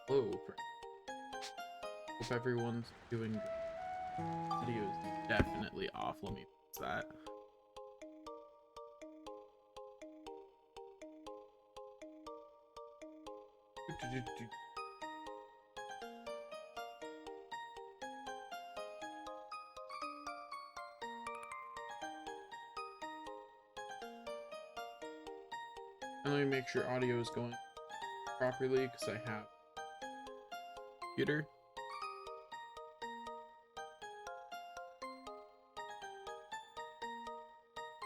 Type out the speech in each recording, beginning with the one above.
Hello. Hope everyone's doing good. Video is definitely off. Let me fix that. And let me make sure audio is going properly because I have computer.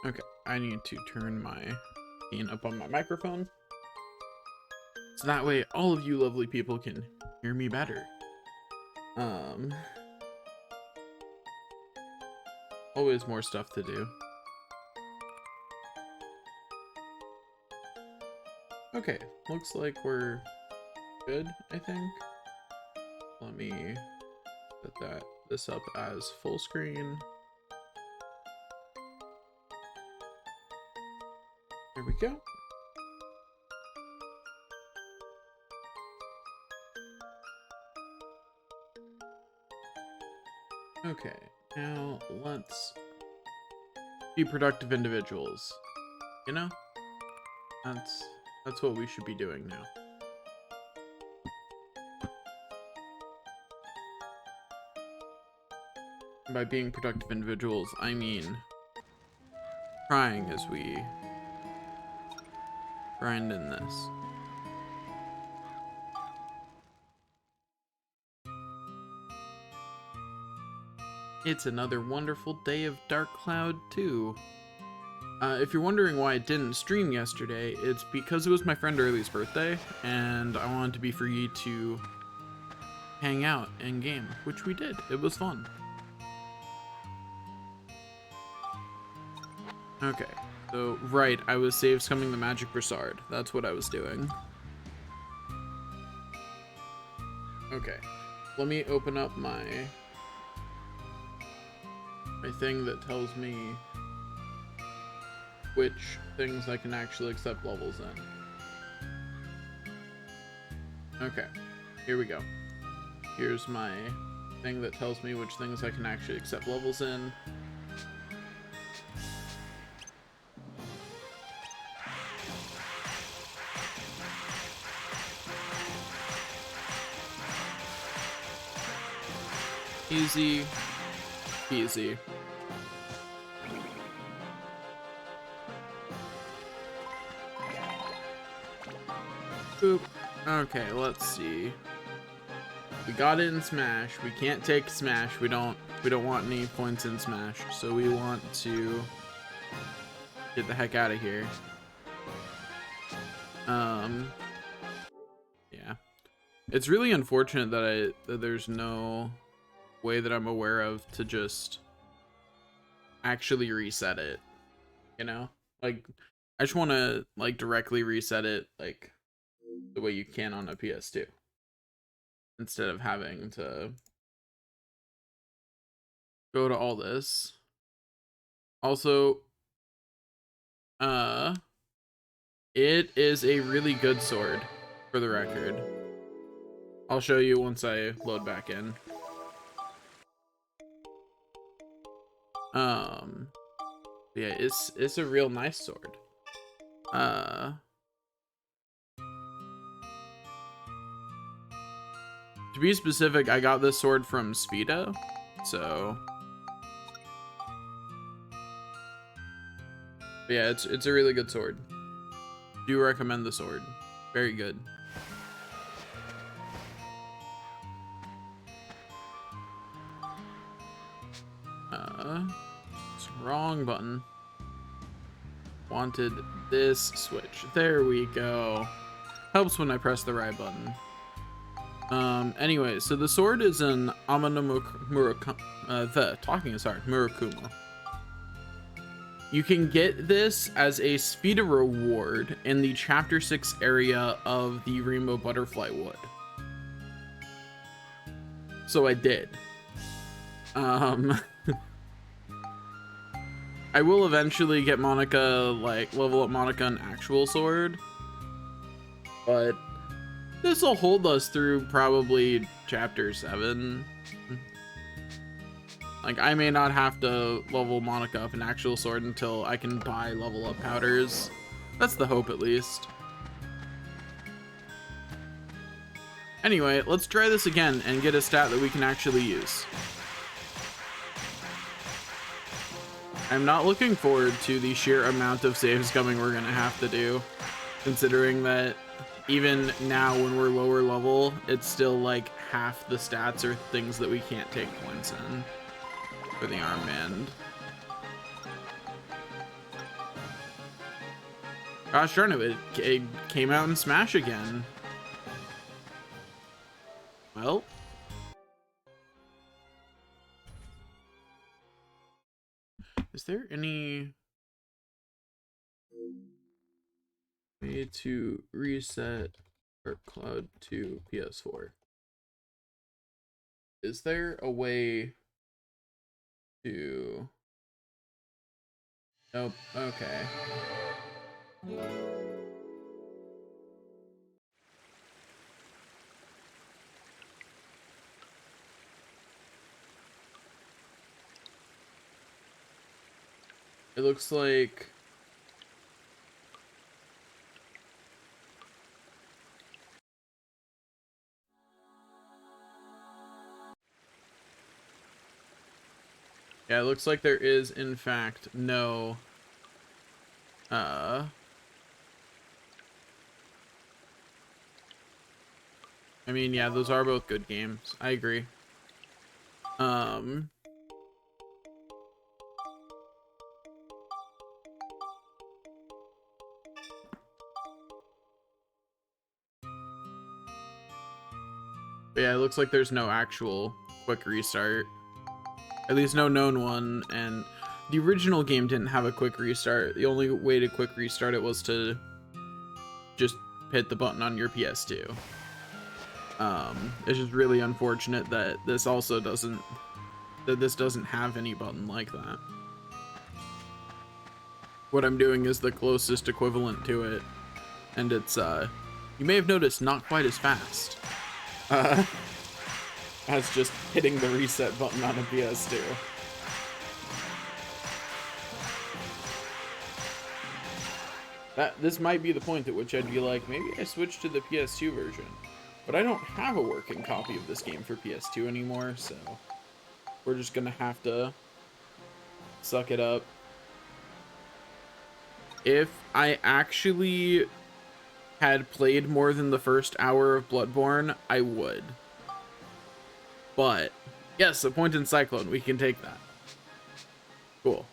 Okay, I need to turn my gain up on my microphone so that way all of you lovely people can hear me better. Always more stuff to do. Okay, looks like we're good, I think. Let me set this up as full screen. There we go. Okay, now let's be productive individuals. You know? That's what we should be doing now. And by being productive individuals, I mean trying as we grind in this. It's another wonderful day of Dark Cloud 2. If you're wondering why I didn't stream yesterday, it's because it was my friend Early's birthday, and I wanted to be free to hang out and game, which we did. It was fun. Okay, so right, I was save scumming the Magic Brassard. That's what I was doing. Okay, let me open up my thing that tells me which things I can actually accept levels in. Okay, here we go. Here's my thing that tells me which things I can actually accept levels in. Easy peasy. Boop. Okay, let's see. We got it in Smash. We can't take Smash. We don't want any points in Smash. So we want to get the heck out of here. Yeah. It's really unfortunate that there's no way that I'm aware of to just actually reset it. You know? Like, I just want to like directly reset it like the way you can on a PS2 instead of having to go to all this. Also, it is a really good sword, for the record. I'll show you once I load back in. Yeah, it's a real nice sword. To be specific, I got this sword from Speedo, so but yeah, it's a really good sword. Do recommend the sword. Very good. It's wrong button. Wanted this switch. There we go. Helps when I press the right button. Anyway, so the sword is an Amano Murakuma. You can get this as a Speedo reward in the Chapter 6 area of the Rainbow Butterfly Wood. So I did. I will eventually get Monica, like, level up Monica an actual sword. But This will hold us through probably chapter 7. Like, I may not have to level Monica up an actual sword until I can buy level up powders. That's the hope, at least. Anyway, let's try this again and get a stat that we can actually use. I'm not looking forward to the sheer amount of save scumming we're gonna have to do, considering that even now when we're lower level, it's still like half the stats are things that we can't take points in for the armband. Gosh darn it, it came out in Smash again. Well, is there any way to reset Dark Cloud to PS4? Is there a way to... Nope, okay. It looks like yeah, it looks like there is in fact no I mean, yeah, those are both good games. I agree. But yeah, it looks like there's no actual quick restart. At least no known one, and the original game didn't have a quick restart. The only way to quick restart it was to just hit the button on your PS2. It's just really unfortunate that this also doesn't have any button like that. What I'm doing is the closest equivalent to it, and it's you may have noticed not quite as fast as just hitting the reset button on a PS2. This might be the point at which I'd be like, maybe I switch to the PS2 version. But I don't have a working copy of this game for PS2 anymore, so we're just gonna have to suck it up. If I actually had played more than the first hour of Bloodborne, I would. But yes, a point in Cyclone, we can take that. Cool.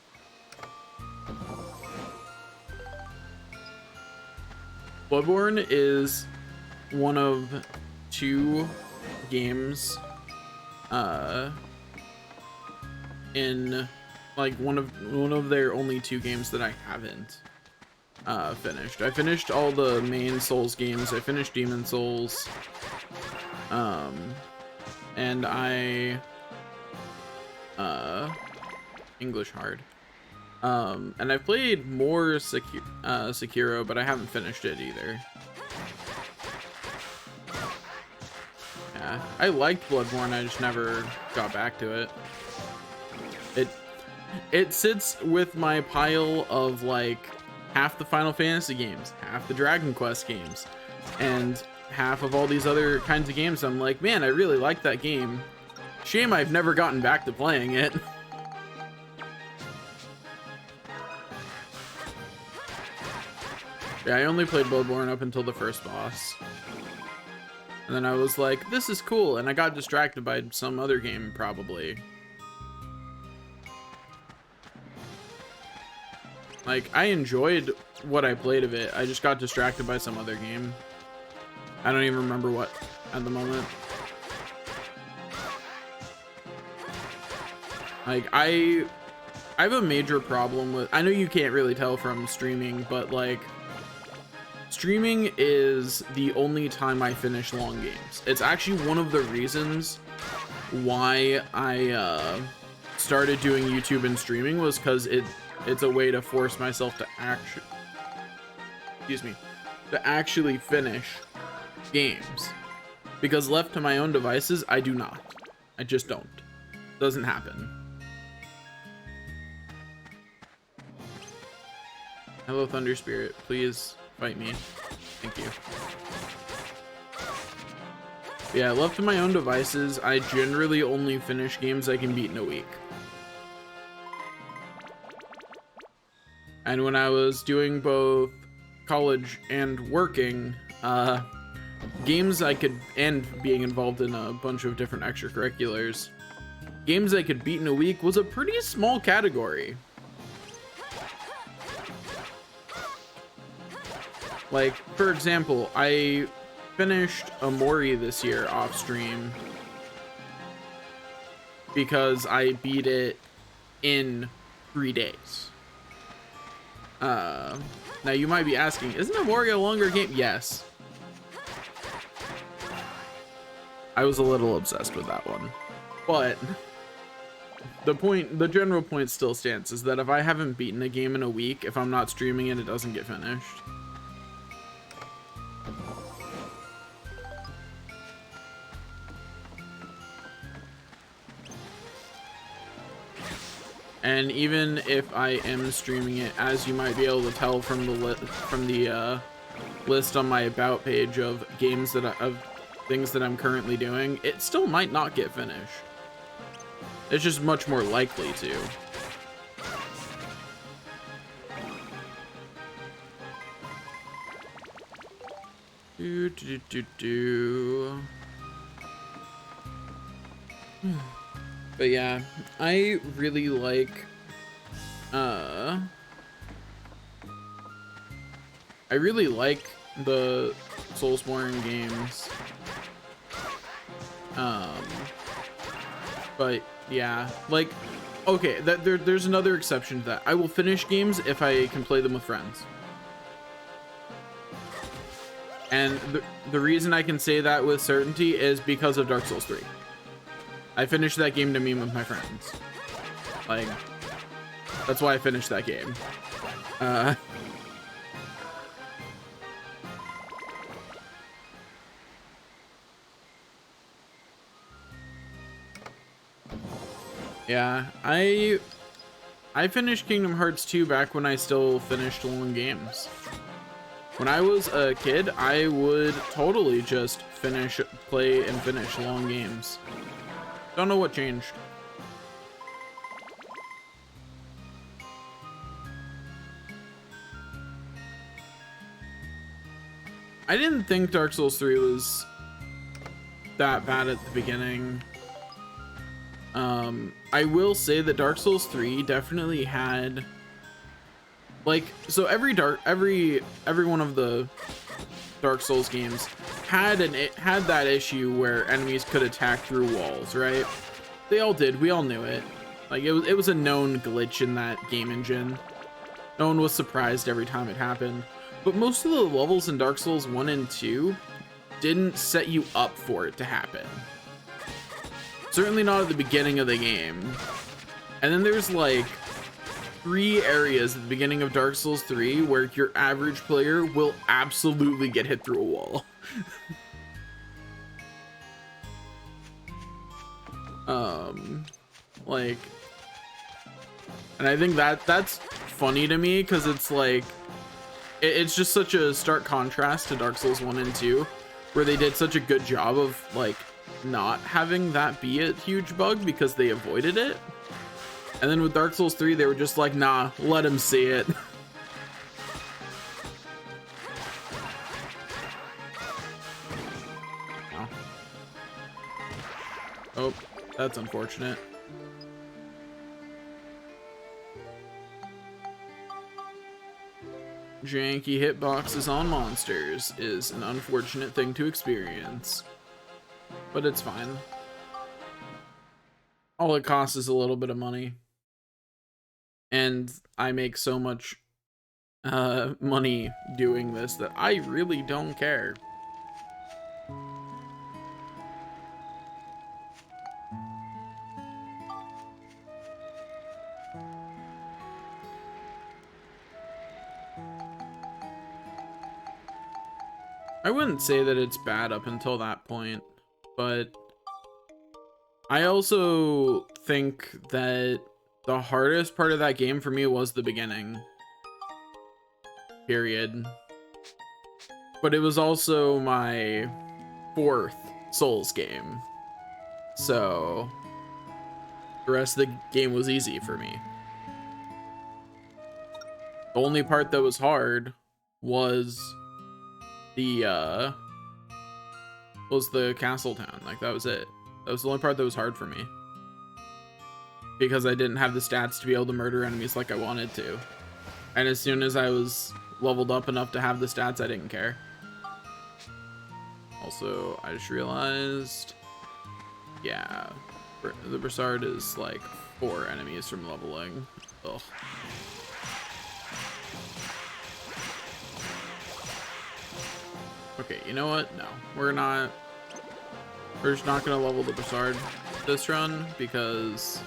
Bloodborne is one of 2 games in like one of their only 2 games that I haven't finished. I finished all the main Souls games. I finished Demon Souls, and I English hard, and I've played more Sekiro, but I haven't finished it either. Yeah, I liked Bloodborne, I just never got back to it. It sits with my pile of like half the Final Fantasy games, half the Dragon Quest games, and half of all these other kinds of games. I'm like, man, I really like that game. Shame I've never gotten back to playing it. Yeah, I only played Bloodborne up until the first boss. And then I was like, this is cool, and I got distracted by some other game, probably. Like, I enjoyed what I played of it, I just got distracted by some other game. I don't even remember what at the moment. Like, I have a major problem with, I know you can't really tell from streaming, but like, streaming is the only time I finish long games. It's actually one of the reasons why I started doing YouTube and streaming, was because it's a way to force myself to actually finish games. Because left to my own devices, I do not. I just don't. Doesn't happen. Hello, Thunder Spirit. Please fight me. Thank you. Yeah, left to my own devices, I generally only finish games I can beat in a week. And when I was doing both college and working, games I could, and being involved in a bunch of different extracurriculars, games I could beat in a week was a pretty small category. Like, for example, I finished Amori this year off stream because I beat it in 3 days. Now you might be asking, isn't Amori a longer game? Yes. I was a little obsessed with that one, but the general point still stands, is that if I haven't beaten a game in a week, if I'm not streaming it, it doesn't get finished. And even if I am streaming it, as you might be able to tell from the list on my about page of games of things that I'm currently doing, it still might not get finished. It's just much more likely to. But yeah, I really like the Soulsborne games. But yeah, like, okay, there's another exception to that. I will finish games if I can play them with friends. And the reason I can say that with certainty is because of Dark Souls 3. I finished that game to meme with my friends. Like, that's why I finished that game. Yeah, I finished Kingdom Hearts 2 back when I still finished long games. When I was a kid, I would totally just play and finish long games. Don't know what changed. I didn't think Dark Souls 3 was that bad at the beginning. I will say that Dark Souls 3 definitely had, like, so every one of the Dark Souls games had that issue where enemies could attack through walls, right? They all did. We all knew it. Like, it was a known glitch in that game engine. No one was surprised every time it happened. But most of the levels in Dark Souls 1 and 2 didn't set you up for it to happen. Certainly not at the beginning of the game. And then there's like 3 areas at the beginning of Dark Souls 3 where your average player will absolutely get hit through a wall. Like, and I think that's funny to me, because it's like, it's just such a stark contrast to Dark Souls 1 and 2, where they did such a good job of like not having that be a huge bug because they avoided it. And then with Dark Souls 3, they were just like, nah, let him see it. Oh, that's unfortunate. Janky hitboxes on monsters is an unfortunate thing to experience, but it's fine. All it costs is a little bit of money, and I make so much money doing this that I really don't care. I wouldn't say that it's bad up until that point, but I also think that the hardest part of that game for me was the beginning. Period. But it was also my 4th Souls game. So the rest of the game was easy for me. The only part that was hard was the castle town. Like, that was it. That was the only part that was hard for me, because I didn't have the stats to be able to murder enemies like I wanted to. And as soon as I was leveled up enough to have the stats, I didn't care. Also, I just realized, yeah, the Broussard is like 4 enemies from leveling. Ugh. Okay, you know what? No, we're just not gonna level the Broussard this run, because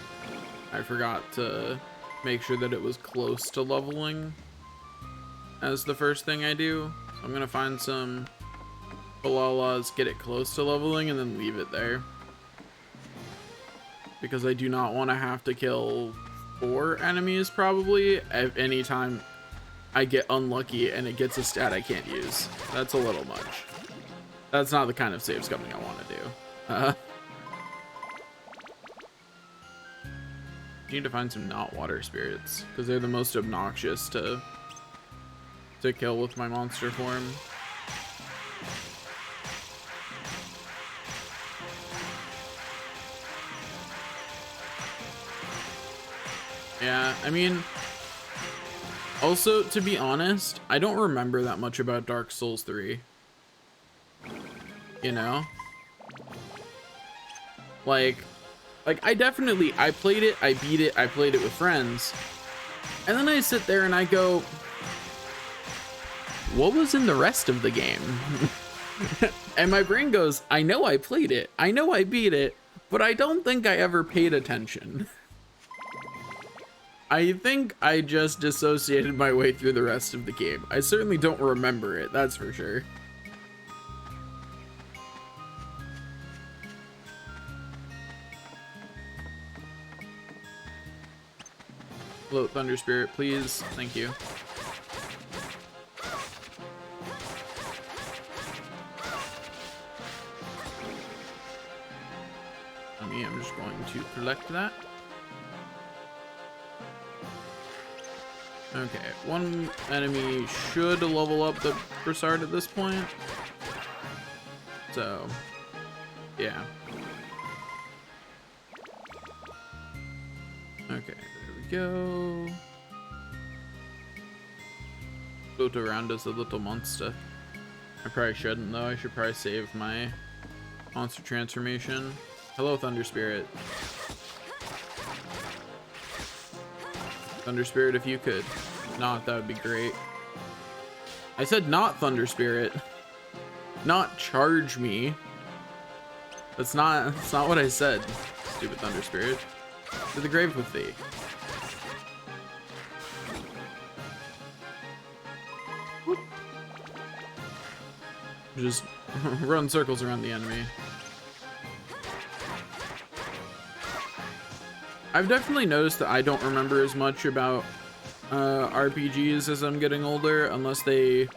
I forgot to make sure that it was close to leveling as the first thing I do. So I'm gonna find some Falalas, get it close to leveling, and then leave it there, because I do not want to have to kill 4 enemies probably at any time I get unlucky and it gets a stat I can't use. That's a little much. That's not the kind of save scumming I want to do. Need to find some not water spirits, because they're the most obnoxious to kill with my monster form. Yeah, I mean, also, to be honest, I don't remember that much about Dark Souls 3. You know? Like I played it, I beat it, I played it with friends. And then I sit there and I go, what was in the rest of the game? And my brain goes, I know I played it, I know I beat it, but I don't think I ever paid attention. I think I just dissociated my way through the rest of the game. I certainly don't remember it, that's for sure. Hello, Thunder Spirit, please. Thank you. I'm just going to collect that. Okay, one enemy should level up the Broussard at this point. So, yeah. Okay, there we go. Float around as a little monster. I probably shouldn't though. I should probably save my monster transformation. Hello, Thunder Spirit. Thunder Spirit, if you could not, that would be great. I said not Thunder Spirit, not charge me. That's not what I said. Stupid Thunder Spirit. To the grave with thee. Whoop. Just run circles around the enemy. I've definitely noticed that I don't remember as much about RPGs as I'm getting older, unless I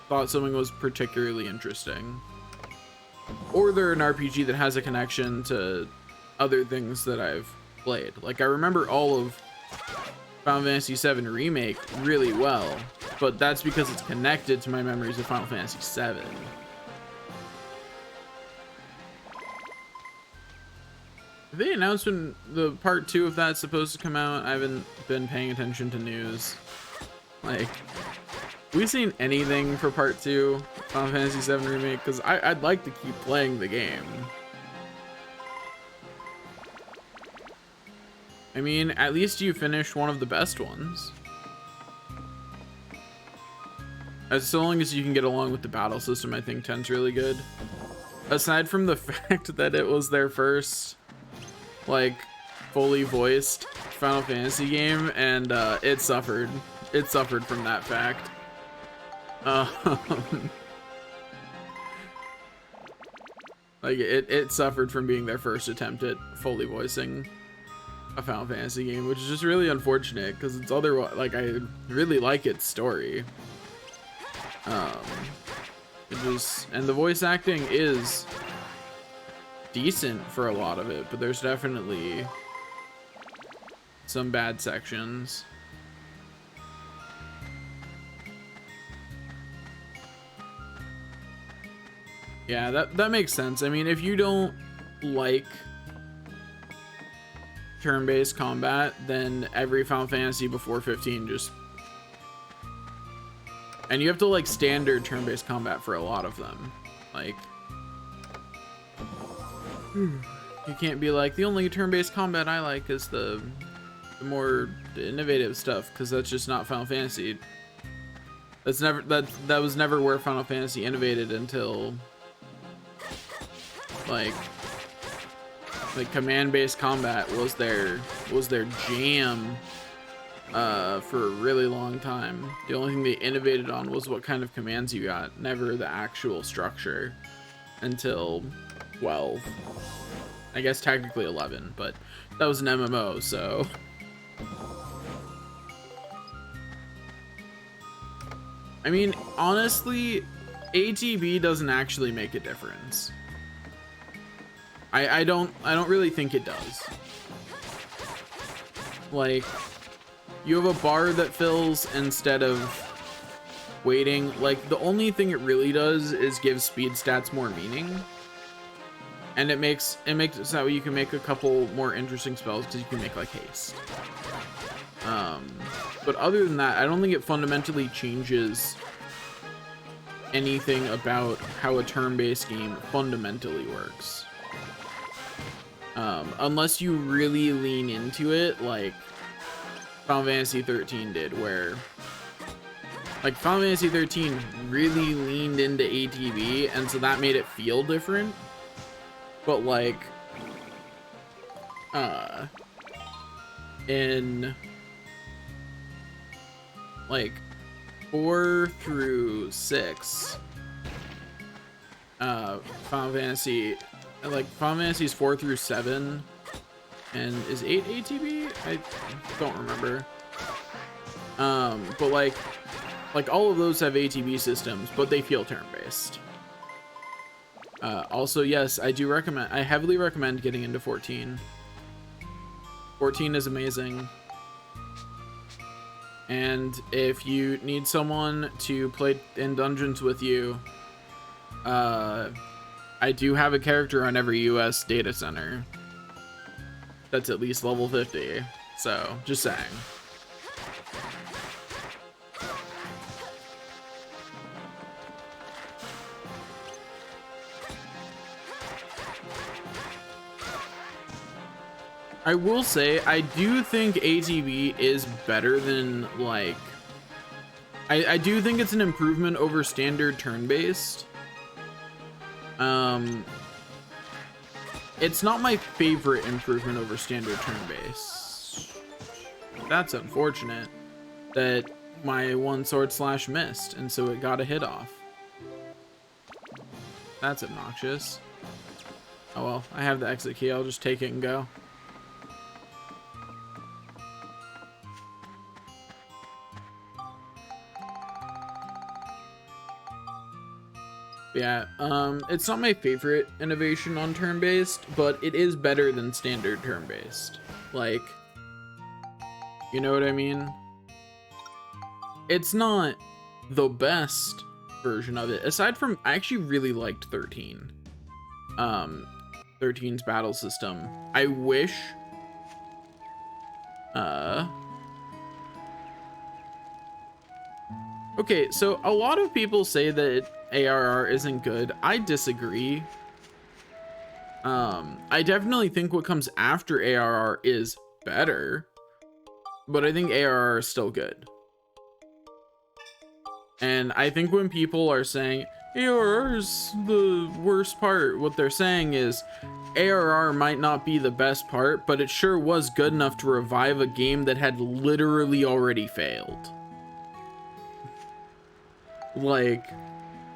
thought something was particularly interesting. Or they're an RPG that has a connection to other things that I've played. Like, I remember all of Final Fantasy VII Remake really well, but that's because it's connected to my memories of Final Fantasy VII. Have they announced when the part 2 of that's supposed to come out? I haven't been paying attention to news. Like, have we seen anything for part 2 Final Fantasy VII Remake? Because I'd like to keep playing the game. I mean, at least you finished one of the best ones. As so long as you can get along with the battle system, I think 10's really good. Aside from the fact that it was their first, like, fully voiced Final Fantasy game, and it suffered. it suffered from that fact. Like it suffered from being their first attempt at fully voicing a Final Fantasy game, which is just really unfortunate because it's otherwise, like, I really like its story. And the voice acting is decent for a lot of it, but there's definitely some bad sections. Yeah, that makes sense. I mean, if you don't like turn-based combat, then every Final Fantasy before 15 just... And you have to like standard turn-based combat for a lot of them. Like, you can't be like, the only turn-based combat I like is the more innovative stuff, because that's just not Final Fantasy. That's never, that was never where Final Fantasy innovated until like command-based combat was their jam for a really long time. The only thing they innovated on was what kind of commands you got, never the actual structure until 12. I guess technically 11, but that was an MMO, so. I mean, honestly, ATB doesn't actually make a difference. I don't really think it does. Like, you have a bar that fills instead of waiting. Like, the only thing it really does is give speed stats more meaning. And it makes it so you can make a couple more interesting spells because you can make like haste. But other than that, I don't think it fundamentally changes anything about how a turn-based game fundamentally works. Unless you really lean into it, like Final Fantasy 13 did, where like Final Fantasy 13 really leaned into ATB, and so that made it feel different. But like in like 4 through 6 Final Fantasy, like Final Fantasies 4 through 7, and is 8 ATB? I don't remember. But like all of those have ATB systems, but they feel turn-based. Also, yes, I heavily recommend getting into 14. 14 is amazing. And if you need someone to play in dungeons with you, I do have a character on every US data center that's at least level 50. So, just saying. I will say, I do think ATB is better than, like... I do think it's an improvement over standard turn-based. It's not my favorite improvement over standard turn-based. That's unfortunate that my one sword slash missed, and so it got a hit off. That's obnoxious. Oh well, I have the exit key, I'll just take it and go. Yeah, it's not my favorite innovation on turn-based, but it is better than standard turn-based. Like, you know what I mean? It's not the best version of it. Aside from, I actually really liked 13. 13's battle system. I wish, okay, so a lot of people say that ARR isn't good. I disagree. I definitely think what comes after ARR is better, but I think ARR is still good. And I think when people are saying ARR is the worst part, what they're saying is ARR might not be the best part, but it sure was good enough to revive a game that had literally already failed. Like,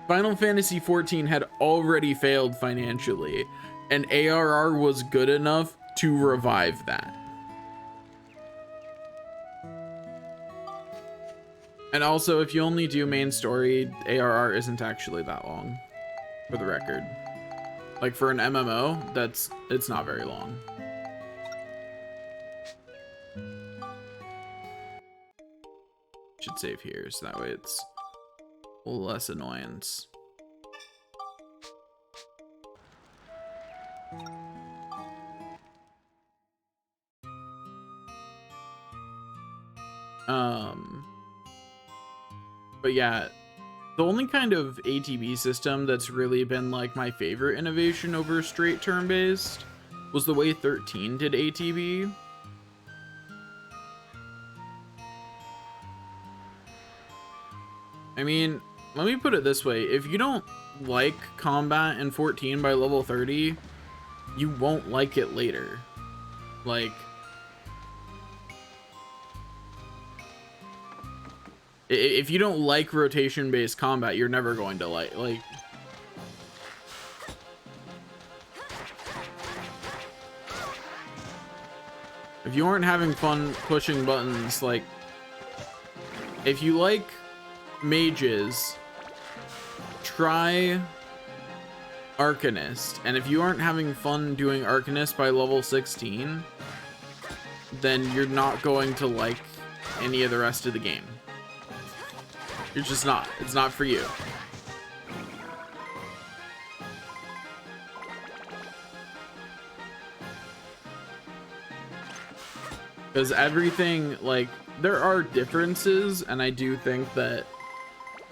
Final Fantasy XIV had already failed financially, and ARR was good enough to revive that. And also, if you only do main story, ARR isn't actually that long, for the record. Like, for an MMO, it's not very long. Should save here, so that way it's less annoyance. But yeah, the only kind of ATB system that's really been like my favorite innovation over straight turn-based was the way 13 did ATB. I mean, let me put it this way. If you don't like combat in 14 by level 30, you won't like it later. Like, if you don't like rotation-based combat, you're never going to like if you aren't having fun pushing buttons, like, if you like mages, try Arcanist, and if you aren't having fun doing Arcanist by level 16, then you're not going to like any of the rest of the game. You're just not. It's not for you. Because everything, like, there are differences, and I do think that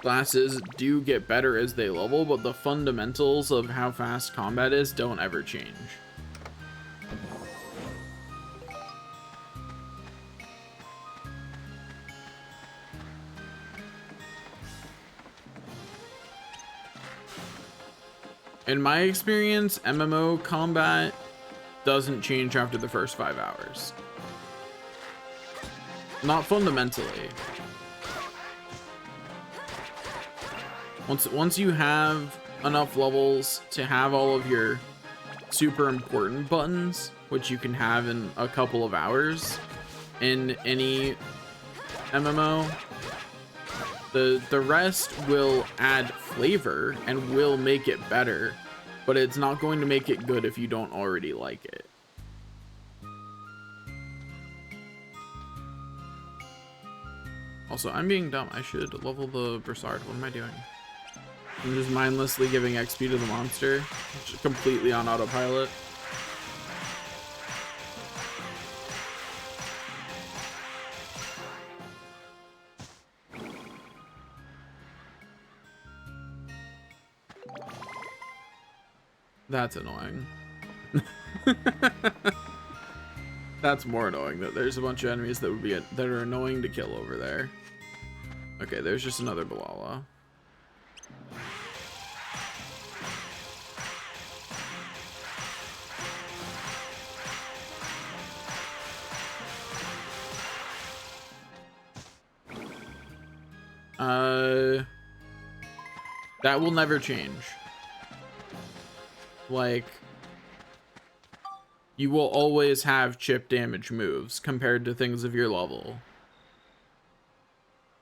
classes do get better as they level, but the fundamentals of how fast combat is don't ever change. In my experience, MMO combat doesn't change after the first 5 hours. Not fundamentally. Once you have enough levels to have all of your super important buttons, which you can have in a couple of hours in any MMO, the rest will add flavor and will make it better, but it's not going to make it good if you don't already like it. Also, I'm being dumb. I should level the Broussard. What am I doing? I'm just mindlessly giving XP to the monster, just completely on autopilot. That's annoying. That's more annoying that there's a bunch of enemies that are annoying to kill over there. Okay, there's just another Balala. That will never change. Like, you will always have chip damage moves compared to things of your level.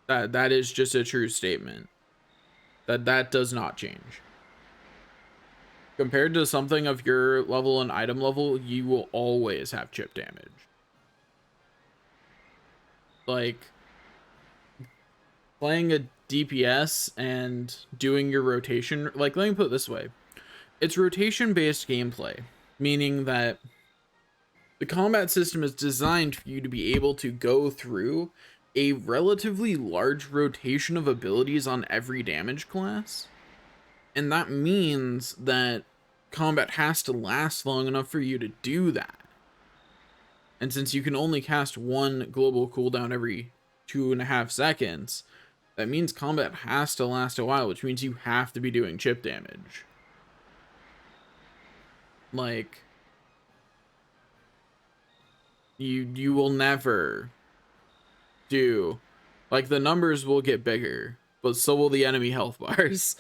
That is just a true statement. That does not change. Compared to something of your level and item level, you will always have chip damage. Like, playing a DPS and doing your rotation, like, let me put it this way. It's rotation-based gameplay, meaning that the combat system is designed for you to be able to go through a relatively large rotation of abilities on every damage class. And that means that combat has to last long enough for you to do that. And since you can only cast one global cooldown every 2.5 seconds, that means combat has to last a while, which means you have to be doing chip damage. Like, you will never do, like, the numbers will get bigger, but so will the enemy health bars.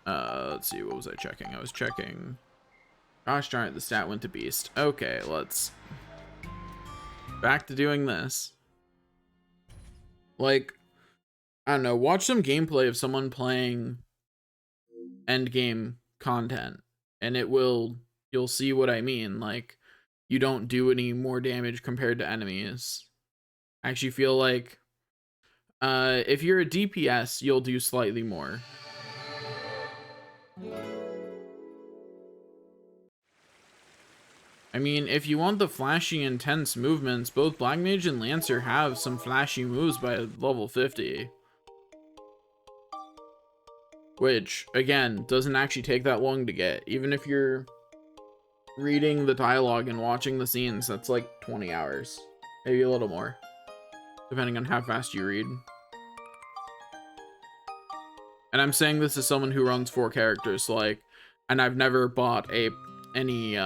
Let's see, what was I checking? I was checking. Gosh darn it, the stat went to beast. Okay, let's back to doing this. Like, I don't know, watch some gameplay of someone playing end game content, and you'll see what I mean. Like, you don't do any more damage compared to enemies. I actually feel like if you're a DPS, you'll do slightly more. I mean, if you want the flashy, intense movements, both Black Mage and Lancer have some flashy moves by level 50. Which, again, doesn't actually take that long to get. Even if you're reading the dialogue and watching the scenes, that's like 20 hours. Maybe a little more, depending on how fast you read. And I'm saying this as someone who runs 4 characters, so like, and I've never bought any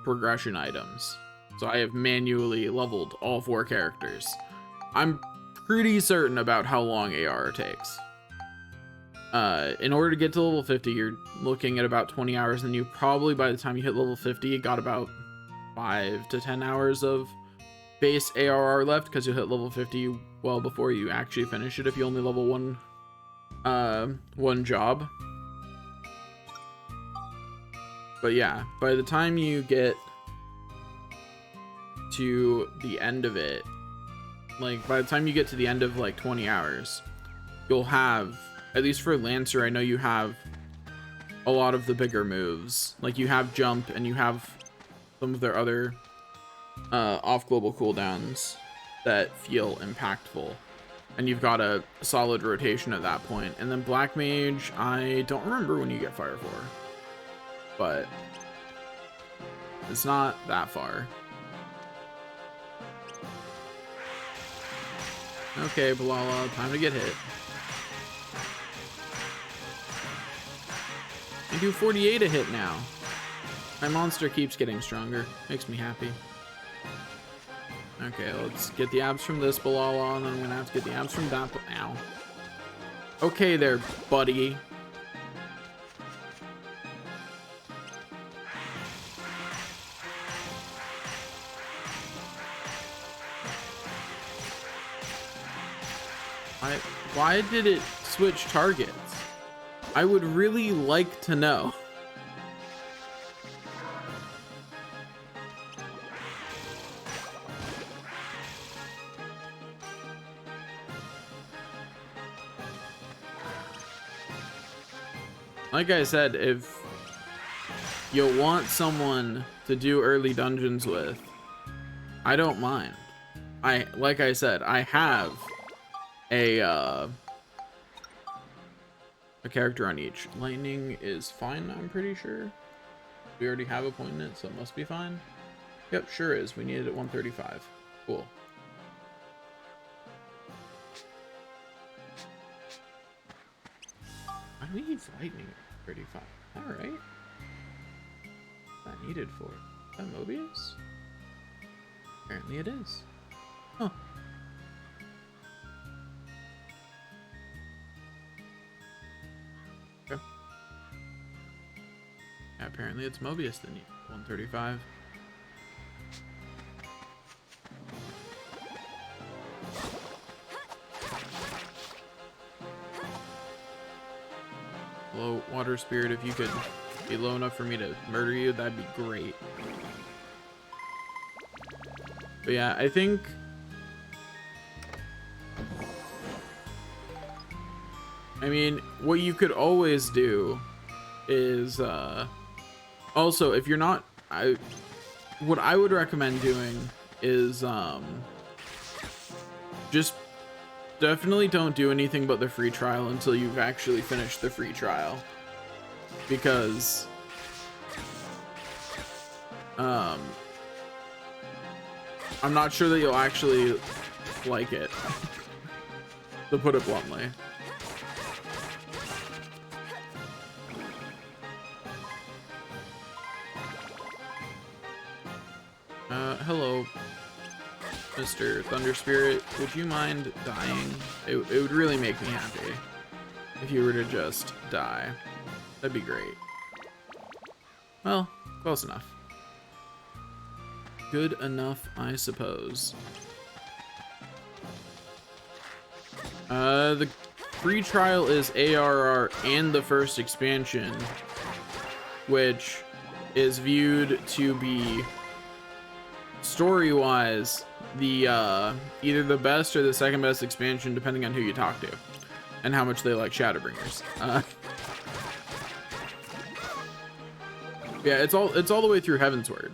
progression items. So I have manually leveled all 4 characters. I'm pretty certain about how long AR takes. In order to get to level 50, you're looking at about 20 hours, and you probably, by the time you hit level 50, got about 5 to 10 hours of base ARR left, because you'll hit level 50 well before you actually finish it if you only level one job. But yeah, by the time you get to the end of it, like by the time you get to the end of like 20 hours, you'll have, at least for Lancer, I know you have a lot of the bigger moves. Like you have jump, and you have some of their other off global cooldowns that feel impactful, and you've got a solid rotation at that point. And then Black Mage, I don't remember when you get Fire 4, but it's not that far. Okay, Balala, time to get hit. I do 48 a hit now. My monster keeps getting stronger. Makes me happy. Okay, let's get the abs from this Balala, and then I'm gonna have to get the abs from that. Ow. Okay there, buddy. Why did it switch targets? I would really like to know. Like I said, if you want someone to do early dungeons with, I don't mind. Like I said, I have a character on each. Lightning is fine, I'm pretty sure. We already have a point in it, so it must be fine. Yep, sure is. We need it at 135. Cool. Why do we need lightning at 35? Alright. What's that needed for? Is that Mobius? Apparently it is. Huh. Okay. Yeah, apparently it's Mobius that needs 135. Low water spirit, if you could be low enough for me to murder you, that'd be great. But yeah, I think I mean, what you could always do is also, if you're not, what I would recommend doing is just definitely don't do anything but the free trial until you've actually finished the free trial, because I'm not sure that you'll actually like it, to put it bluntly. Hello. Mr. Thunder Spirit, would you mind dying? It would really make me happy if you were to just die. That'd be great. Well, close enough. Good enough, I suppose. The free trial is ARR and the first expansion, which is viewed to be story-wise the either the best or the second best expansion, depending on who you talk to and how much they like Shadowbringers. Yeah, it's all the way through Heavensward.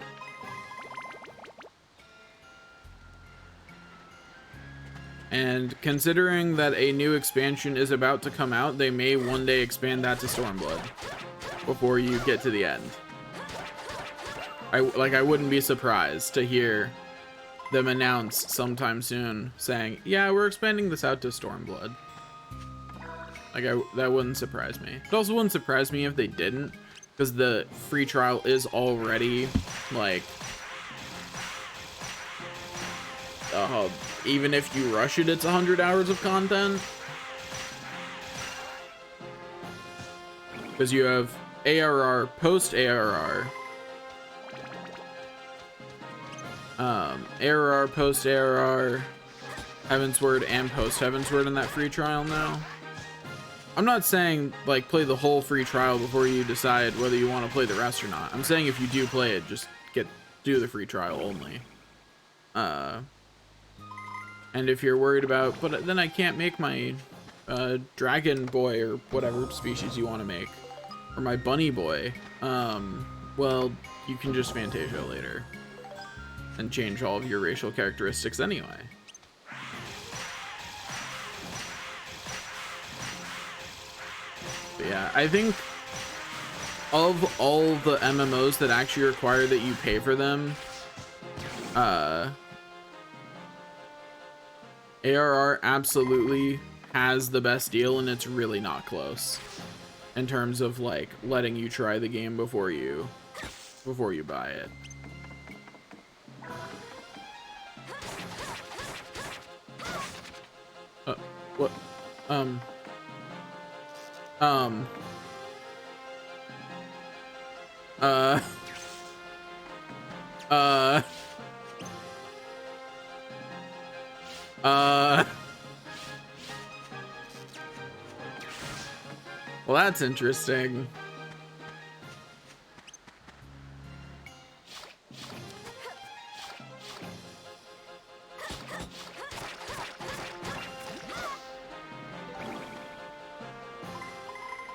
And considering that a new expansion is about to come out, they may one day expand that to Stormblood before you get to the end. I wouldn't be surprised to hear them announce sometime soon saying, yeah, we're expanding this out to Stormblood. That wouldn't surprise me. It also wouldn't surprise me if they didn't, because the free trial is already like even if you rush it, it's 100 hours of content. Because you have ARR, post ARR, ARR, post ARR, Heavensward, and post Heavensward in that free trial now. I'm not saying like play the whole free trial before you decide whether you want to play the rest or not. I'm saying if you do play it, just do the free trial only. And if you're worried about, but then I can't make my dragon boy or whatever species you want to make, or my bunny boy, well, you can just Fantasia later and change all of your racial characteristics anyway. But yeah, I think of all the MMOs that actually require that you pay for them, ARR absolutely has the best deal, and it's really not close in terms of like letting you try the game before you buy it. What? Well, that's interesting.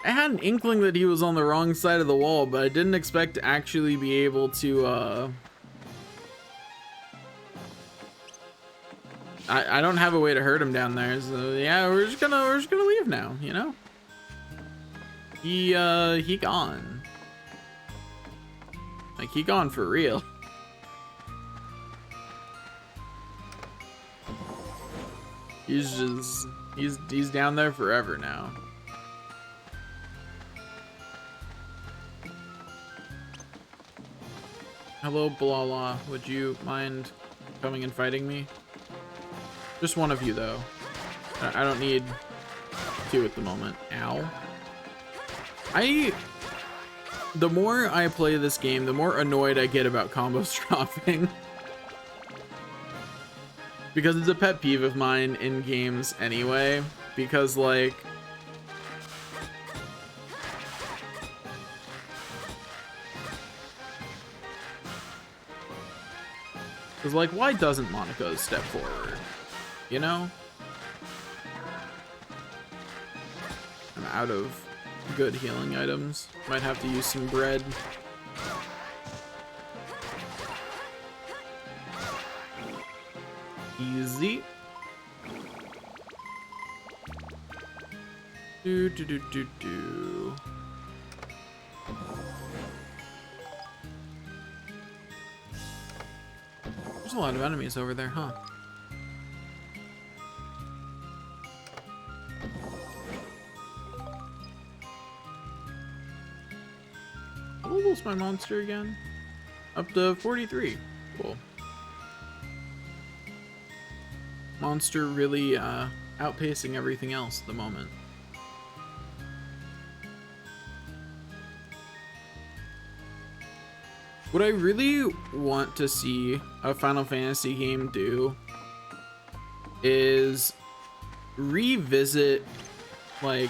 I had an inkling that he was on the wrong side of the wall, but I didn't expect to actually be able to, I don't have a way to hurt him down there, so yeah, we're just gonna leave now, you know? He gone. Like, he gone for real. He's down there forever now. Hello, Blala. Would you mind coming and fighting me? Just one of you, though. I don't need two at the moment. Ow. The more I play this game, the more annoyed I get about combos dropping. Because it's a pet peeve of mine in games anyway. Because, like, why doesn't Monaco step forward? You know? I'm out of good healing items. Might have to use some bread. Easy. Do. There's a lot of enemies over there, huh? How level's my monster again? Up to 43. Cool. monster really outpacing everything else at the moment. What I really want to see a Final Fantasy game do is revisit, like,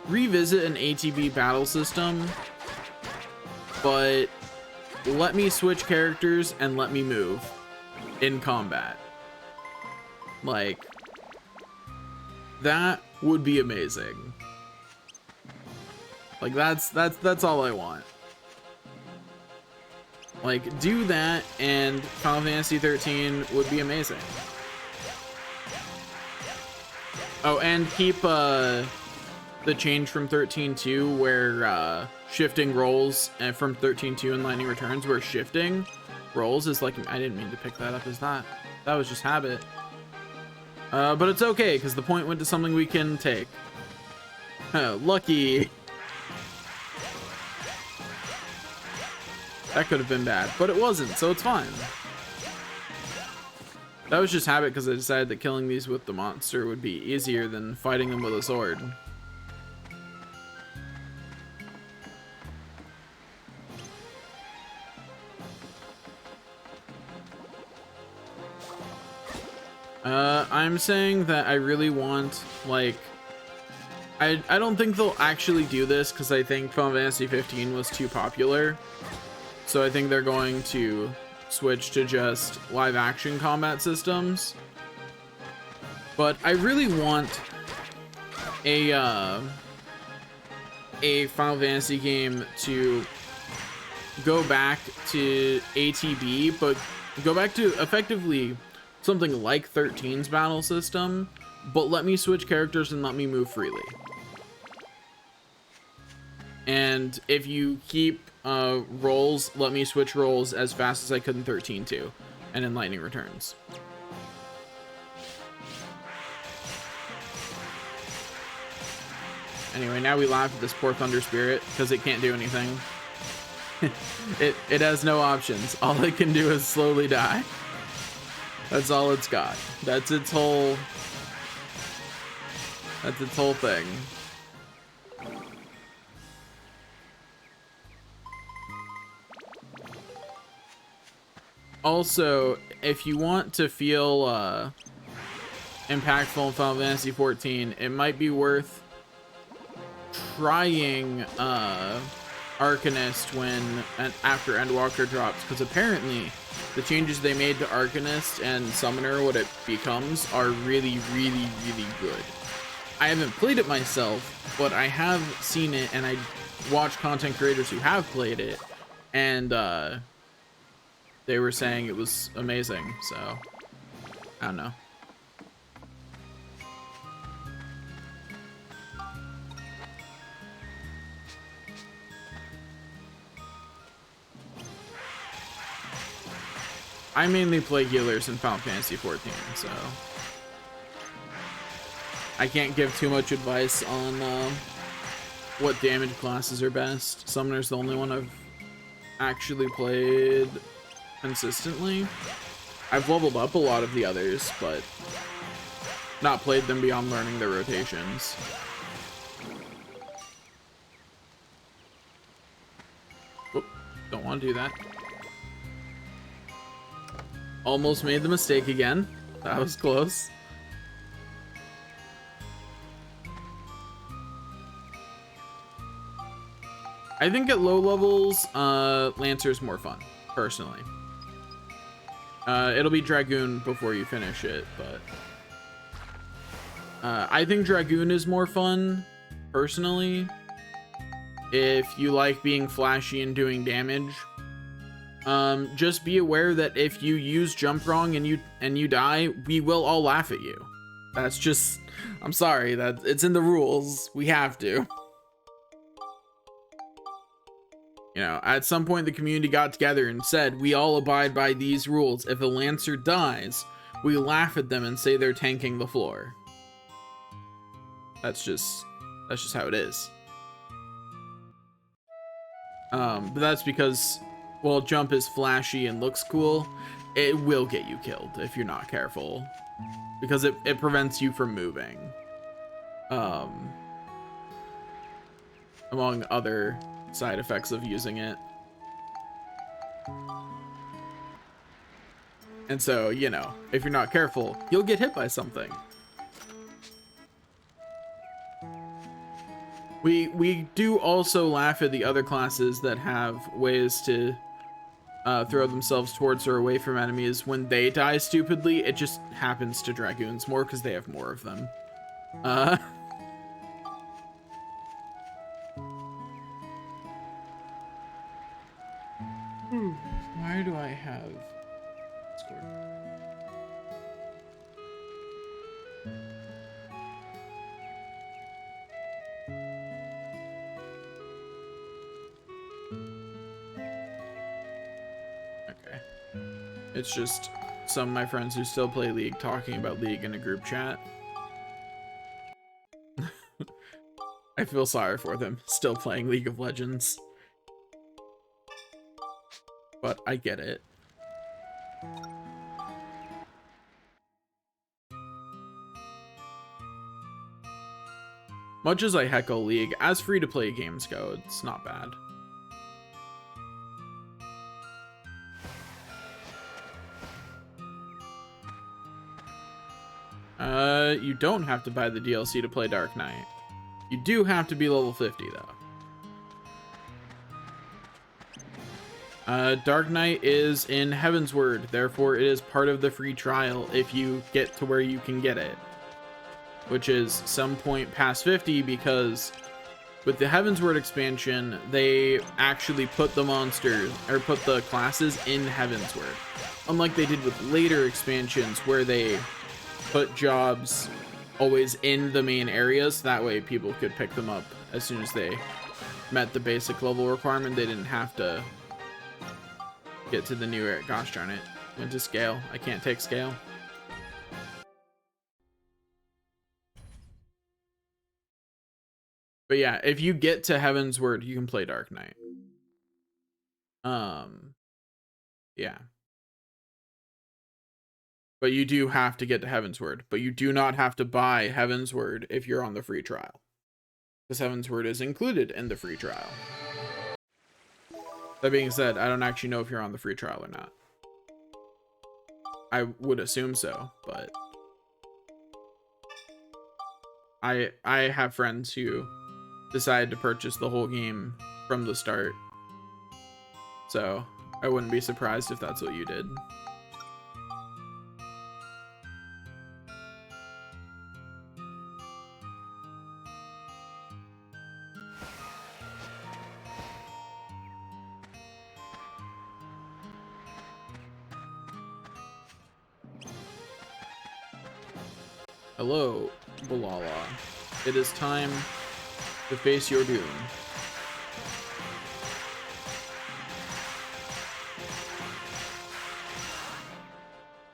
an ATB battle system, but let me switch characters and let me move in combat. Like, that would be amazing. Like, that's all I want. Like, do that, and Final Fantasy 13 would be amazing. Oh, and keep the change from 13.2 where shifting roles, and from 13.2 and Lightning Returns where shifting roles is like, I didn't mean to pick that up as that. That was just habit. But it's okay, because the point went to something we can take. Lucky. That could have been bad, but it wasn't, so it's fine. That was just habit because I decided that killing these with the monster would be easier than fighting them with a sword. I'm saying that I really want, like, I don't think they'll actually do this because I think Final Fantasy 15 was too popular. So I think they're going to switch to just live action combat systems. But I really want a Final Fantasy game to go back to ATB, but go back to effectively something like 13's battle system, but let me switch characters and let me move freely. And if you keep roles, let me switch roles as fast as I could in 13.2 and in Lightning Returns. Anyway, now we laugh at this poor Thunder Spirit because it can't do anything. it has no options. All it can do is slowly die. That's all it's got. That's its whole thing. Also, if you want to feel impactful in Final Fantasy 14, it might be worth trying Arcanist after Endwalker drops, because apparently the changes they made to Arcanist and Summoner, what it becomes, are really, really, really good. I haven't played it myself, but I have seen it, and I watch content creators who have played it, and they were saying it was amazing, so I don't know. I mainly play healers in Final Fantasy 14, so I can't give too much advice on what damage classes are best. Summoner's the only one I've actually played consistently. I've leveled up a lot of the others, but not played them beyond learning their rotations. Whoop, don't want to do that. Almost made the mistake again. That was close. I think at low levels, Lancer's more fun, personally. It'll be Dragoon before you finish it, but I think Dragoon is more fun, personally, if you like being flashy and doing damage. Just be aware that if you use jump wrong and you die, we will all laugh at you. That's just, I'm sorry, that it's in the rules. We have to. You know, at some point the community got together and said, we all abide by these rules. If a Lancer dies, we laugh at them and say they're tanking the floor. That's just how it is. But that's because, well, jump is flashy and looks cool. it will get you killed if you're not careful, because it prevents you from moving, among other side effects of using it. And so, you know, if you're not careful, you'll get hit by something. We do also laugh at the other classes that have ways to throw themselves towards or away from enemies. When they die stupidly, it just happens to Dragoons more because they have more of them. Why do I have Discord? Okay. It's just some of my friends who still play League talking about League in a group chat. I feel sorry for them, still playing League of Legends. But I get it. Much as I heckle League, as free-to-play games go, it's not bad. You don't have to buy the DLC to play Dark Knight. You do have to be level 50, though. Dark Knight is in Heavensward, therefore it is part of the free trial if you get to where you can get it. Which is some point past 50, because with the Heavensward expansion, they actually put the monsters, or put the classes in Heavensward. Unlike they did with later expansions, where they put jobs always in the main areas, that way people could pick them up as soon as they met the basic level requirement. They didn't have to get to the new area. Gosh darn it. Went to scale. I can't take scale. But yeah, if you get to Heavensward, you can play Dark Knight. Yeah. But you do have to get to Heavensward. But you do not have to buy Heavensward if you're on the free trial. Because Heavensward is included in the free trial. That being said, I don't actually know if you're on the free trial or not. I would assume so, but I have friends who decided to purchase the whole game from the start. So I wouldn't be surprised if that's what you did. Hello, Balala. It is time to face your doom.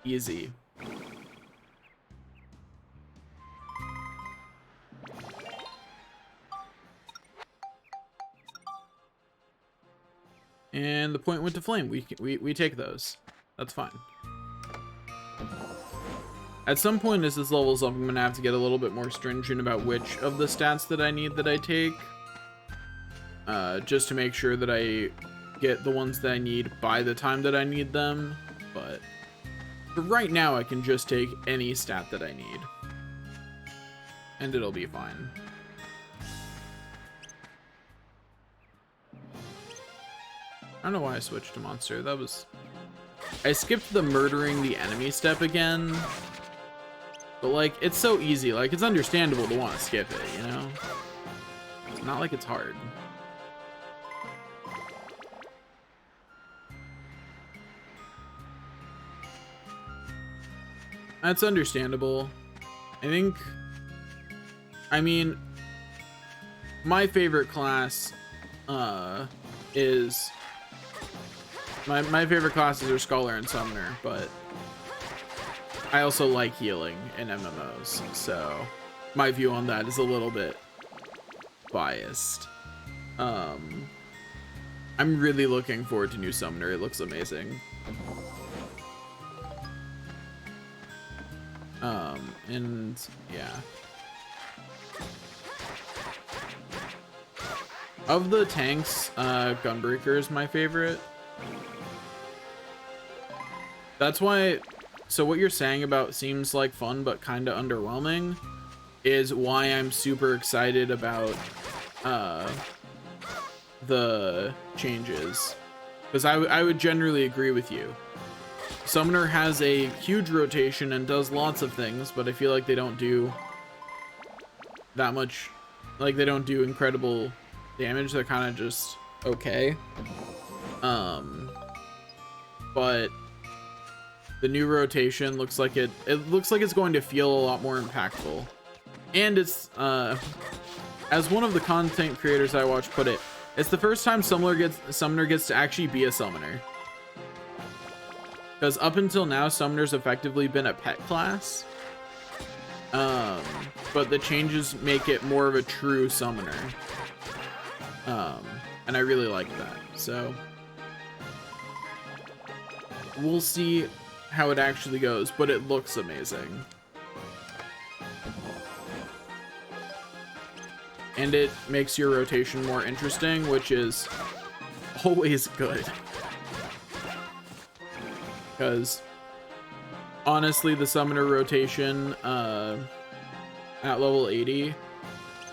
Easy. And the point went to flame. We take those. That's fine. At some point as this levels up, I'm gonna have to get a little bit more stringent about which of the stats that I need that I take. Just to make sure that I get the ones that I need by the time that I need them. But for right now, I can just take any stat that I need. And it'll be fine. I don't know why I switched to monster. That was... I skipped the murdering the enemy step again. But, like, it's so easy. Like, it's understandable to want to skip it, you know? It's not like it's hard. That's understandable. I mean, my favorite class, is... My favorite classes are Scholar and Summoner, but I also like healing in MMOs, so my view on that is a little bit biased. I'm really looking forward to New Summoner. It looks amazing. And yeah. Of the tanks, Gunbreaker is my favorite. That's why, so what you're saying about seems like fun but kind of underwhelming is why I'm super excited about the changes. Because I would generally agree with you. Summoner has a huge rotation and does lots of things, but I feel like they don't do that much, like they don't do incredible damage. They're kind of just okay. But the new rotation looks like it looks like it's going to feel a lot more impactful. And it's as one of the content creators I watch put it, it's the first time Summoner gets to actually be a summoner. Because up until now, Summoner's effectively been a pet class. But the changes make it more of a true summoner. And I really like that. So we'll see how it actually goes, but it looks amazing. And it makes your rotation more interesting, which is always good. Because honestly, the summoner rotation at level 80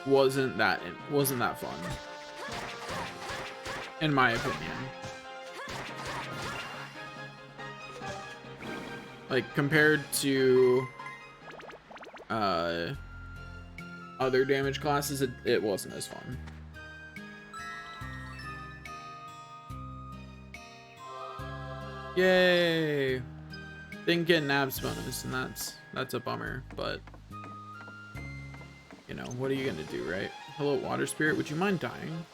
wasn't that fun, in my opinion. Like compared to other damage classes, it wasn't as fun. Yay! Didn't get an abs bonus, and that's a bummer, but you know, what are you gonna do, right? Hello, water spirit, would you mind dying?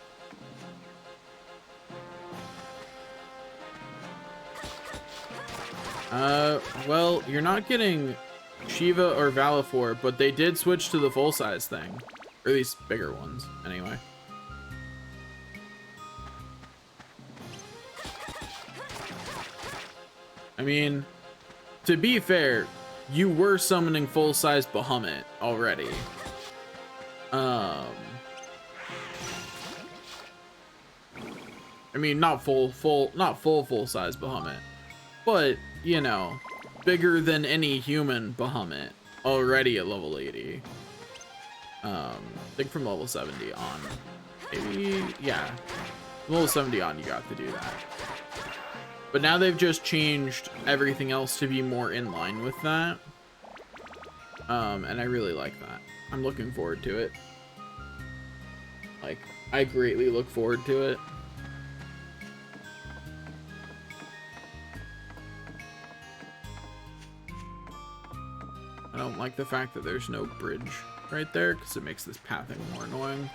Well, you're not getting Shiva or Valifor, but they did switch to the full-size thing. Or at least bigger ones, anyway. I mean, to be fair, you were summoning full-size Bahamut already. I mean, not full-size Bahamut, but, you know, bigger than any human Bahamut already at level 80. I think from level 70 on. Maybe, yeah. Level 70 on, you got to do that. But now they've just changed everything else to be more in line with that. And I really like that. I'm looking forward to it. Like, I greatly look forward to it. I don't like the fact that there's no bridge right there, because it makes this pathing more annoying.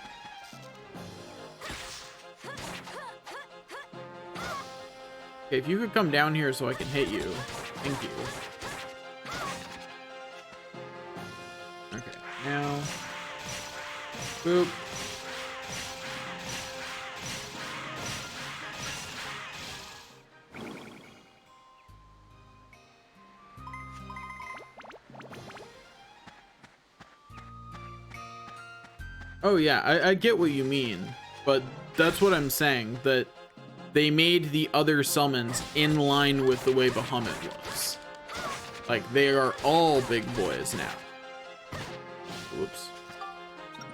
Okay, if you could come down here so I can hit you. Thank you. Okay, now. Boop. Oh yeah, I get what you mean, but that's what I'm saying, that they made the other summons in line with the way Bahamut looks. Like, they are all big boys now. Whoops.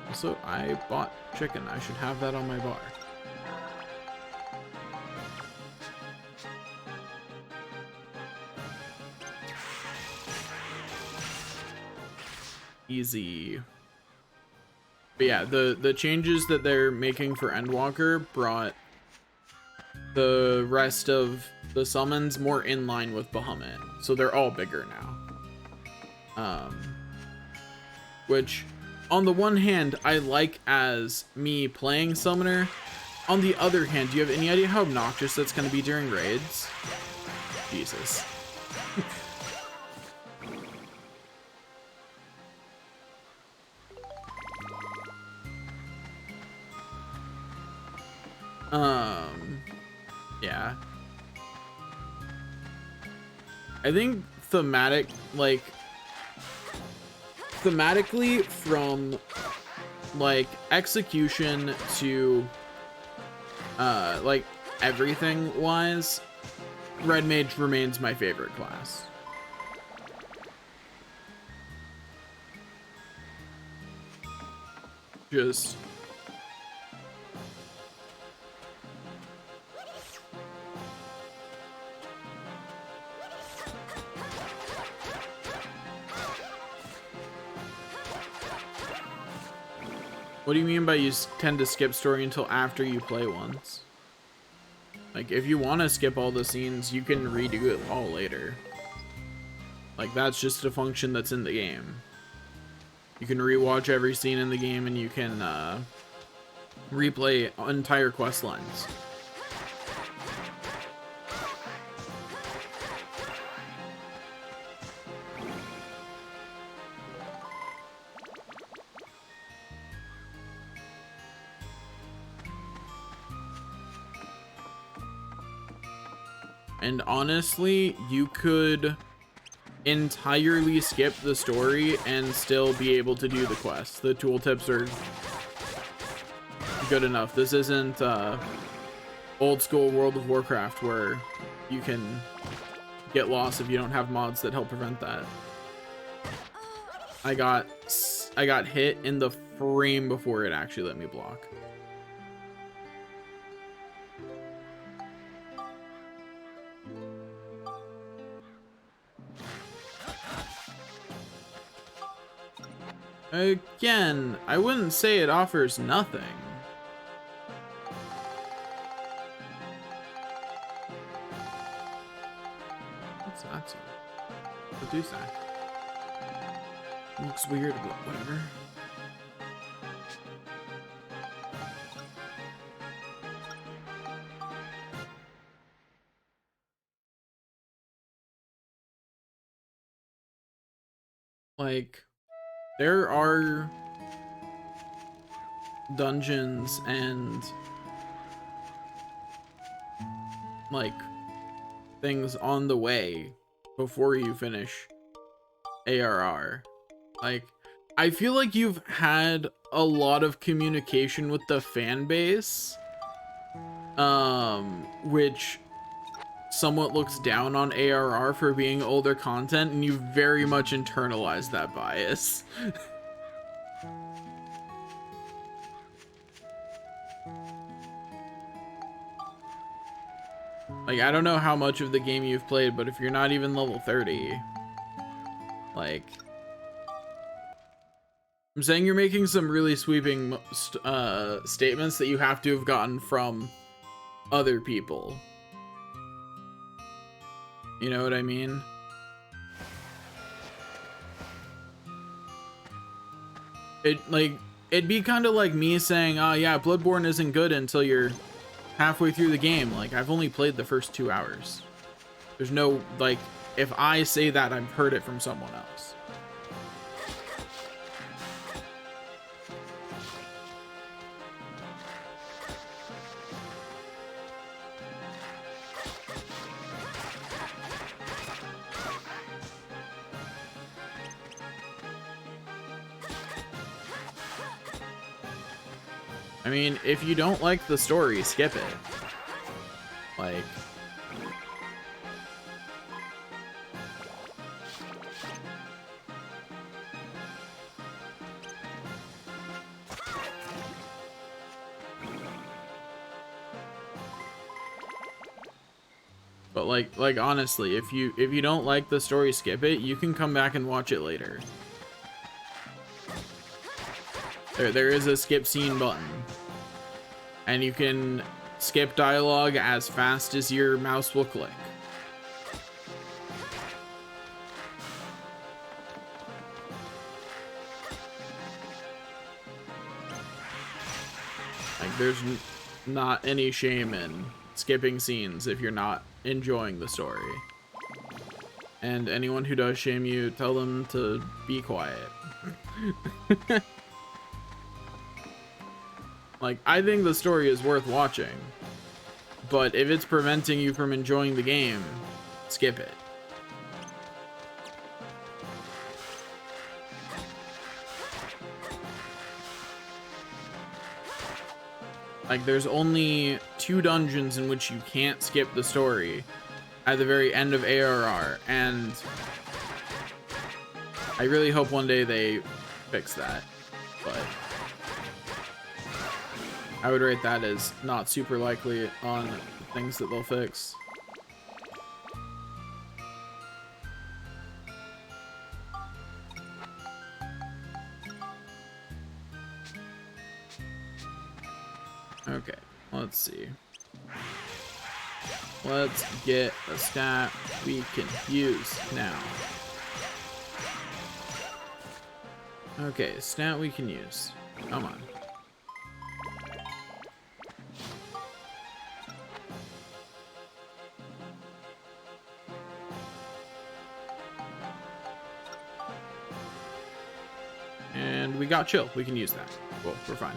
Also, I bought chicken. I should have that on my bar. Easy. But yeah, the changes that they're making for Endwalker brought the rest of the summons more in line with Bahamut, so they're all bigger now. Which, on the one hand, I like as me playing Summoner. On the other hand, do you have any idea how obnoxious that's going to be during raids? Jesus. Yeah. I think thematic, like, thematically, from like execution to like everything wise, Red Mage remains my favorite class. Just what do you mean by you tend to skip story until after you play once? Like, if you want to skip all the scenes, you can redo it all later. Like, that's just a function that's in the game. You can rewatch every scene in the game, and you can replay entire quest lines. And honestly, you could entirely skip the story and still be able to do the quest. The tooltips are good enough. This isn't old school World of Warcraft where you can get lost if you don't have mods that help prevent that. I got hit in the frame before it actually let me block. Again, I wouldn't say it offers nothing. What's that? What is that? Looks weird, but whatever. Like, there are dungeons and like things on the way before you finish ARR. Like, I feel like you've had a lot of communication with the fan base, which somewhat looks down on ARR for being older content, and you very much internalized that bias. Like, I don't know how much of the game you've played, but if you're not even level 30, like, I'm saying you're making some really sweeping statements that you have to have gotten from other people. You know what I mean? It'd be kind of like me saying, oh yeah, Bloodborne isn't good until you're halfway through the game. Like, I've only played the first 2 hours. There's no, like, if I say that, I've heard it from someone else. I mean, if you don't like the story, skip it. Like, but like honestly, if you don't like the story, skip it. You can come back and watch it later. There is a skip scene button, and you can skip dialogue as fast as your mouse will click. Like, there's not any shame in skipping scenes if you're not enjoying the story. And anyone who does shame you, tell them to be quiet. Like, I think the story is worth watching, but if it's preventing you from enjoying the game, skip it. Like, there's only 2 dungeons in which you can't skip the story at the very end of ARR, and I really hope one day they fix that, but I would rate that as not super likely on things that they'll fix. Okay, let's see. Let's get a stat we can use now. Okay, stat we can use. Come on. And we got chill. We can use that. Cool, we're fine.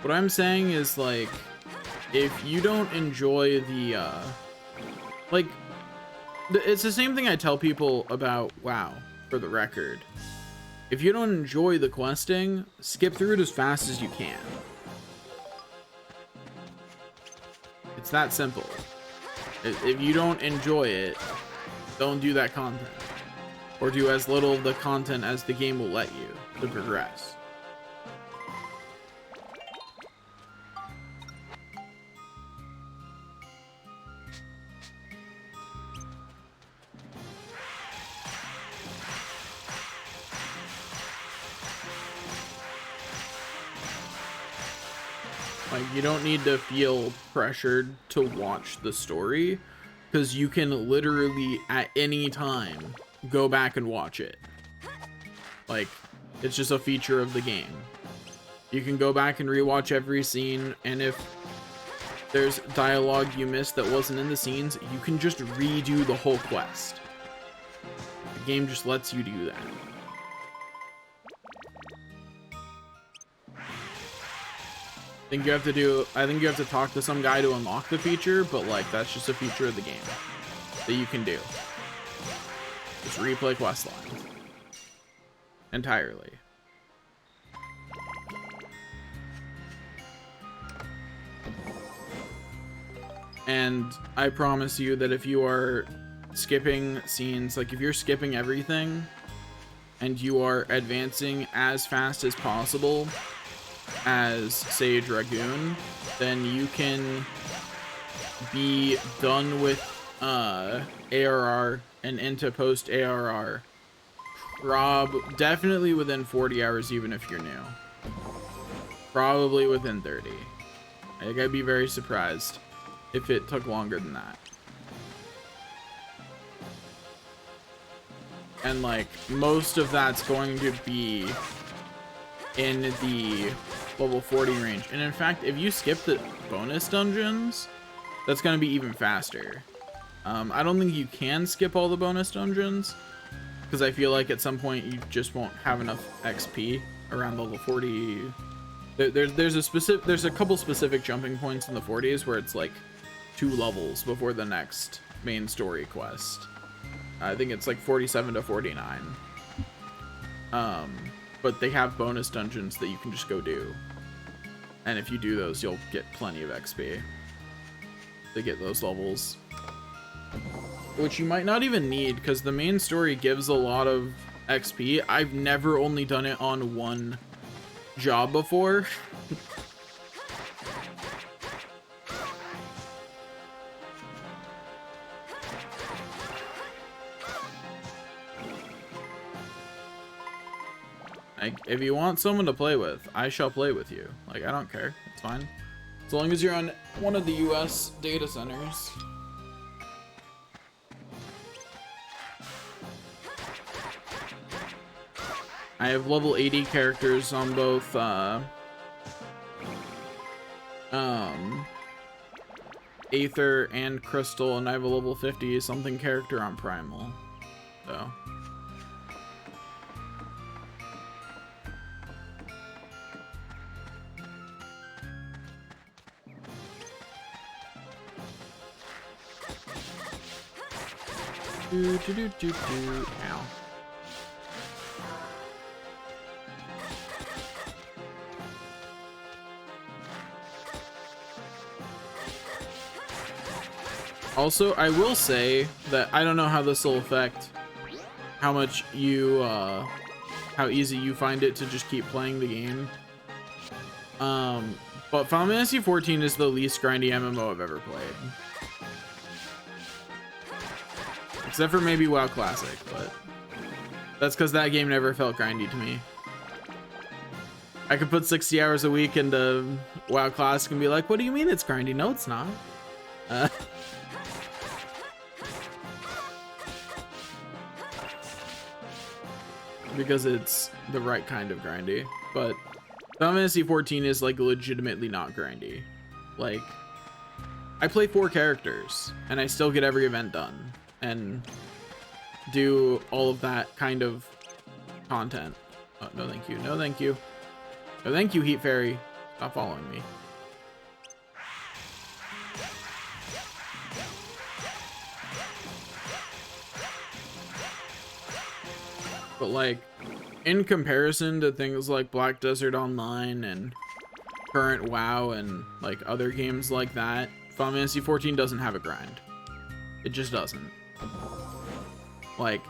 What I'm saying is, like, if you don't enjoy the, like, it's the same thing I tell people about WoW, for the record. If you don't enjoy the questing, skip through it as fast as you can. It's that simple. If you don't enjoy it, don't do that content. Or do as little of the content as the game will let you to progress. Like, you don't need to feel pressured to watch the story, because you can literally at any time go back and watch it. Like, it's just a feature of the game. You can go back and rewatch every scene, and if there's dialogue you missed that wasn't in the scenes, you can just redo the whole quest. The game just lets you do that. I think you have to talk to some guy to unlock the feature, but like, that's just a feature of the game that you can do. Just replay questline entirely. And I promise you that if you are skipping scenes, like if you're skipping everything and you are advancing as fast as possible as Sage Ragoon, then you can be done with ARR and into post ARR definitely within 40 hours, even if you're new. Probably within 30. I think I'd be very surprised if it took longer than that. And like, most of that's going to be in the level 40 range. And in fact, if you skip the bonus dungeons, that's going to be even faster. I don't think you can skip all the bonus dungeons, because I feel like at some point you just won't have enough XP around level 40. There's a couple specific jumping points in the 40s where it's like 2 levels before the next main story quest. I think it's like 47 to 49. But they have bonus dungeons that you can just go do. And if you do those, you'll get plenty of XP to get those levels. Which you might not even need, because the main story gives a lot of XP. I've never only done it on one job before. Like, if you want someone to play with, I shall play with you. Like, I don't care. It's fine. As long as you're on one of the US data centers. I have level 80 characters on both Aether and Crystal, and I have a level 50 something character on Primal. So. Ow. Also, I will say that I don't know how this will affect how much you, how easy you find it to just keep playing the game. But Final Fantasy XIV is the least grindy MMO I've ever played. Except for maybe WoW Classic, but that's because that game never felt grindy to me. I could put 60 hours a week into WoW Classic and be like, what do you mean it's grindy? No, it's not. Because it's the right kind of grindy. But Final Fantasy XIV is like legitimately not grindy. Like, I play 4 characters and I still get every event done and do all of that kind of content. Oh, no thank you, no thank you. No thank you, Heat Fairy. Stop following me. But like, in comparison to things like Black Desert Online and current WoW and like other games like that, Final Fantasy XIV doesn't have a grind. It just doesn't. Like,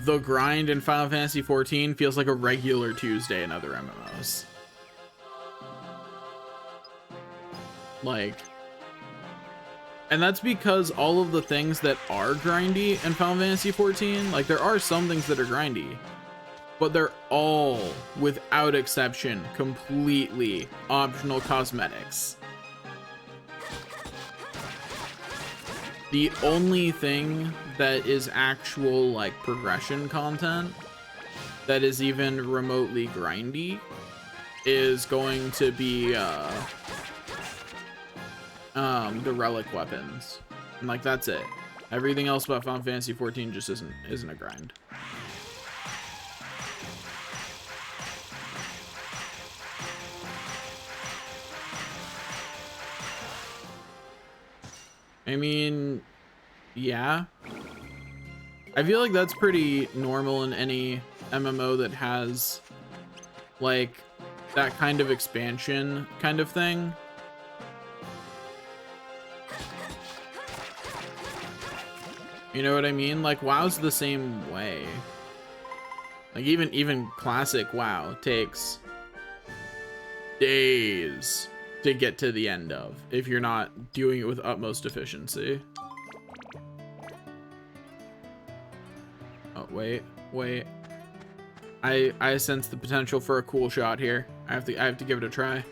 the grind in Final Fantasy XIV feels like a regular Tuesday in other MMOs. Like, and that's because all of the things that are grindy in Final Fantasy XIV, like there are some things that are grindy, but they're all, without exception, completely optional cosmetics. The only thing that is actual like progression content that is even remotely grindy is going to be the relic weapons, and like that's it. Everything else about Final Fantasy XIV just isn't a grind. I mean, yeah. I feel like that's pretty normal in any MMO that has like that kind of expansion kind of thing. You know what I mean? Like WoW's the same way. Like even classic WoW takes days to get to the end of if you're not doing it with utmost efficiency. Oh, wait. I sense the potential for a cool shot here. I have to give it a try.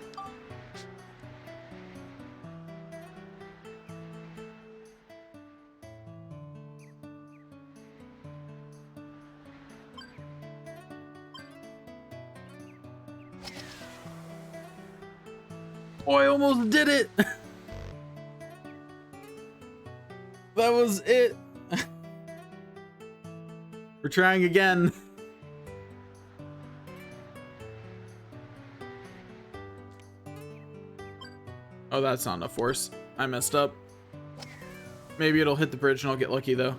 Oh, I almost did it. That was it. We're trying again. Oh, that's not enough force. I messed up. Maybe it'll hit the bridge and I'll get lucky though.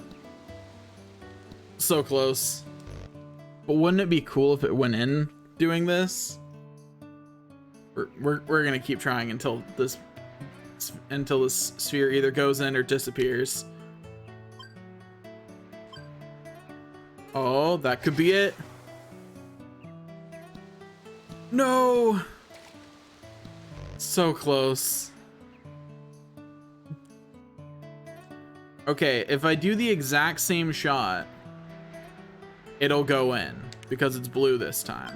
So close. But wouldn't it be cool if it went in doing this? We're gonna keep trying until this sphere either goes in or disappears. Oh, that could be it. No. So close. Okay, if I do the exact same shot, it'll go in because it's blue this time.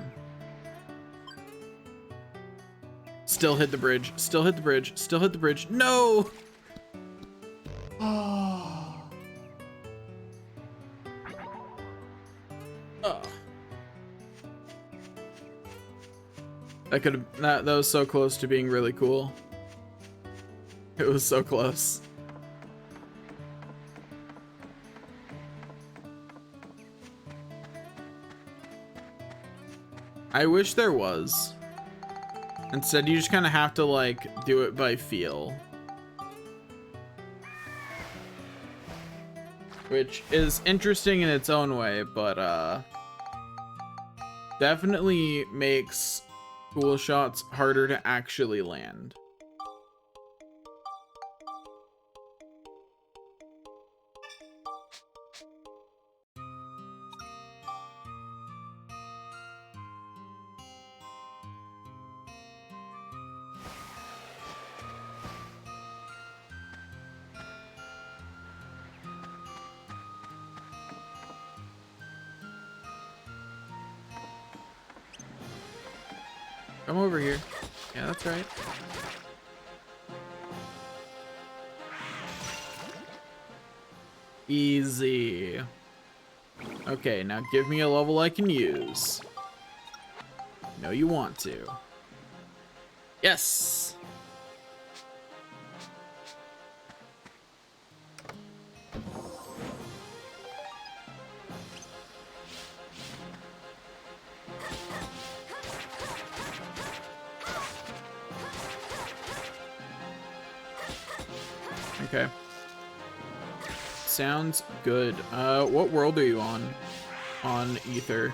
Still hit the bridge, still hit the bridge, still hit the bridge. No! Oh. Oh. That was so close to being really cool. It was so close. I wish there was. Instead, you just kind of have to, like, do it by feel. Which is interesting in its own way, but, definitely makes cool shots harder to actually land. Come over here. Yeah, that's right. Easy. Okay, now give me a level I can use. No, you want to. Yes! Okay. Sounds good. What world are you on? On Ether.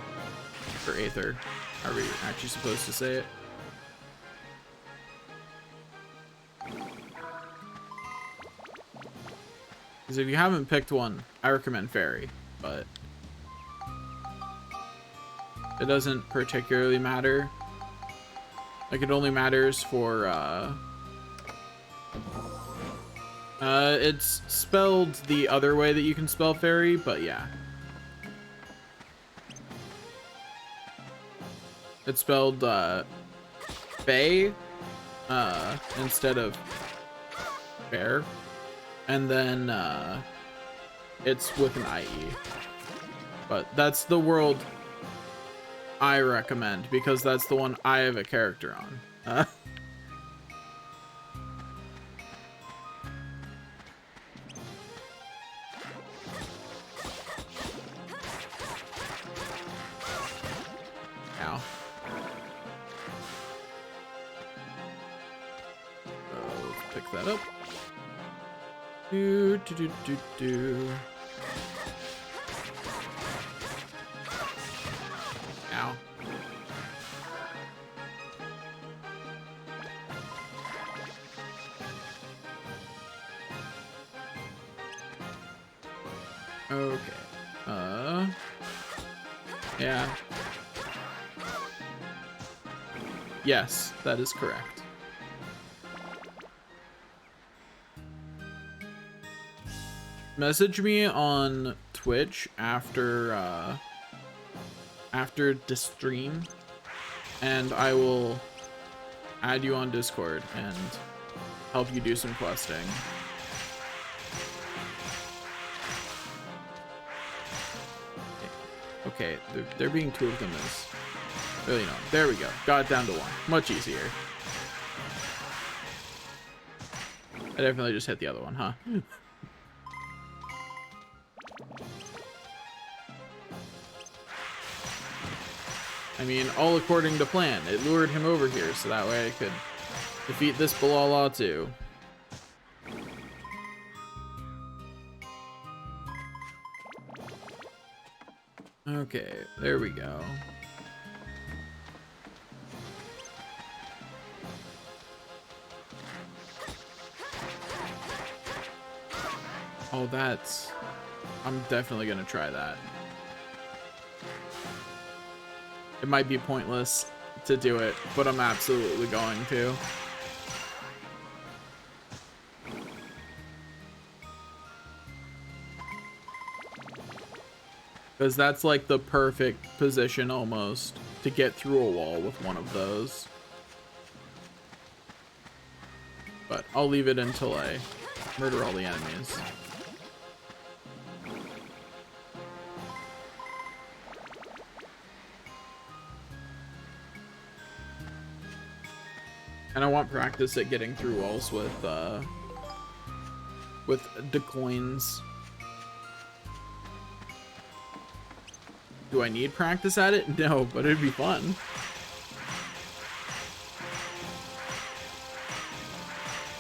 Or Aether. Are we actually supposed to say it? Because if you haven't picked one, I recommend Fairy, but it doesn't particularly matter. Like, it only matters for, it's spelled the other way that you can spell fairy, but yeah. It's spelled, Fae, instead of fair. And then, it's with an IE. But that's the world I recommend, because that's the one I have a character on. Ow. Let's pick that up. Do. Ow. Okay. Yeah. Yes, that is correct. Message me on Twitch after the stream, and I will add you on Discord and help you do some questing. Okay, there being two of them is really no. There we go. Got it down to one. Much easier. I definitely just hit the other one, huh? I mean, all according to plan. It lured him over here so that way I could defeat this Balala too. Okay, there we go. Oh, that's... I'm definitely gonna try that. It might be pointless to do it, but I'm absolutely going to. Because that's like the perfect position almost to get through a wall with one of those. But I'll leave it until I murder all the enemies. And I want practice at getting through walls with the coins. Do I need practice at it? No, but it'd be fun.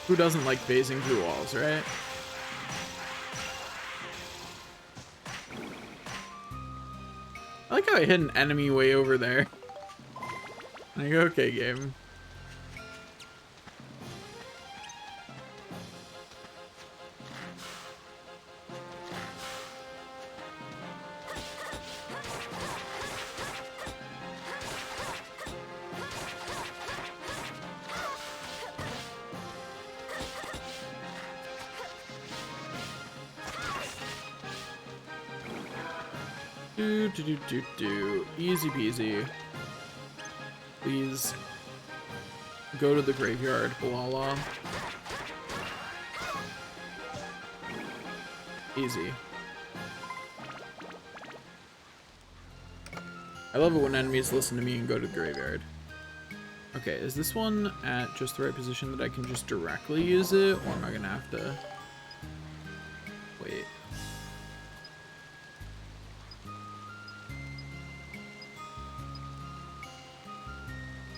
Who doesn't like phasing through walls, right? I like how I hit an enemy way over there. Like, okay, game. Easy peasy. Please go to the graveyard, Balala. Easy. I love it when enemies listen to me and go to the graveyard. Okay, is this one at just the right position that I can just directly use it, or am I gonna have to wait?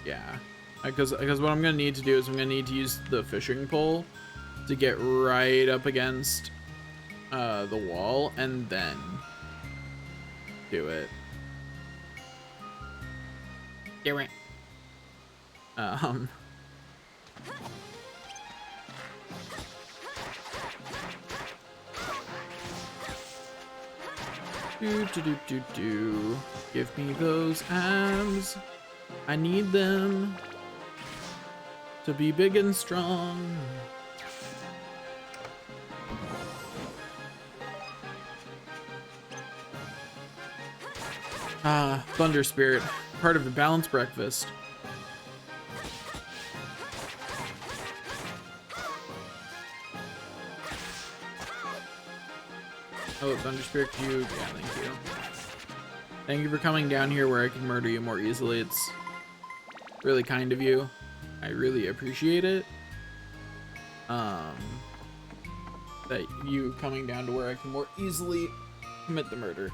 Yeah, because what I'm gonna need to do is I'm gonna need to use the fishing pole to get right up against the wall and then do it. Do it. Give me those abs. I need them to be big and strong. Ah, Thunder Spirit, part of the balanced breakfast. Oh, Thunder Spirit Cube. Yeah, thank you. Thank you for coming down here where I can murder you more easily. It's really kind of you. I really appreciate it. That you coming down to where I can more easily commit the murder.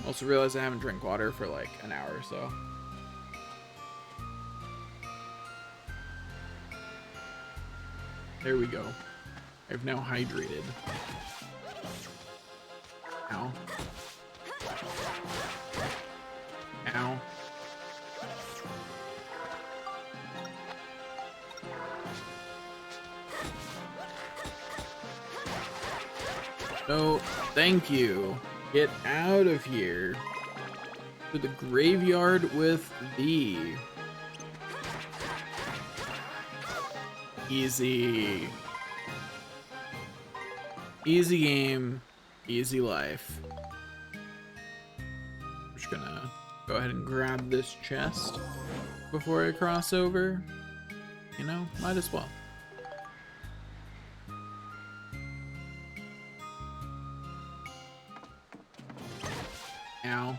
Also realize I haven't drank water for like an hour or so. There we go. I've now hydrated. Ow. Ow. No, thank you. Get out of here. To the graveyard with thee. Easy. Easy game, easy life. I'm just gonna go ahead and grab this chest before I cross over. You know, might as well. Ow.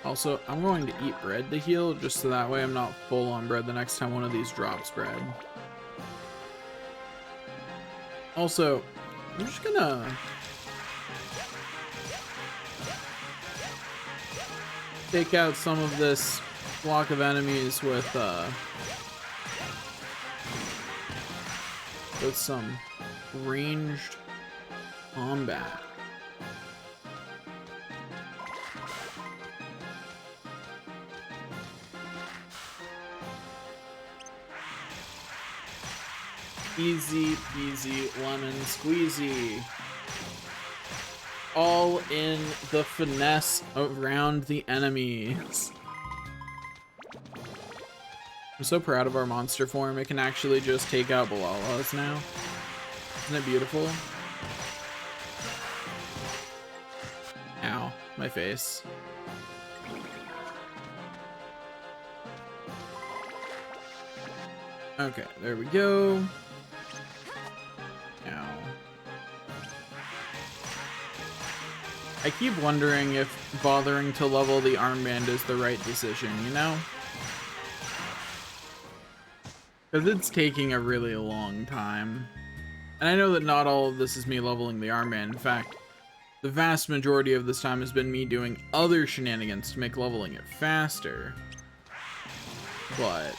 Also, I'm going to eat bread to heal, just so that way I'm not full on bread the next time one of these drops bread. Also, I'm just gonna take out some of this block of enemies with some ranged combat. Easy peasy lemon squeezy. All in the finesse around the enemies. I'm so proud of our monster form. It can actually just take out Balalas now. Isn't it beautiful? Ow, my face. Okay, there we go. Ow. I keep wondering if bothering to level the armband is the right decision, you know? Because it's taking a really long time. And I know that not all of this is me leveling the armband. In fact, the vast majority of this time has been me doing other shenanigans to make leveling it faster. But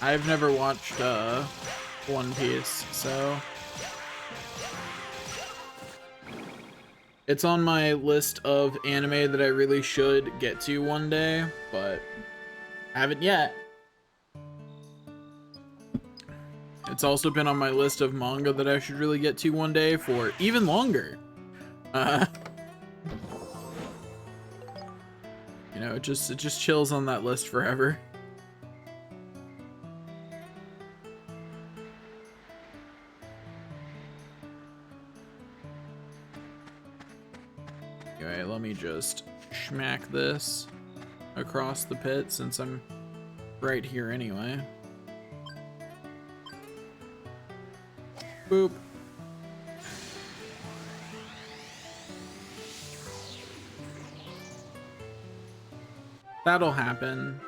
I've never watched One Piece, so it's on my list of anime that I really should get to one day, but I haven't yet. It's also been on my list of manga that I should really get to one day for even longer. You know, it just chills on that list forever. Anyway, let me just smack this across the pit since I'm right here anyway. Boop. That'll happen.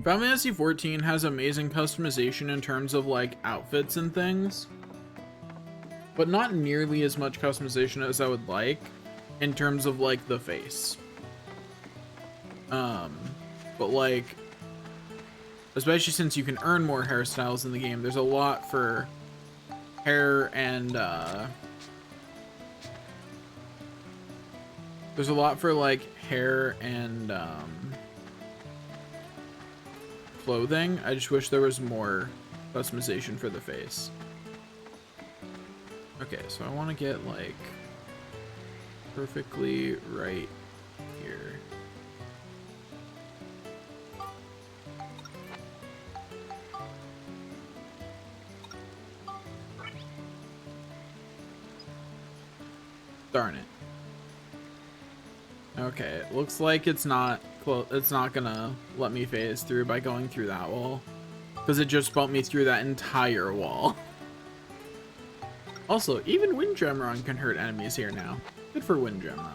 Final Fantasy XIV has amazing customization in terms of like outfits and things, but not nearly as much customization as I would like in terms of like the face. But like, especially since you can earn more hairstyles in the game, there's a lot for hair and there's a lot for like hair and clothing. I just wish there was more customization for the face. Okay, so I want to get like perfectly right here. Darn it. Okay, it looks like it's not gonna let me phase through by going through that wall, because it just bumped me through that entire wall. Also, even Windjammer can hurt enemies here now. Good for Windjammer.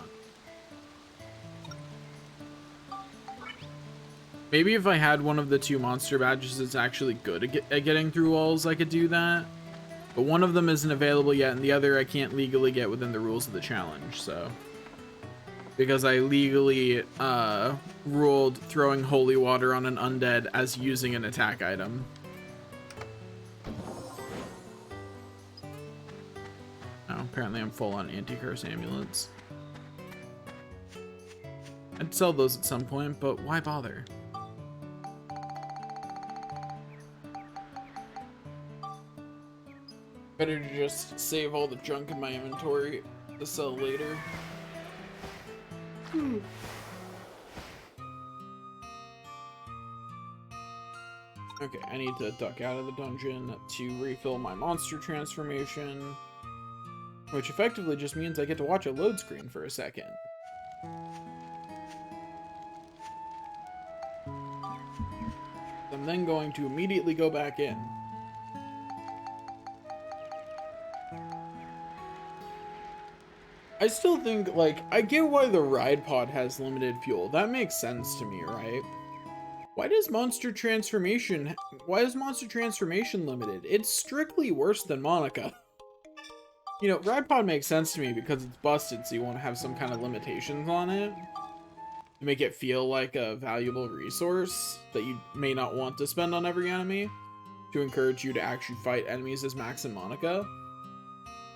Maybe if I had one of the two monster badges that's actually good at getting through walls, I could do that. But one of them isn't available yet, and the other I can't legally get within the rules of the challenge, so. Because I legally ruled throwing holy water on an undead as using an attack item. Oh, apparently I'm full on anti-curse ambulance. I'd sell those at some point, but why bother? Better to just save all the junk in my inventory to sell later. Okay, I need to duck out of the dungeon to refill my monster transformation, which effectively just means I get to watch a load screen for a second. I'm then going to immediately go back in. I still think, like, I get why the ride pod has limited fuel. That makes sense to me, right? Why is Monster Transformation limited? It's strictly worse than Monica. You know, ride pod makes sense to me because it's busted, so you want to have some kind of limitations on it to make it feel like a valuable resource that you may not want to spend on every enemy to encourage you to actually fight enemies as Max and Monica.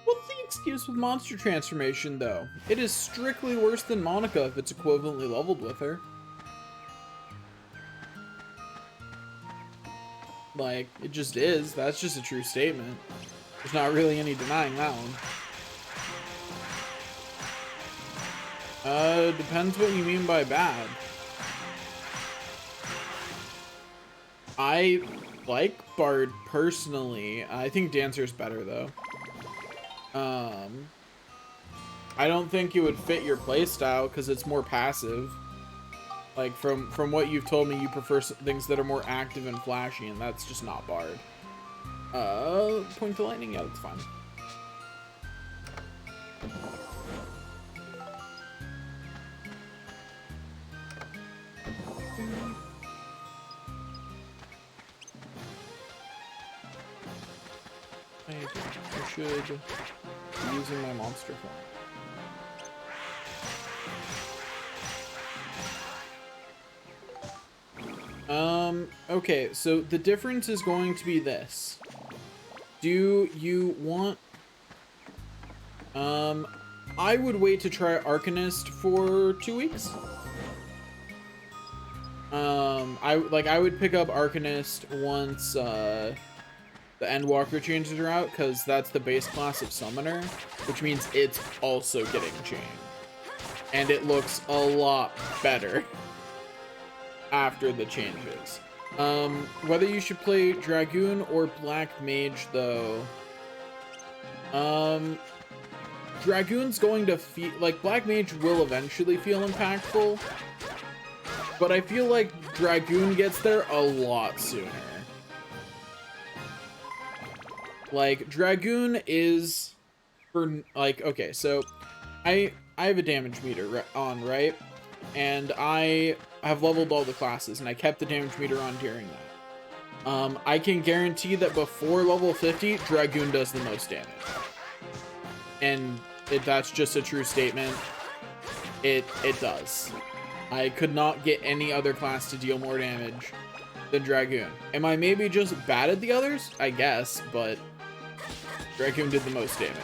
What's the excuse with Monster Transformation, though? It is strictly worse than Monica if it's equivalently leveled with her. Like, it just is. That's just a true statement. There's not really any denying that one. Depends what you mean by bad. I like Bard personally. I think Dancer's better, though. I don't think it would fit your playstyle because it's more passive. Like, from what you've told me, you prefer things that are more active and flashy, and that's just not Bard. Point to lightning? Yeah, that's fine. I should be using my monster form. Okay, so the difference is going to be this. Do you want... I would wait to try Arcanist for 2 weeks. I would pick up Arcanist once, the Endwalker changes her out, because that's the base class of Summoner, which means it's also getting changed. And it looks a lot better after the changes. Whether you should play Dragoon or Black Mage, though, Dragoon's going to feel, like, Black Mage will eventually feel impactful, but I feel like Dragoon gets there a lot sooner. Like, Dragoon is for, like, okay, so I have a damage meter on, right? And I have leveled all the classes, and I kept the damage meter on during that. I can guarantee that before level 50, Dragoon does the most damage. And that's just a true statement. It does. I could not get any other class to deal more damage than Dragoon. Am I maybe just bad at the others? I guess, but Dragoon did the most damage.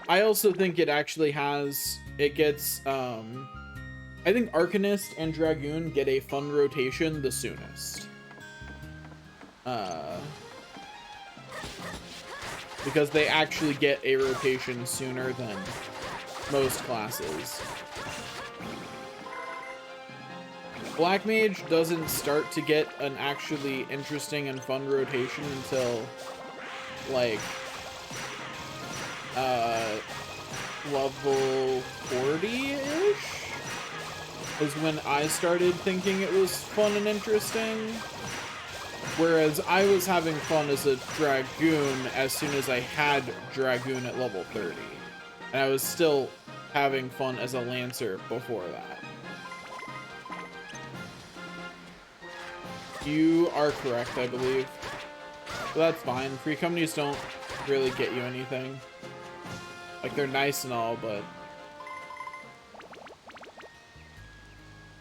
I also think it actually has, it gets, I think Arcanist and Dragoon get a fun rotation the soonest. Because they actually get a rotation sooner than most classes. Black Mage doesn't start to get an actually interesting and fun rotation until, like, level 40-ish is when I started thinking it was fun and interesting. Whereas I was having fun as a Dragoon as soon as I had Dragoon at level 30. And I was still having fun as a Lancer before that. You are correct, I believe. But that's fine. Free companies don't really get you anything. Like, they're nice and all, but...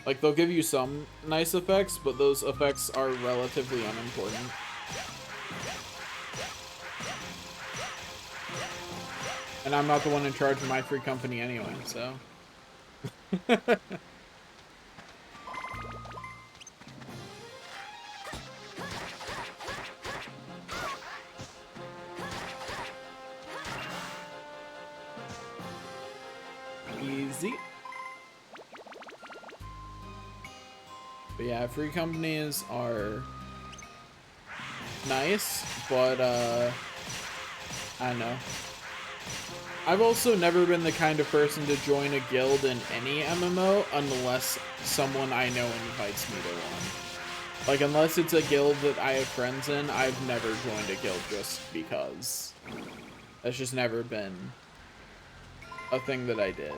like, they'll give you some nice effects, but those effects are relatively unimportant. And I'm not the one in charge of my free company anyway, so... Easy. But yeah, free companies are nice, but I don't know. I've also never been the kind of person to join a guild in any MMO unless someone I know invites me to one. Like, unless it's a guild that I have friends in, I've never joined a guild just because. That's just never been a thing that I did.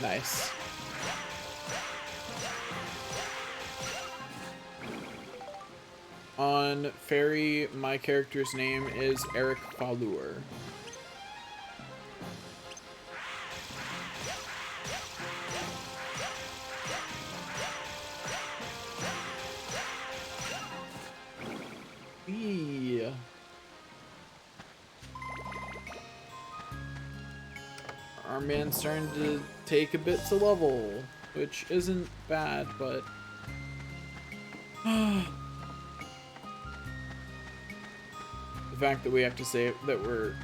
Nice. On Fairy, my character's name is Eric Falur. Yeah. Our man's starting to take a bit to level, which isn't bad, but the fact that we have to say that we're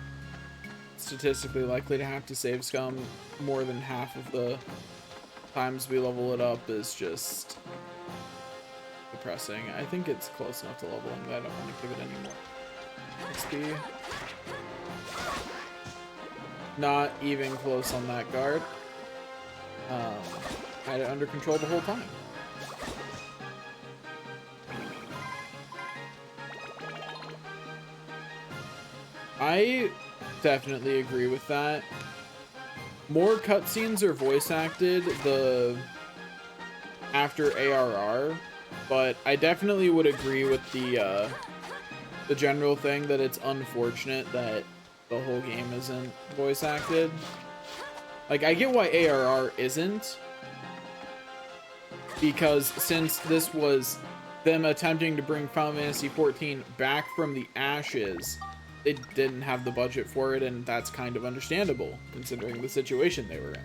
statistically likely to have to save scum more than half of the times we level it up is just depressing. I think it's close enough to leveling that I don't want to give it any more XP. Not even close on that guard. Had it under control the whole time. I definitely agree with that. More cutscenes are voice acted after ARR, but I definitely would agree with the general thing that it's unfortunate that the whole game isn't voice acted. Like, I get why ARR isn't, because since this was them attempting to bring Final Fantasy XIV back from the ashes, they didn't have the budget for it, and that's kind of understandable considering the situation they were in.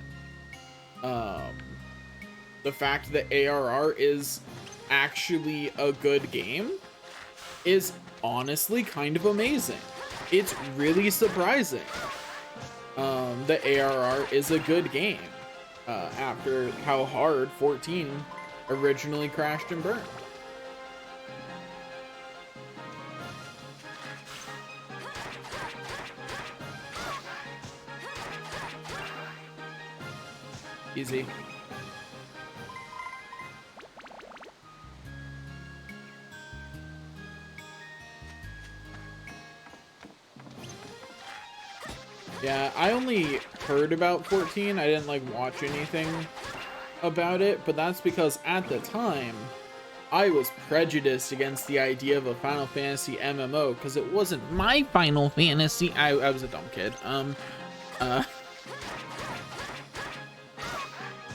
The fact that ARR is actually a good game is honestly kind of amazing. It's really surprising that ARR is a good game after how hard 14 originally crashed and burned. Easy. Yeah, I only heard about 14. I didn't like watch anything about it, but that's because at the time I was prejudiced against the idea of a Final Fantasy MMO because it wasn't my Final Fantasy. I was a dumb kid.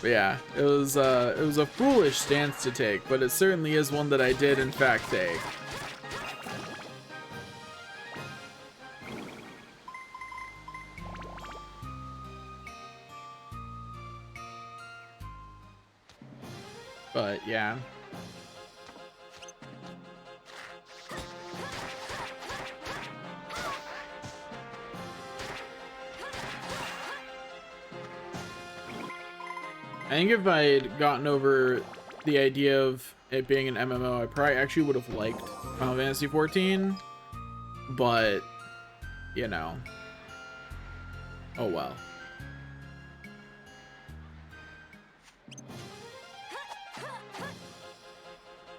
But yeah, it was a foolish stance to take, but it certainly is one that I did in fact take. But yeah. I think if I had gotten over the idea of it being an MMO, I probably actually would have liked Final Fantasy XIV, but, you know, oh well.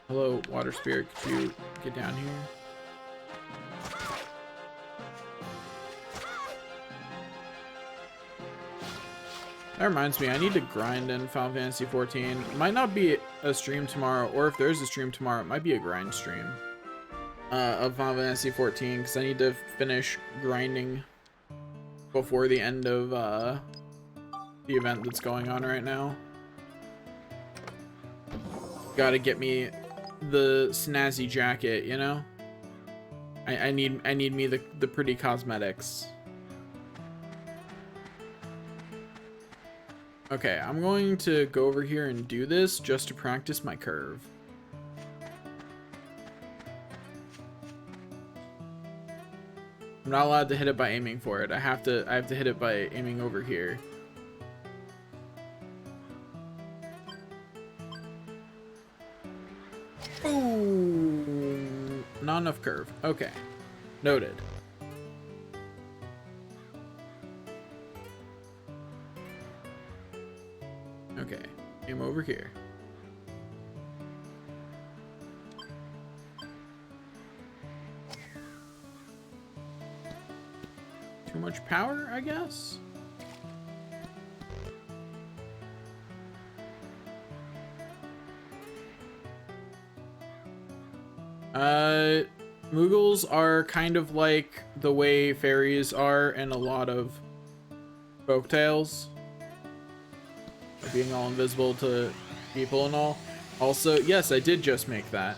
Hello, Water Spirit, could you get down here? That reminds me, I need to grind in Final Fantasy XIV. It might not be a stream tomorrow, or if there's a stream tomorrow, it might be a grind stream of Final Fantasy XIV, because I need to finish grinding before the end of the event that's going on right now. Gotta get me the snazzy jacket, you know? I need me the pretty cosmetics. Okay, I'm going to go over here and do this just to practice my curve. I'm not allowed to hit it by aiming for it. I have to hit it by aiming over here. Ooh, not enough curve. Okay, noted. Okay, aim over here. Too much power, I guess? Moogles are kind of like the way fairies are in a lot of folktales. Being all invisible to people and all. Also, yes, I did just make that.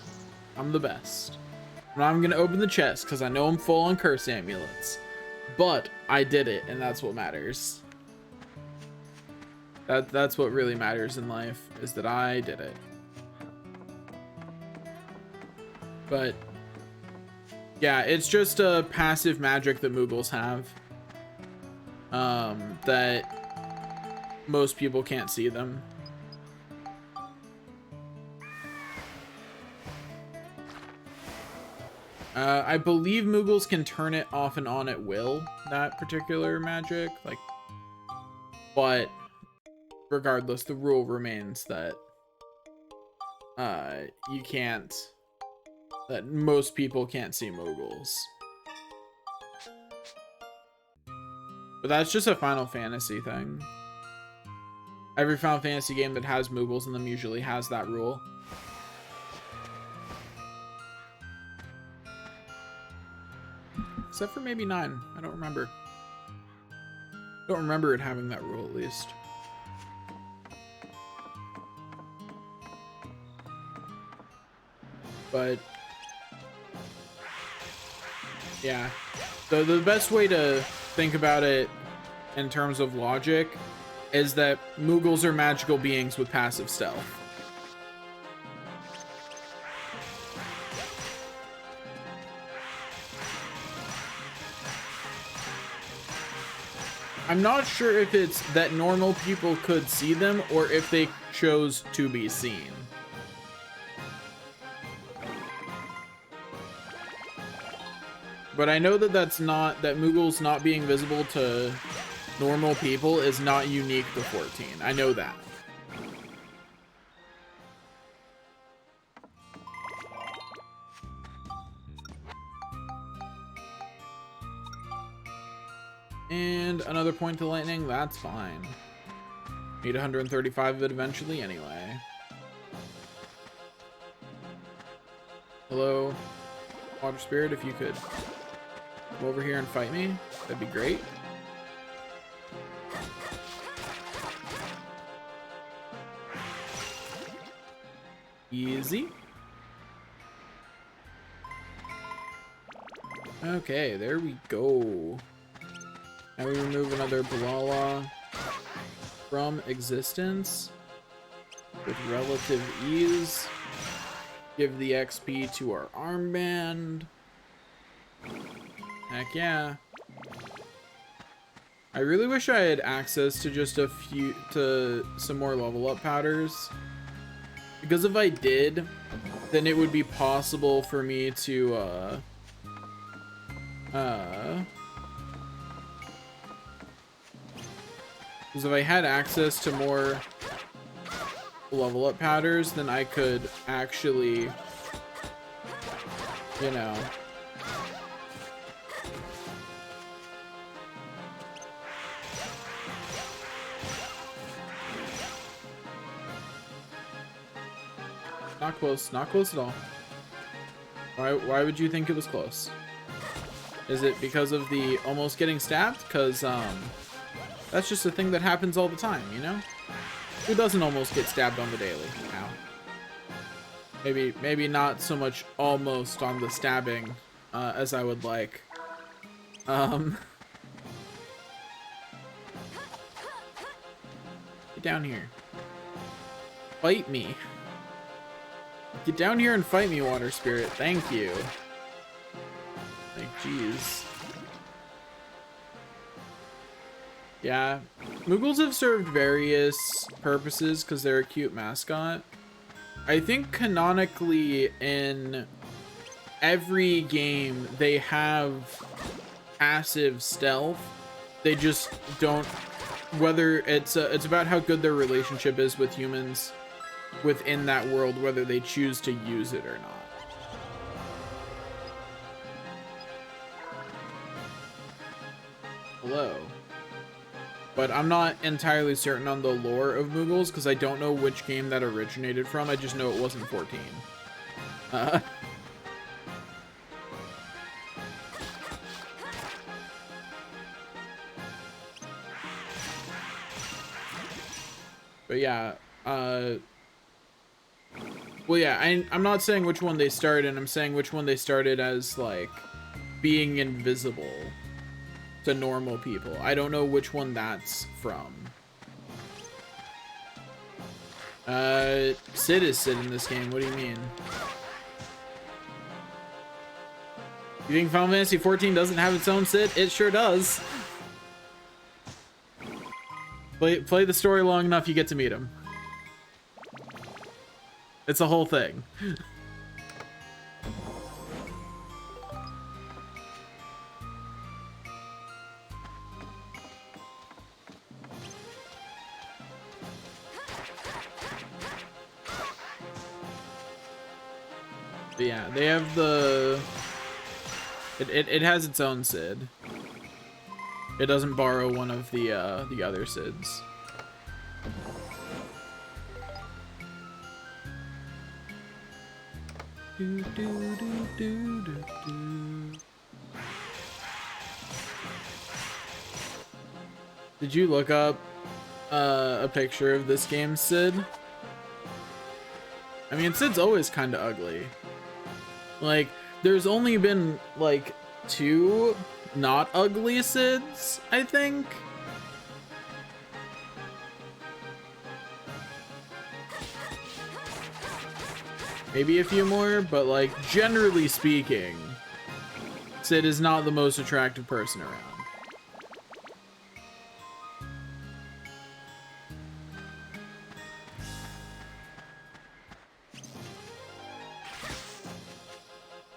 I'm the best. Now I'm gonna open the chest because I know I'm full on curse amulets. But I did it, and that's what matters. That's what really matters in life, is that I did it. But yeah, it's just a passive magic that Moogles have. that most people can't see them. I believe Moogles can turn it off and on at will, that particular magic, like, but regardless, the rule remains that you can't, that most people can't see Moogles. But that's just a Final Fantasy thing. Every Final Fantasy game that has Moogles in them usually has that rule. Except for maybe 9. I don't remember. Don't remember it having that rule, at least. But yeah, the best way to think about it in terms of logic is that Moogles are magical beings with passive stealth. I'm not sure if it's that normal people could see them or if they chose to be seen. But I know that that Moogles not being visible to normal people is not unique to 14. I know that. And another point to lightning, that's fine. Need 135 of it eventually anyway. Hello, Water Spirit, if you could come over here and fight me, that'd be great. Easy. Okay, there we go. Now we remove another Balala from existence with relative ease. Give the XP to our armband. Heck yeah. I really wish I had access to just some more level up powders. Because if I did, then it would be possible for me to because if I had access to more level up powders, then I could actually, you know, not close at all. Why would you think it was close? Is it because of the almost getting stabbed? Because that's just a thing that happens all the time, you know? Who doesn't almost get stabbed on the daily? Ow. Maybe not so much almost on the stabbing as I would like. Get down here. Fight me. Get down here and fight me, Water Spirit. Thank you. Like, jeez. Yeah, Moogles have served various purposes because they're a cute mascot. I think canonically in every game they have passive stealth. They just don't, whether it's about how good their relationship is with humans within that world, whether they choose to use it or not. Hello. But I'm not entirely certain on the lore of Moogles because I don't know which game that originated from. I just know it wasn't 14. But yeah, well, yeah, I'm not saying which one they started. I'm saying which one they started as, like, being invisible to normal people. I don't know which one that's from. Sid is Sid in this game. What do you mean? You think Final Fantasy 14 doesn't have its own Sid? It sure does. Play the story long enough, you get to meet him. It's a whole thing. But yeah, they have the... It has its own Sid. It doesn't borrow one of the other Sids. Do, do, do, do, do, do. Did you look up a picture of this game's Sid? I mean, Sid's always kind of ugly. Like, there's only been like 2 not ugly Sids, I think. Maybe a few more, but like generally speaking, Sid is not the most attractive person around.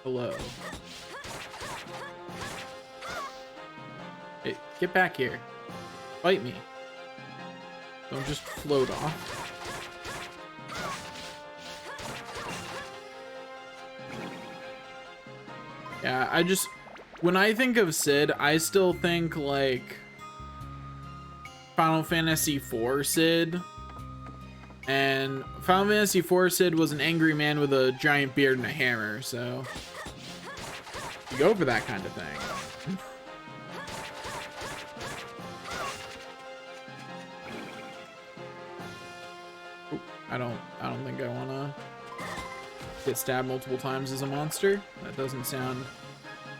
Hello. Hey, get back here. Fight me. Don't just float off. Yeah, when I think of Sid, I still think like Final Fantasy IV Sid. And Final Fantasy IV Sid was an angry man with a giant beard and a hammer, so you go for that kind of thing. Oop, I don't think I wanna get stabbed multiple times as a monster. That doesn't sound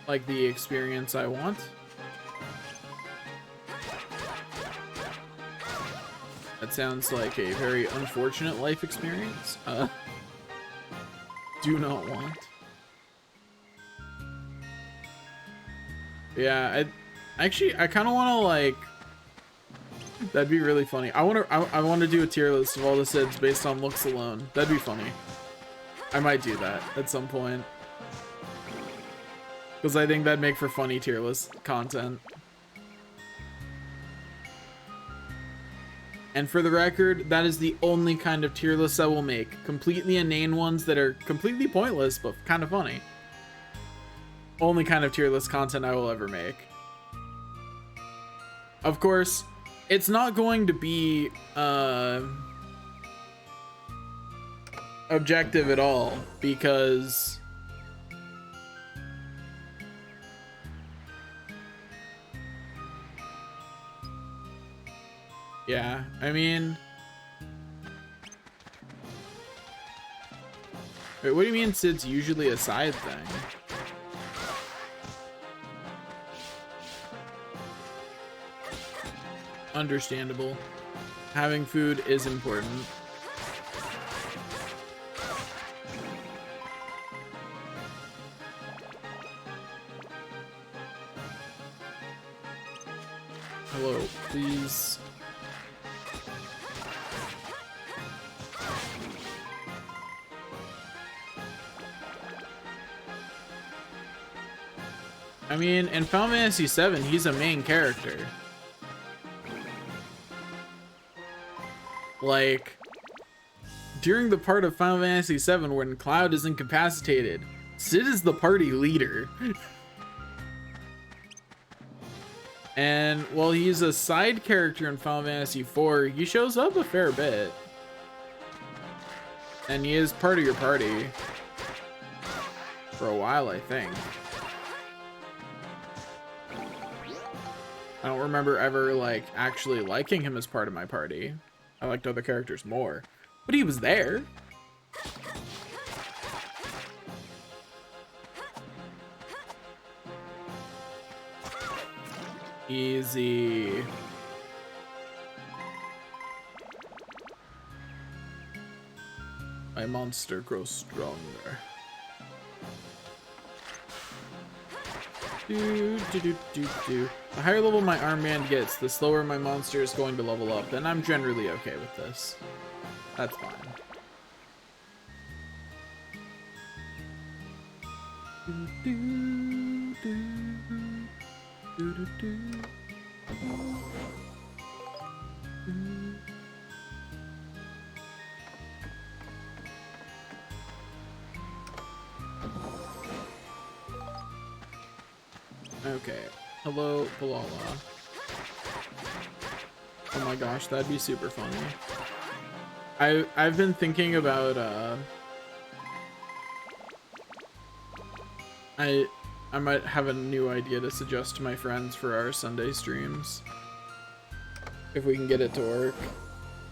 like the experience I want. That sounds like a very unfortunate life experience. Do not want. Yeah, I kind of want to like. That'd be really funny. I want to do a tier list of all the Sids based on looks alone. That'd be funny. I might do that at some point. Because I think that'd make for funny tier list content. And for the record, that is the only kind of tier list I will make. Completely inane ones that are completely pointless, but kind of funny. Only kind of tier list content I will ever make. Of course, it's not going to be objective at all, because yeah, I mean, wait, what do you mean Sid's usually a side thing? Understandable. Having food is important. Hello, please. I mean, in Final Fantasy VII, he's a main character. Like, during the part of Final Fantasy VII when Cloud is incapacitated, Sid is the party leader. And while he's a side character in Final Fantasy IV, he shows up a fair bit. And he is part of your party. For a while, I think. I don't remember ever, like, actually liking him as part of my party. I liked other characters more. But he was there. Easy. My monster grows stronger. Do. The higher level my armband gets, the slower my monster is going to level up, and I'm generally okay with this. That's fine. Okay. Hello, Palala. Oh my gosh, that'd be super funny. I've been thinking about I might have a new idea to suggest to my friends for our Sunday streams. If we can get it to work.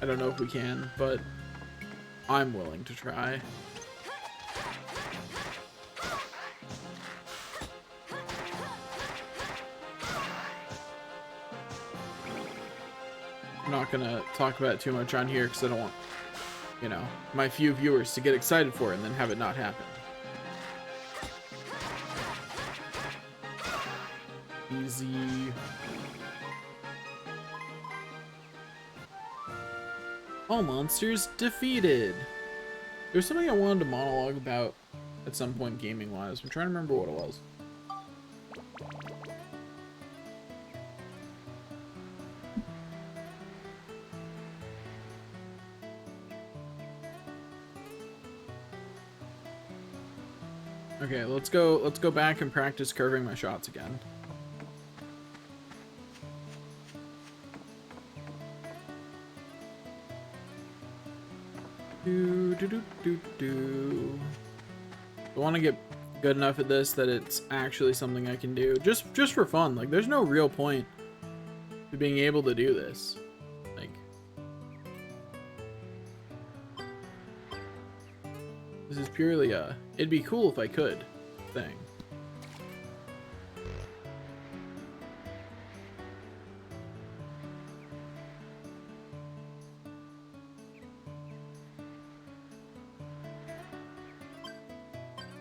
I don't know if we can, but I'm willing to try. I'm not gonna talk about it too much on here because I don't want, you know, my few viewers to get excited for it and then have it not happen. Easy. All monsters defeated. There's something I wanted to monologue about at some point gaming wise. I'm trying to remember what it was. Okay, let's go back and practice curving my shots again. I want to get good enough at this that it's actually something I can do just for fun. Like, there's no real point to being able to do this. Like, this is purely a it'd be cool if I could thing.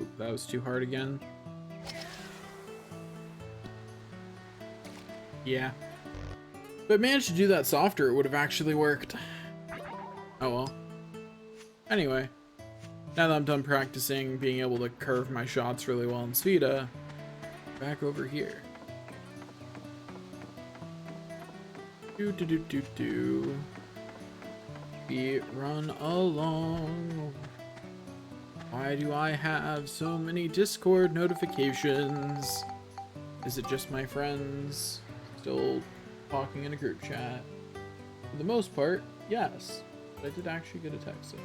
Oop, that was too hard again. Yeah. If I managed to do that softer, it would have actually worked. Oh well. Anyway, now that I'm done practicing being able to curve my shots really well in Sphida, back over here. We run along. Why do I have so many Discord notifications? Is it just my friends still talking in a group chat? For the most part, yes. But I did actually get a text.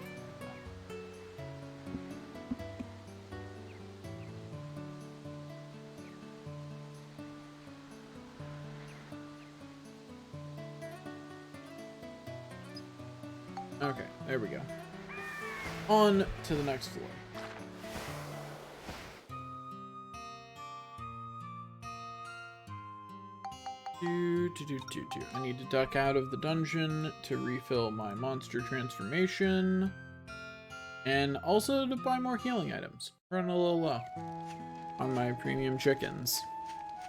Okay, there we go. On to the next floor. I need to duck out of the dungeon to refill my monster transformation. And also to buy more healing items. Running a little low on my premium chickens.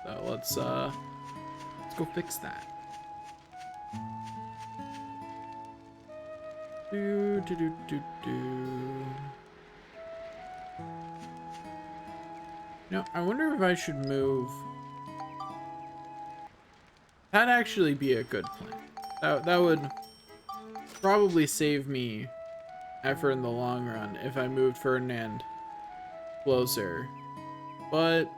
So let's go fix that. Now, I wonder if I should move. That'd actually be a good plan. That would probably save me effort in the long run if I moved Ferdinand closer. But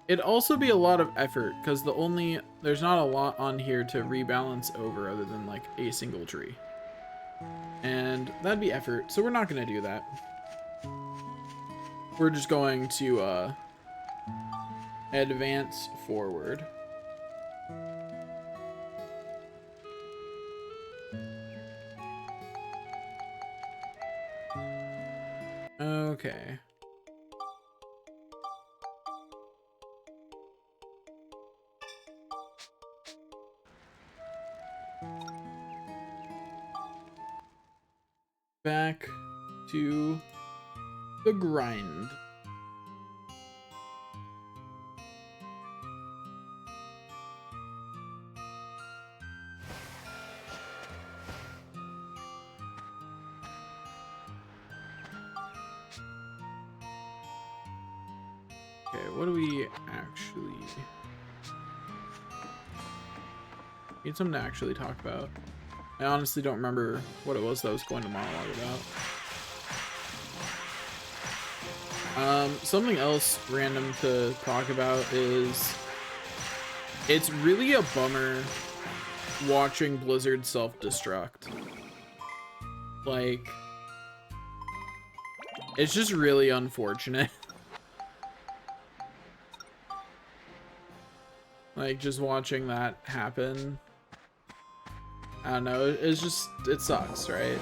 it'd also be a lot of effort because there's not a lot on here to rebalance over other than like a single tree. And that'd be effort, so we're not gonna do that. We're just going to advance forward. Okay. Back to the grind. Okay, what do we actually need? Something to actually talk about. I honestly don't remember what it was that I was going to monologue about. Something else random to talk about is it's really a bummer watching Blizzard self-destruct. Like, it's just really unfortunate. Like, just watching that happen. I don't know, it's just, it sucks, right?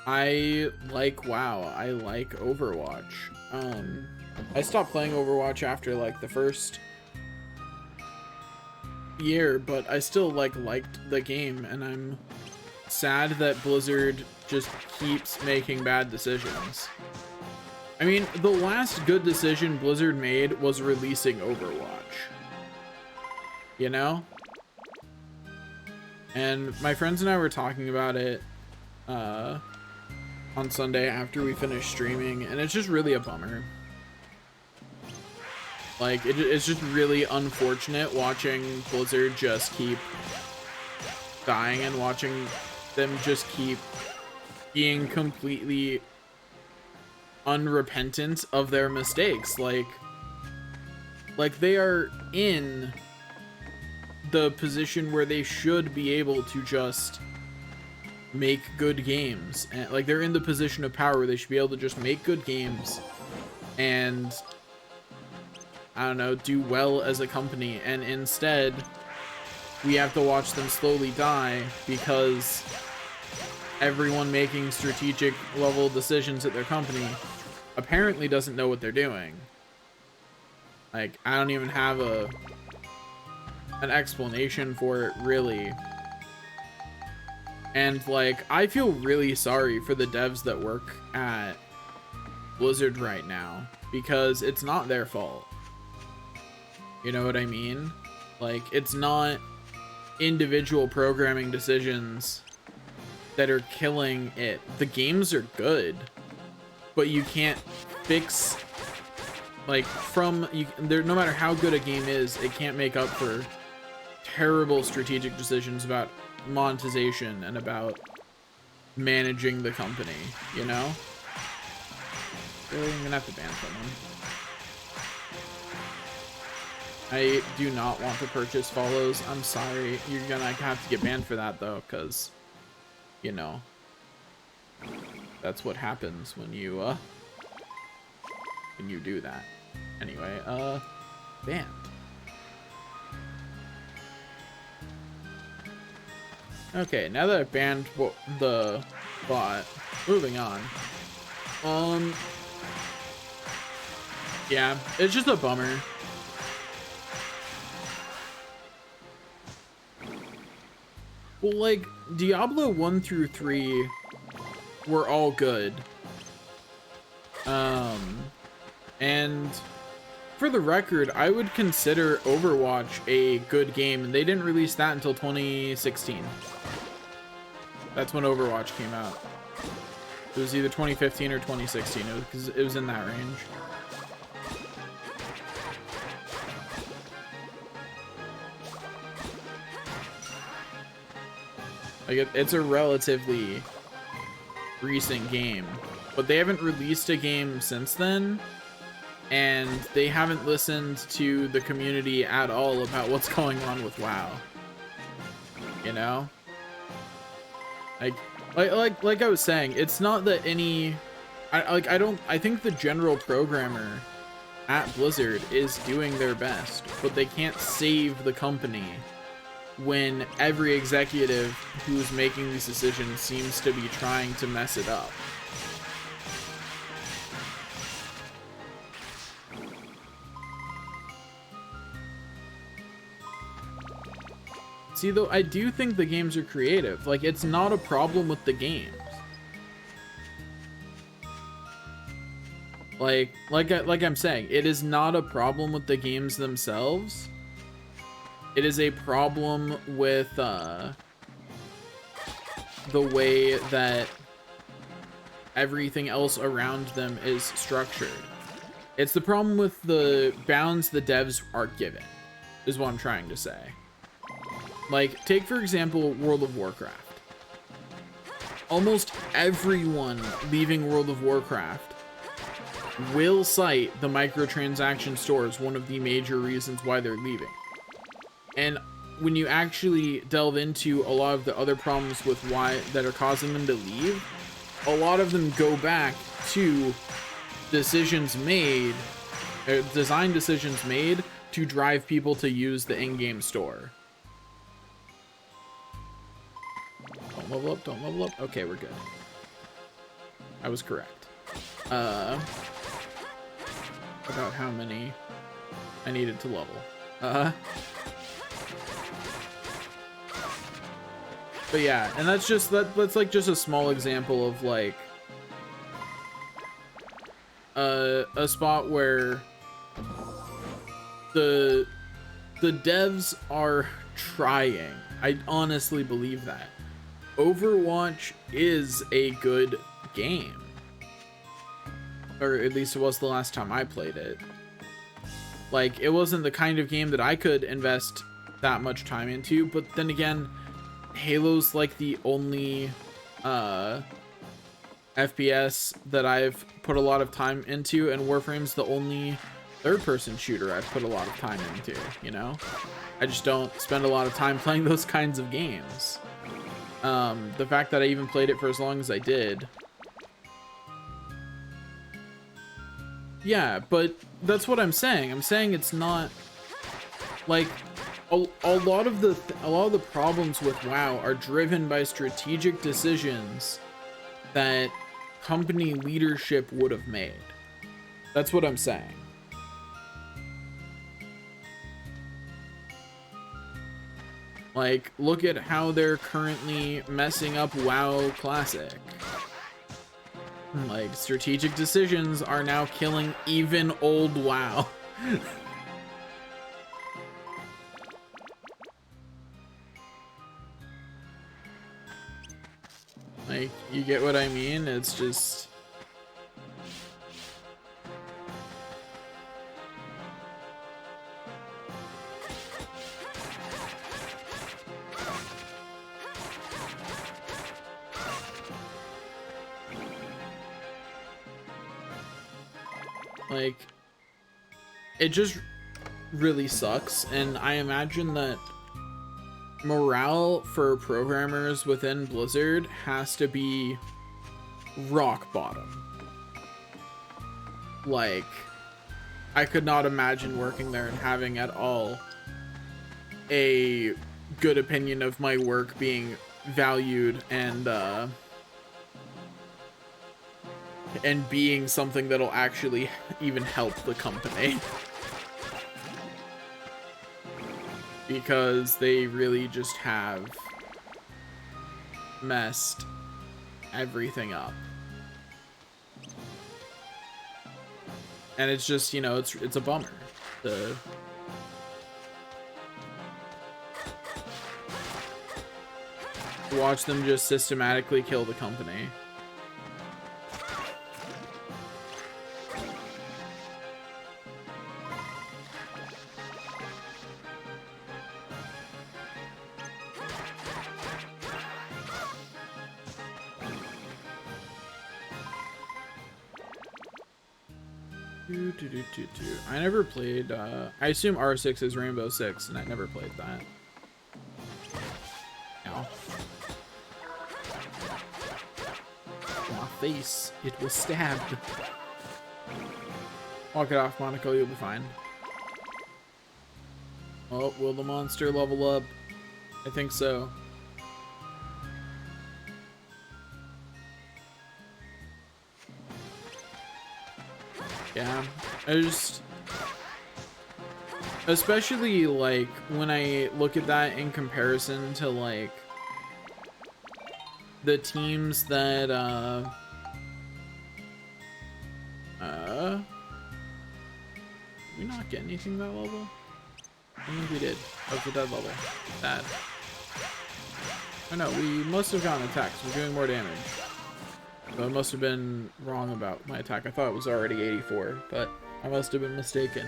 I like WoW, I like Overwatch. I stopped playing Overwatch after like the first year, but I still liked the game, and I'm sad that Blizzard just keeps making bad decisions. I mean, the last good decision Blizzard made was releasing Overwatch. You know? And my friends and I were talking about it on Sunday after we finished streaming, and it's just really a bummer. Like, it's just really unfortunate watching Blizzard just keep dying and watching them just keep being completely unrepentant of their mistakes. Like they are in the position where they should be able to just make good games, and like they're in the position of power where they should be able to just make good games and, I don't know, do well as a company, and instead we have to watch them slowly die because everyone making strategic level decisions at their company apparently doesn't know what they're doing. Like, I don't even have an explanation for it, really. And like, I feel really sorry for the devs that work at Blizzard right now, because it's not their fault. You know what I mean? Like, it's not individual programming decisions that are killing it. The games are good, but you can't fix, like, no matter how good a game is, it can't make up for terrible strategic decisions about monetization and about managing the company, you know? Really, I'm gonna have to ban someone. I do not want to purchase follows. I'm sorry. You're gonna have to get banned for that, though, because, you know, that's what happens when you do that. Anyway, banned. Okay, now that I've banned the bot, moving on. Yeah, it's just a bummer. Well, like, Diablo 1 through 3 were all good. And for the record, I would consider Overwatch a good game, and they didn't release that until 2016. That's when Overwatch came out. It was either 2015 or 2016, because it was in that range. Like, it's a relatively recent game, but they haven't released a game since then, and they haven't listened to the community at all about what's going on with WoW. You know? Like I was saying, it's not that I think the general programmer at Blizzard is doing their best, but they can't save the company when every executive who's making these decisions seems to be trying to mess it up. See, though, I do think the games are creative. Like, it's not a problem with the games. Like I'm saying, it is not a problem with the games themselves. It is a problem with the way that everything else around them is structured. It's the problem with the bounds the devs are given, is what I'm trying to say. Like, take for example, World of Warcraft. Almost everyone leaving World of Warcraft will cite the microtransaction store as one of the major reasons why they're leaving. And when you actually delve into a lot of the other problems with why that are causing them to leave, a lot of them go back to decisions made, design decisions made to drive people to use the in-game store. Don't level up, don't level up. Okay, we're good. I was correct. About how many I needed to level. But yeah, and that's just that's like just a small example of like a spot where the devs are trying. I honestly believe that. Overwatch is a good game. Or at least it was the last time I played it. Like, it wasn't the kind of game that I could invest that much time into, but then again, Halo's like the only FPS that I've put a lot of time into, and Warframe's the only third-person shooter I've put a lot of time into, you know? I just don't spend a lot of time playing those kinds of games. The fact that I even played it for as long as I did. Yeah, but that's what I'm saying. I'm saying it's not like a lot of the problems with WoW are driven by strategic decisions that company leadership would have made. That's what I'm saying. Like, look at how they're currently messing up WoW Classic. Like, strategic decisions are now killing even old WoW. Like, you get what I mean? It's just... like, it just really sucks, and I imagine that morale for programmers within Blizzard has to be rock bottom. Like, I could not imagine working there and having at all a good opinion of my work being valued and being something that'll actually even help the company. Because they really just have messed everything up. And it's just, you know, it's a bummer. To watch them just systematically kill the company. I never played, I assume R6 is Rainbow Six, and I never played that. Ow. My face, it was stabbed. Walk it off, Monaco, you'll be fine. Oh, will the monster level up? I think so. Yeah, I just, especially like when I look at that in comparison to like the teams that did we not get anything that level? I think we did. That was a dead level. Bad. Oh no, we must have gotten attacks. We're doing more damage. So I must have been wrong about my attack. I thought it was already 84, but I must have been mistaken.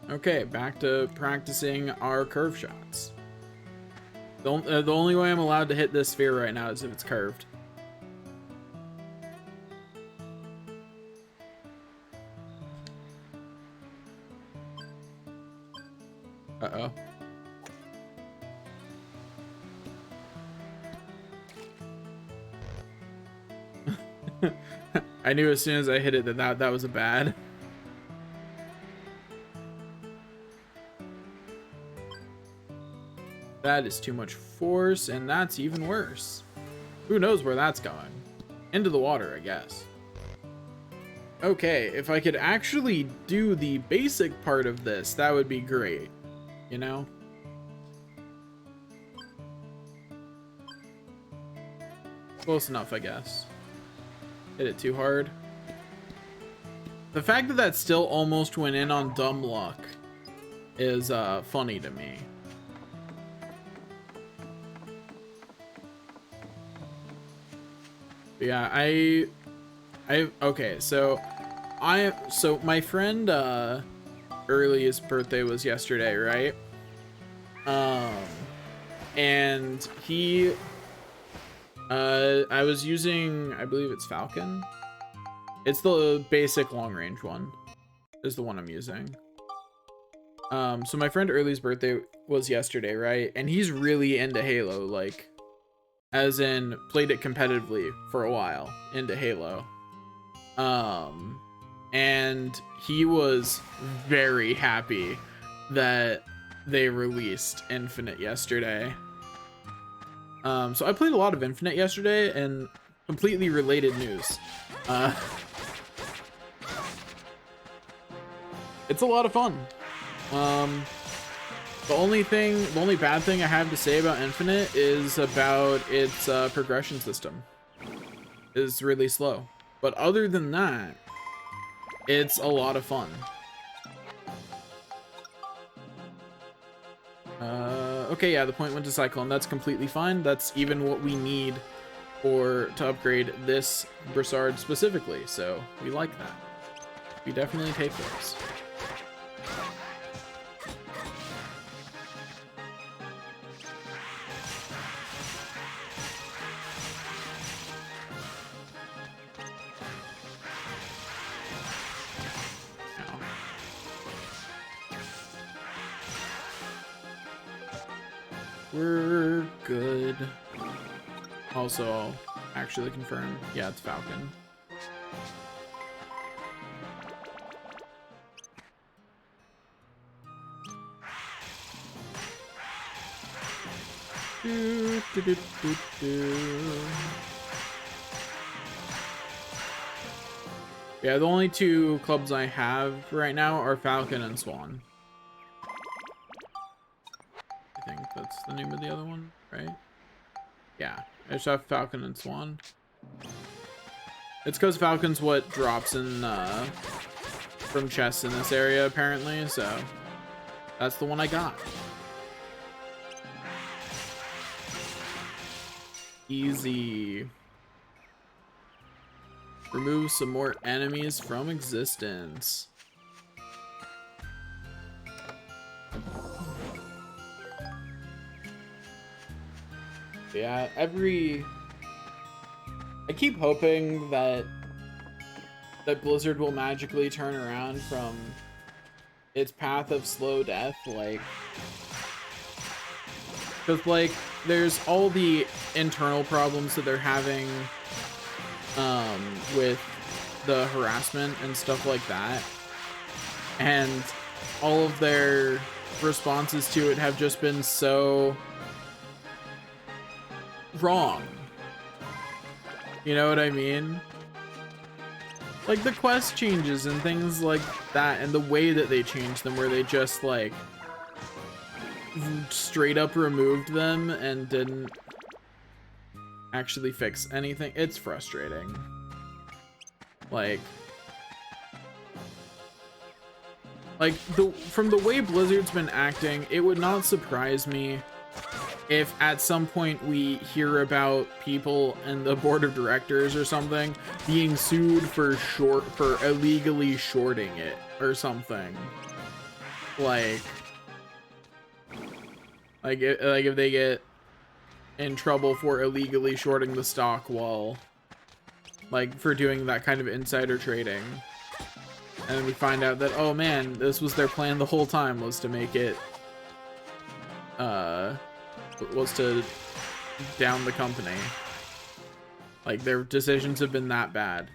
Okay, back to practicing our curve shots. The only way I'm allowed to hit this sphere right now is if it's curved. Uh-oh. I knew as soon as I hit it that was a bad. That is too much force, and that's even worse. Who knows where that's going? Into the water, I guess. Okay, if I could actually do the basic part of this, that would be great. You know? Close enough, I guess. Hit it too hard. The fact that that still almost went in on dumb luck is funny to me. Yeah, okay, so my friend Early's birthday was yesterday, right? And he I was using, I believe it's Falcon. It's the basic long range one is the one I'm using. So my friend Early's birthday was yesterday, right? And he's really into Halo, like as in played it competitively for a while into Halo. And he was very happy that they released Infinite yesterday. So I played a lot of Infinite yesterday, and completely related news. It's a lot of fun. The only bad thing I have to say about Infinite is about its progression system. It's really slow. But other than that, it's a lot of fun. Okay, yeah, the point went to Cyclone. That's completely fine. That's even what we need to upgrade this Broussard specifically. So we like that. We definitely take those. We're good. Also, I'll actually confirm. Yeah, it's Falcon. Yeah, the only two clubs I have right now are Falcon and Swan. I think that's the name of the other one, right? Yeah, I just have Falcon and Swan. It's because Falcon's what drops in from chests in this area, apparently, so that's the one I got. Easy. Remove some more enemies from existence. Yeah, I keep hoping that Blizzard will magically turn around from its path of slow death, like, because like there's all the internal problems that they're having with the harassment and stuff like that, and all of their responses to it have just been so wrong. You know what I mean? Like the quest changes and things like that, and the way that they changed them, where they just like straight up removed them and didn't actually fix anything. It's frustrating. Like from the way Blizzard's been acting, it would not surprise me if at some point we hear about people in the board of directors or something being sued for illegally shorting it or something, like if they get in trouble for illegally shorting the stock while like for doing that kind of insider trading, and we find out that, oh man, this was their plan the whole time, was to make it was to down the company. Like, their decisions have been that bad.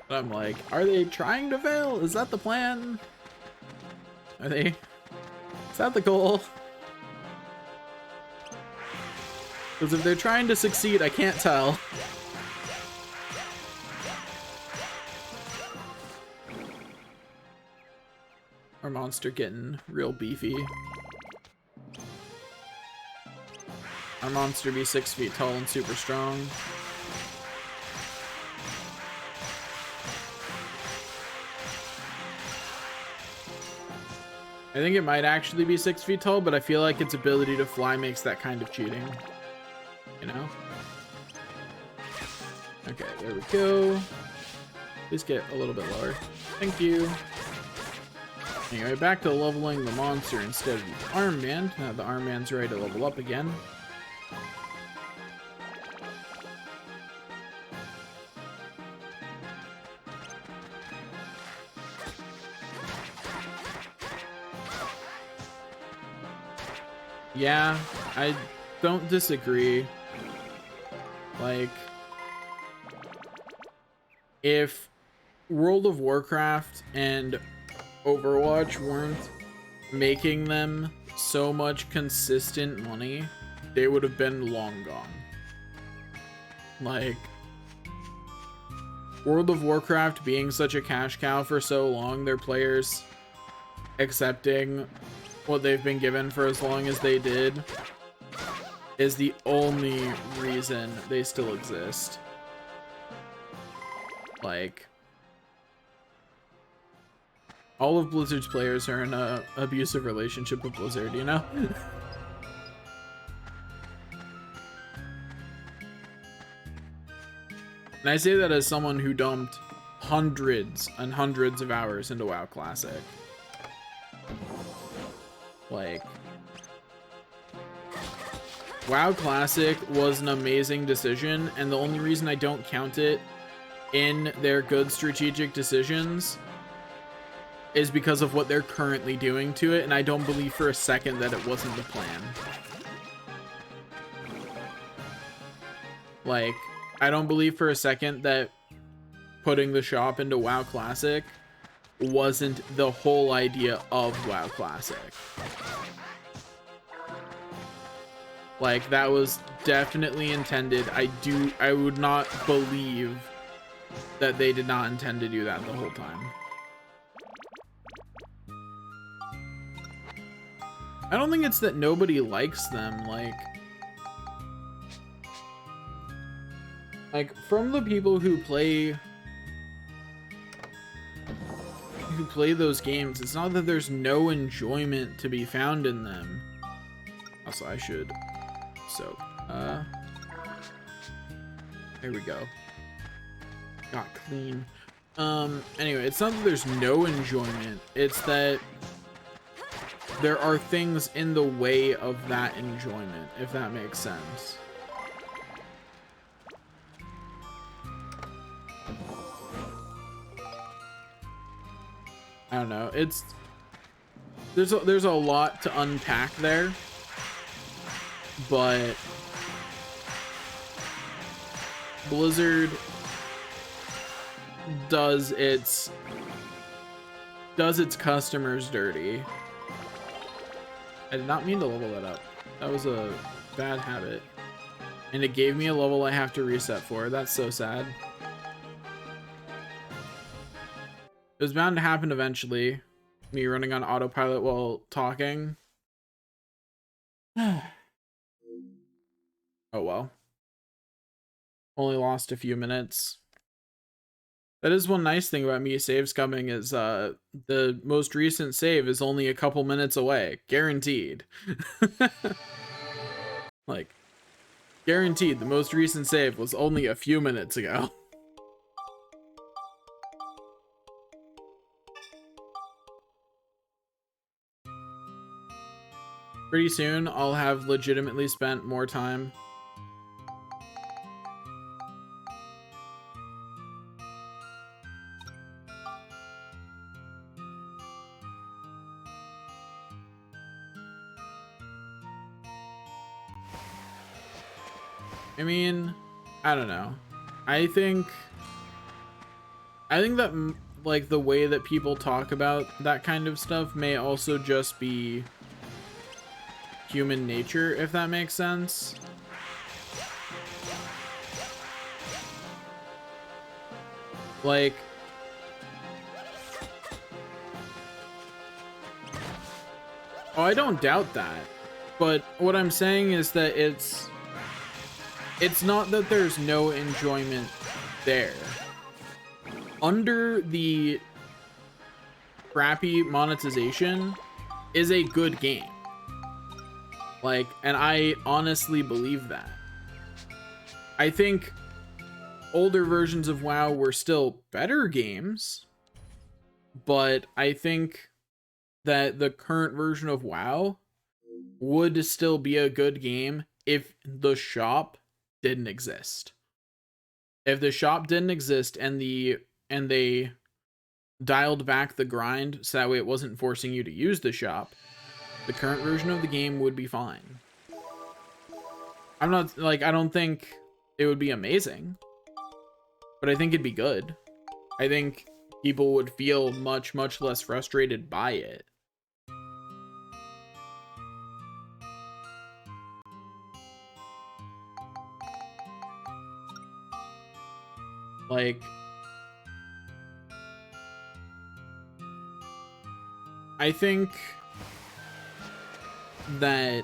I'm like, are they trying to fail? Is that the plan? Is that the goal? Because if they're trying to succeed, I can't tell. Our monster getting real beefy. Our monster be 6 feet tall and super strong. I think it might actually be 6 feet tall, but I feel like its ability to fly makes that kind of cheating. You know? Okay, there we go. Please get a little bit lower. Thank you. Anyway, back to leveling the monster instead of the armband. Now the armband's ready to level up again. Yeah, I don't disagree. Like, if World of Warcraft and Overwatch weren't making them so much consistent money, they would have been long gone. Like, World of Warcraft being such a cash cow for so long, their players accepting what they've been given for as long as they did is the only reason they still exist. Like, all of Blizzard's players are in a abusive relationship with Blizzard, you know? And I say that as someone who dumped hundreds and hundreds of hours into WoW Classic. Like, WoW Classic was an amazing decision, and the only reason I don't count it in their good strategic decisions is because of what they're currently doing to it, and I don't believe for a second that it wasn't the plan. Like, I don't believe for a second that putting the shop into WoW Classic wasn't the whole idea of WoW Classic. Like, that was definitely intended. I would not believe that they did not intend to do that the whole time. I don't think it's that nobody likes them. Like from the people who play those games, it's not that there's no enjoyment to be found in them. Also, I should soak. There we go. Got clean. Anyway, it's not that there's no enjoyment, it's that there are things in the way of that enjoyment, if that makes sense. I don't know. There's a lot to unpack there, but Blizzard does its customers dirty. I did not mean to level that up. That was a bad habit. And it gave me a level I have to reset for. That's so sad. It was bound to happen eventually. Me running on autopilot while talking. Oh well. Only lost a few minutes. That is one nice thing about me saves coming is the most recent save is only a couple minutes away, guaranteed. Like, guaranteed the most recent save was only a few minutes ago. Pretty soon I'll have legitimately spent more time. I mean, I don't know. I think that like the way that people talk about that kind of stuff may also just be human nature, if that makes sense. Like, oh, I don't doubt that, but what I'm saying is that it's not that there's no enjoyment there. Under the crappy monetization is a good game. Like, and I honestly believe that. I think older versions of WoW were still better games, but I think that the current version of WoW would still be a good game if the shop didn't exist. If the shop didn't exist and they dialed back the grind so that way it wasn't forcing you to use the shop, the current version of the game would be fine. I'm not like, I don't think it would be amazing, but I think it'd be good. I think people would feel much less frustrated by it. Like, I think that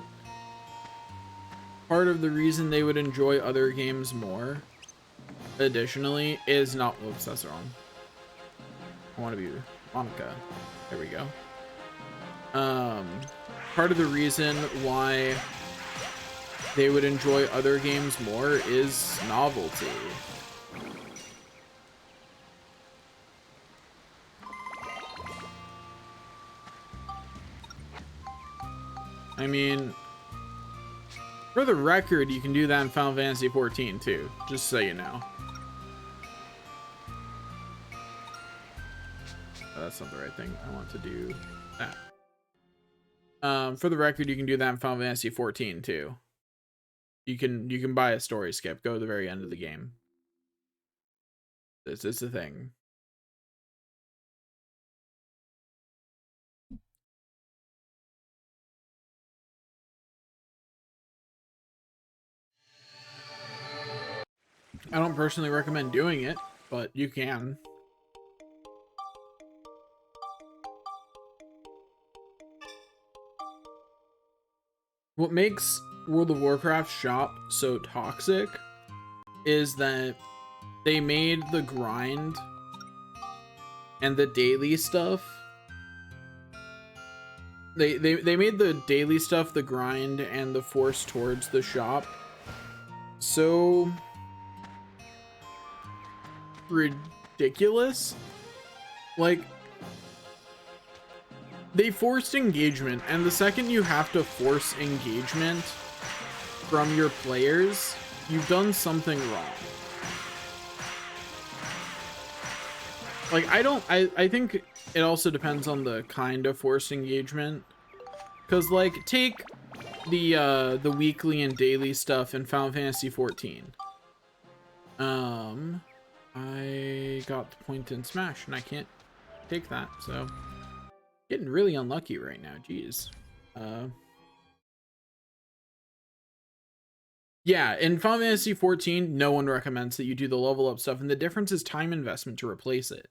part of the reason they would enjoy other games more, additionally, is not, whoops, that's wrong. I want to be Monica. There we go. Part of the reason why they would enjoy other games more is novelty. I mean, for the record, you can do that in Final Fantasy XIV too, just so you know. Oh, that's not the right thing. I want to do that. For the record, you can do that in Final Fantasy XIV too. You can buy a story skip, go to the very end of the game. This is the thing. I don't personally recommend doing it, but you can. What makes World of Warcraft shop so toxic is that they made the grind and the daily stuff. They made the daily stuff, the grind, and the force towards the shop so ridiculous. Like, they forced engagement, and the second you have to force engagement from your players, you've done something wrong. Like, I think it also depends on the kind of forced engagement. Cause like, take the weekly and daily stuff in Final Fantasy XIV. I got the point in Smash and I can't take that, so getting really unlucky right now, jeez. Yeah, in Final Fantasy XIV, no one recommends that you do the level up stuff, and the difference is time investment to replace it.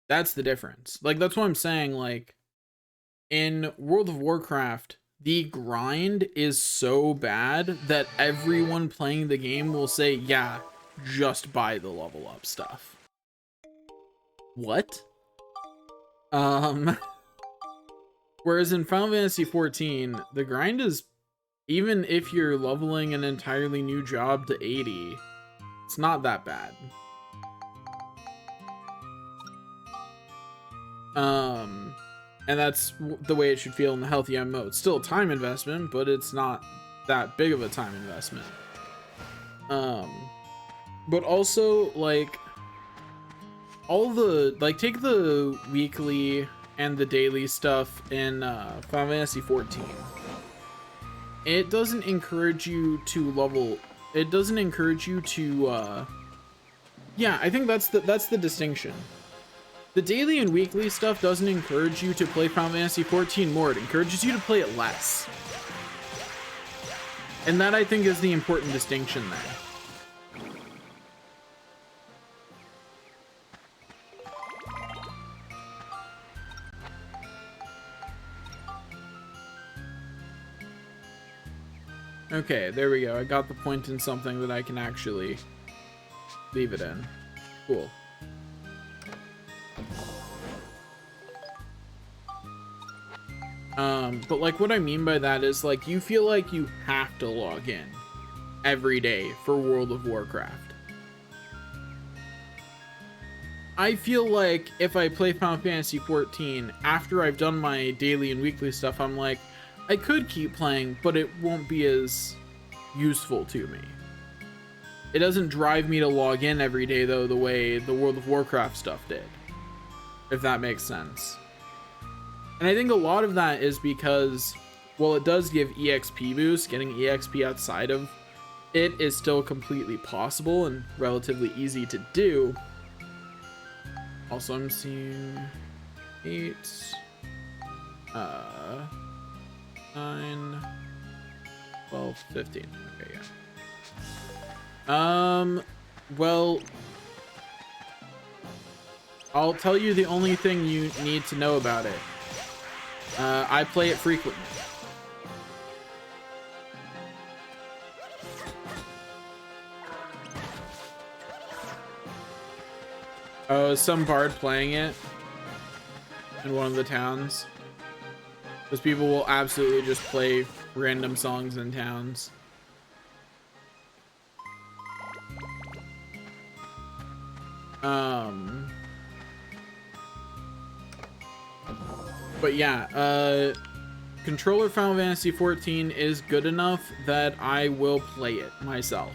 That's the difference. Like, that's what I'm saying, like, in World of Warcraft, the grind is so bad that everyone playing the game will say, yeah, just buy the level up stuff. what? Whereas in Final Fantasy 14, the grind is, even if you're leveling an entirely new job to 80, it's not that bad. And that's the way it should feel in the healthy MMO. It's still a time investment, but it's not that big of a time investment. But also, like, all the, like, take the weekly and the daily stuff in Final Fantasy 14. It doesn't encourage you to level, it doesn't encourage you to, yeah, I think that's the distinction. The daily and weekly stuff doesn't encourage you to play Final Fantasy 14 more, it encourages you to play it less. And that, I think, is the important distinction there. Okay, there we go. I got the point in something that I can actually leave it in. Cool. But like what I mean by that is like you feel like you have to log in every day for World of Warcraft. I feel like if I play Final Fantasy 14 after I've done my daily and weekly stuff, I'm like, I could keep playing, but it won't be as useful to me. It doesn't drive me to log in every day though the way the World of Warcraft stuff did, if that makes sense. And I think a lot of that is because, well, it does give EXP boost. Getting EXP outside of it is still completely possible and relatively easy to do. Also, I'm seeing 8, 9, 12, 15. Okay, yeah. Well, I'll tell you the only thing you need to know about it. I play it frequently. Oh, some bard playing it in one of the towns. Because people will absolutely just play random songs in towns. But yeah, controller Final Fantasy 14 is good enough that I will play it myself.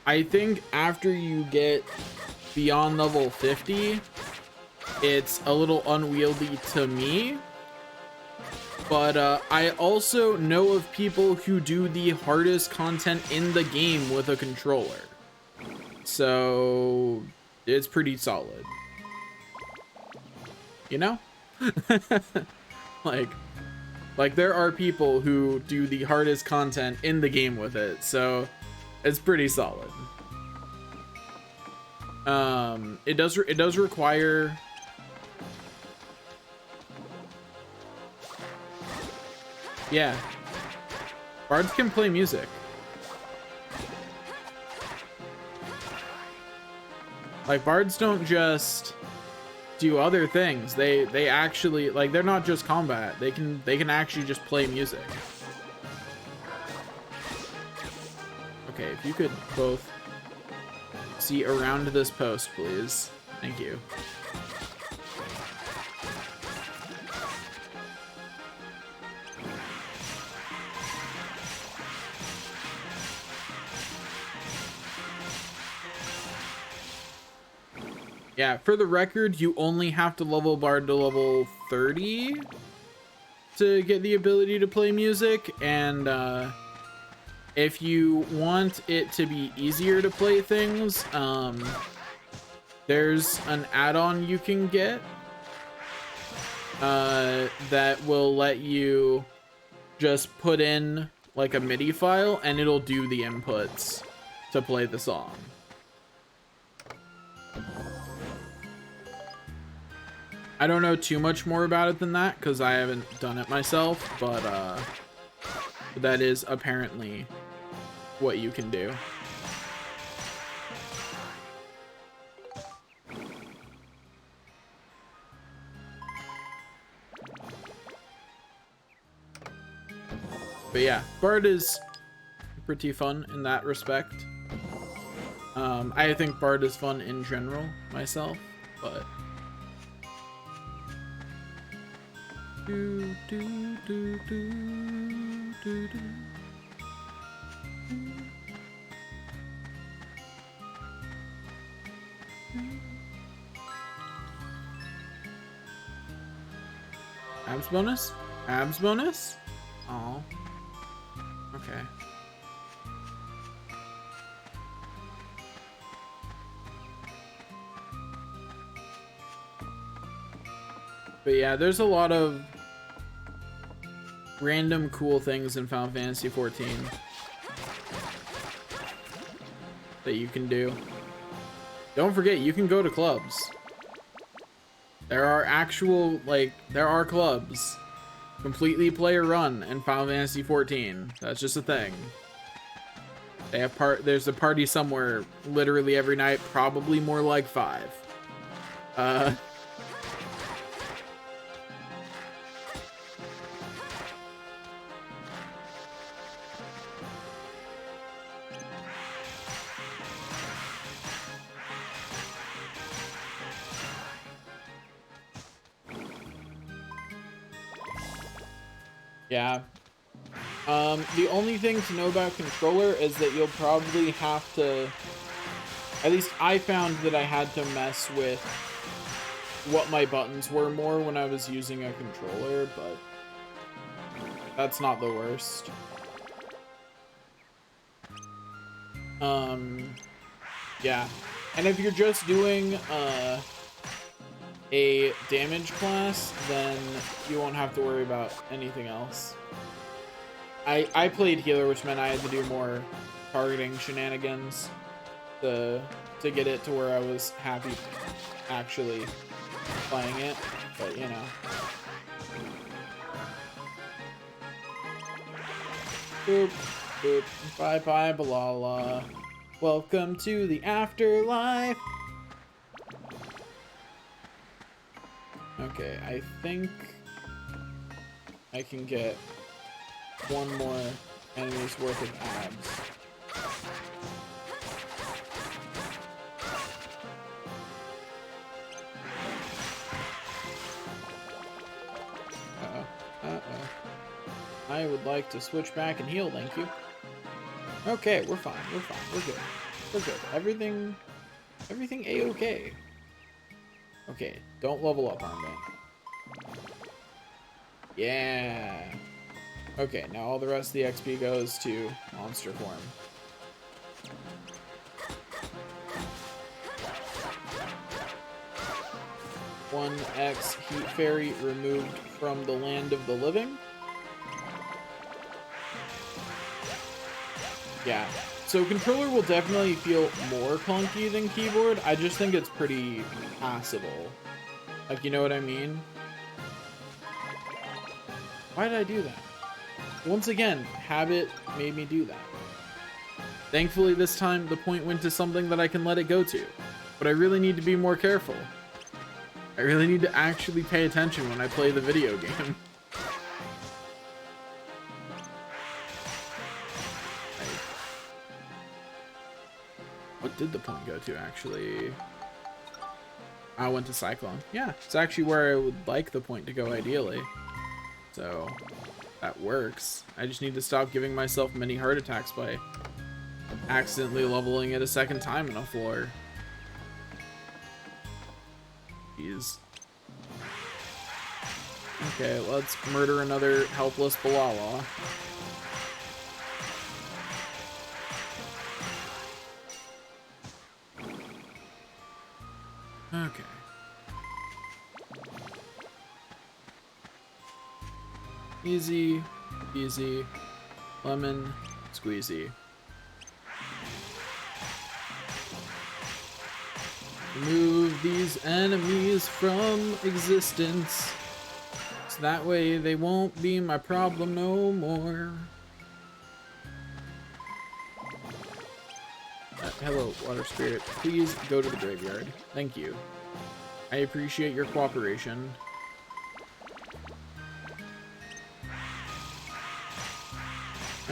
I think after you get beyond level 50, it's a little unwieldy to me. But I also know of people who do the hardest content in the game with a controller. So it's pretty solid. You know? like there are people who do the hardest content in the game with it, so it's pretty solid. It does require yeah, bards can play music. Like bards don't just do other things. They actually, like, they're not just combat. They can actually just play music. Okay, if you could both see around this post, please. Thank you. Yeah, for the record, you only have to level bard to level 30 to get the ability to play music, and if you want it to be easier to play things, there's an add-on you can get that will let you just put in like a MIDI file and it'll do the inputs to play the song. I don't know too much more about it than that because I haven't done it myself, but that is apparently what you can do. yeah, Bard is pretty fun in that respect. I think Bard is fun in general myself, but do, do, do, do, do, do. Abs bonus? Abs bonus? Oh. Okay. But yeah, there's a lot of random cool things in Final Fantasy XIV that you can do. Don't forget, you can go to clubs. There are actual, like, there are clubs. Completely player run in Final Fantasy XIV. That's just a thing. They have there's a party somewhere literally every night, probably more like 5. Yeah. The only thing to know about controller is that you'll probably have to, at least I found that I had to mess with what my buttons were more when I was using a controller, but that's not the worst. Yeah. And if you're just doing, a damage class, then you won't have to worry about anything else. I played healer, which meant I had to do more targeting shenanigans to get it to where I was happy actually playing it, but you know. Boop, boop, bye bye, balala. Welcome to the afterlife. Okay, I think I can get one more enemy's worth of abs. I would like to switch back and heal, thank you. Okay, we're fine, we're fine, we're good. We're good. Everything A-okay. Okay, don't level up, armband. Yeah. Okay, now all the rest of the XP goes to monster form. One X Heat Fairy removed from the land of the living. Yeah. So controller will definitely feel more clunky than keyboard. I just think it's pretty passable. Like, you know what I mean? Why did I do that? Once again, habit made me do that. Thankfully this time the point went to something that I can let it go to. But I really need to be more careful. I really need to actually pay attention when I play the video game. What did the point go to, actually? I went to Cyclone. Yeah, it's actually where I would like the point to go, ideally. So, that works. I just need to stop giving myself many heart attacks by accidentally leveling it a second time in a floor. Jeez. Okay, let's murder another helpless Balala. Okay. Easy, easy, lemon, squeezy. Remove these enemies from existence, so that way they won't be my problem no more. Hello, water spirit. Please go to the graveyard. Thank you. I appreciate your cooperation.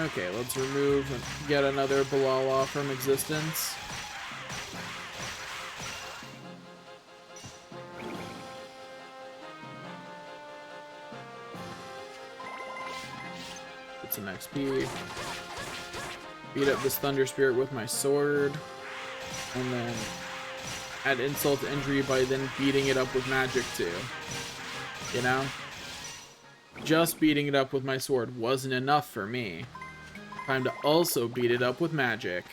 Okay, let's remove yet another Balala from existence. Get some XP. Beat up this Thunder Spirit with my sword. And then add insult to injury by then beating it up with magic too. You know? Just beating it up with my sword wasn't enough for me. Time to also beat it up with magic.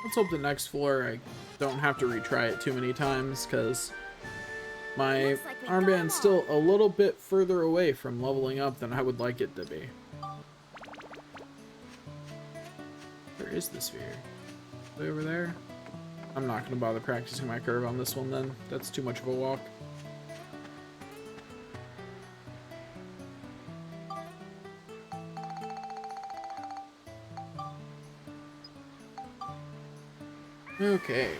Let's hope the next floor I don't have to retry it too many times, because my armband's still a little bit further away from leveling up than I would like it to be. Where is the sphere? Way over there? I'm not going to bother practicing my curve on this one then. That's too much of a walk. Okay.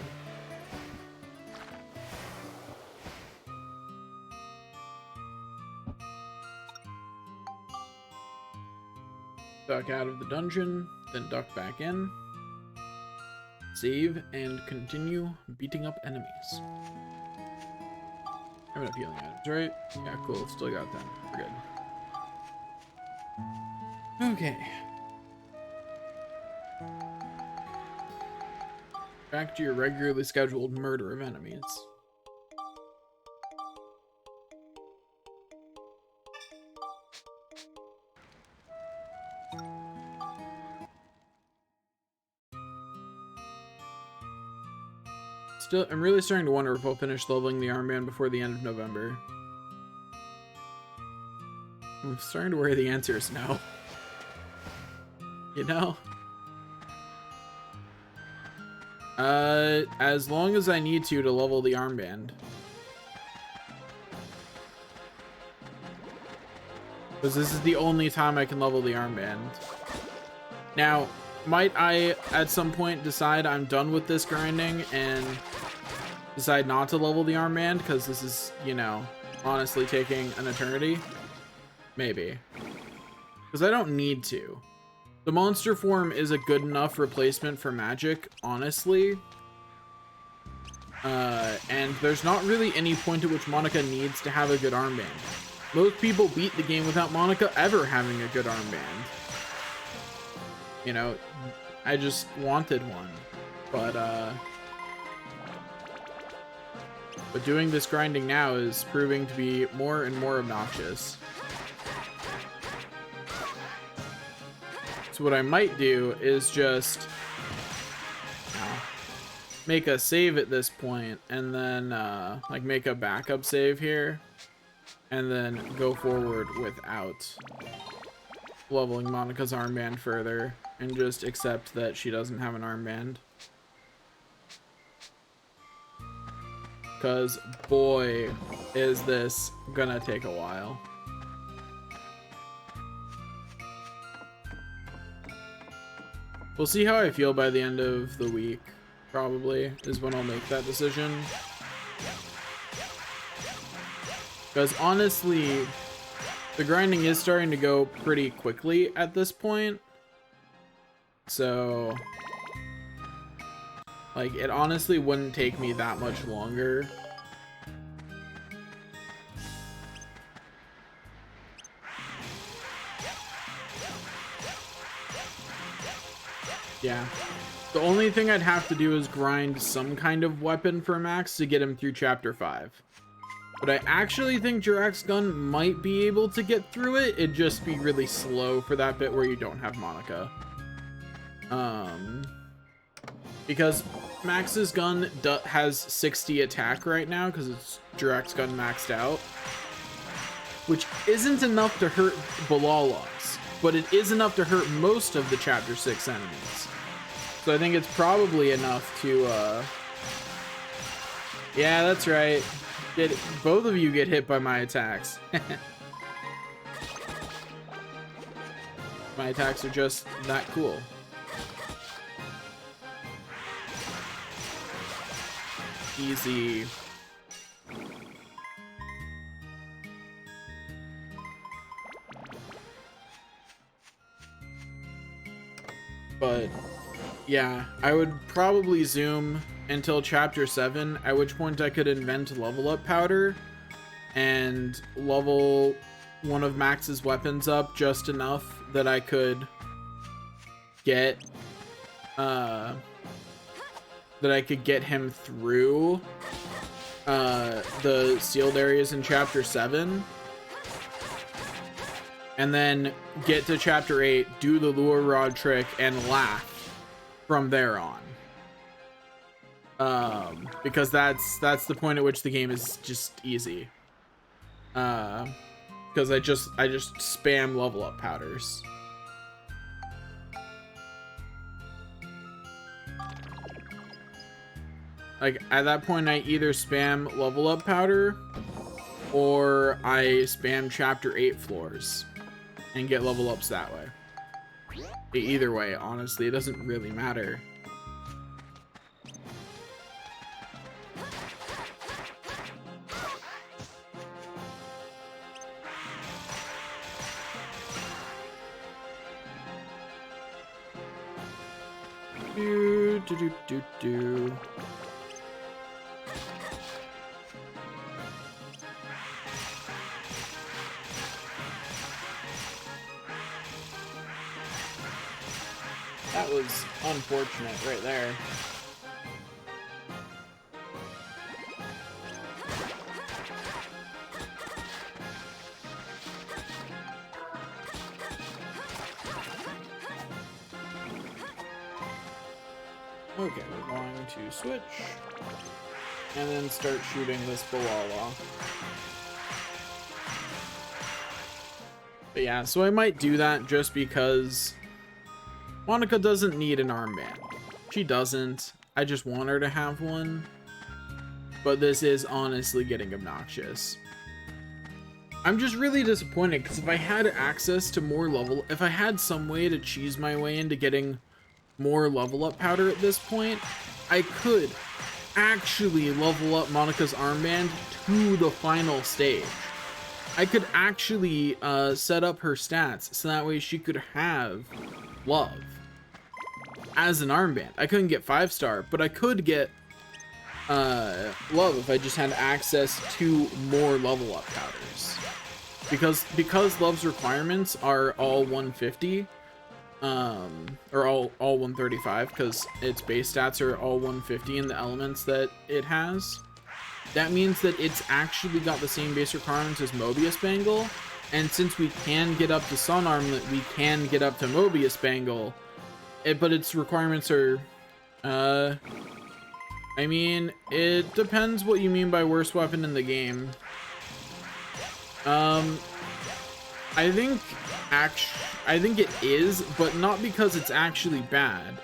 Duck out of the dungeon, then duck back in. Save and continue beating up enemies. I have enough healing items, right? Yeah, cool. Still got them. We're good. Okay. Back to your regularly scheduled murder of enemies. Still, I'm really starting to wonder if I'll finish leveling the armband before the end of November. I'm starting to worry the answer is no. You know? As long as I need to level the armband. Because this is the only time I can level the armband. Now, might I, at some point, decide I'm done with this grinding and decide not to level the armband? Because this is, you know, honestly taking an eternity? Maybe. Because I don't need to. The monster form is a good enough replacement for magic, honestly. And there's not really any point at which Monica needs to have a good armband. Most people beat the game without Monica ever having a good armband. You know, I just wanted one. But doing this grinding now is proving to be more and more obnoxious. So what I might do is just make a save at this point, and then like make a backup save here, and then go forward without leveling Monica's armband further, and just accept that she doesn't have an armband. Because boy, is this gonna take a while. We'll see how I feel by the end of the week, probably, is when I'll make that decision. Because honestly, the grinding is starting to go pretty quickly at this point. So, like, it honestly wouldn't take me that much longer. Yeah. The only thing I'd have to do is grind some kind of weapon for Max to get him through Chapter 5. But I actually think Jirax's gun might be able to get through it. It'd just be really slow for that bit where you don't have Monica. Because Max's gun has 60 attack right now because it's Jirax's gun maxed out. Which isn't enough to hurt Balalas, but it is enough to hurt most of the Chapter 6 enemies. So I think it's probably enough to, yeah, that's right. Both of you get hit by my attacks. My attacks are just that cool. Easy. But yeah, I would probably zoom until chapter 7, at which point I could invent level up powder and level one of Max's weapons up just enough that I could get him through the sealed areas in chapter 7, and then get to chapter 8, do the lure rod trick, and laugh from there on. Because that's the point at which the game is just easy. Because I just spam level up powders. Like, at that point, I either spam level up powder or I spam chapter 8 floors and get level ups that way. Either way, honestly, it doesn't really matter. Do. That was unfortunate right there. Okay, we're going to switch and then start shooting this Balala. But yeah, so I might do that just because Monica doesn't need an armband. She doesn't. I just want her to have one. But this is honestly getting obnoxious. I'm just really disappointed because if I had access to more level, if I had some way to cheese my way into getting more level up powder at this point, I could actually level up Monica's armband to the final stage. I could actually set up her stats so that way she could have love as an armband. I couldn't get 5-star, but I could get love if I just had access to more level up powders. Because love's requirements are all 150, or all 135, because its base stats are all 150 in the elements that it has. That means that it's actually got the same base requirements as Mobius Bangle, and since we can get up to Sun Armlet, we can get up to Mobius Bangle, but its requirements are, I mean, it depends what you mean by worst weapon in the game. I think it is, but not because it's actually bad.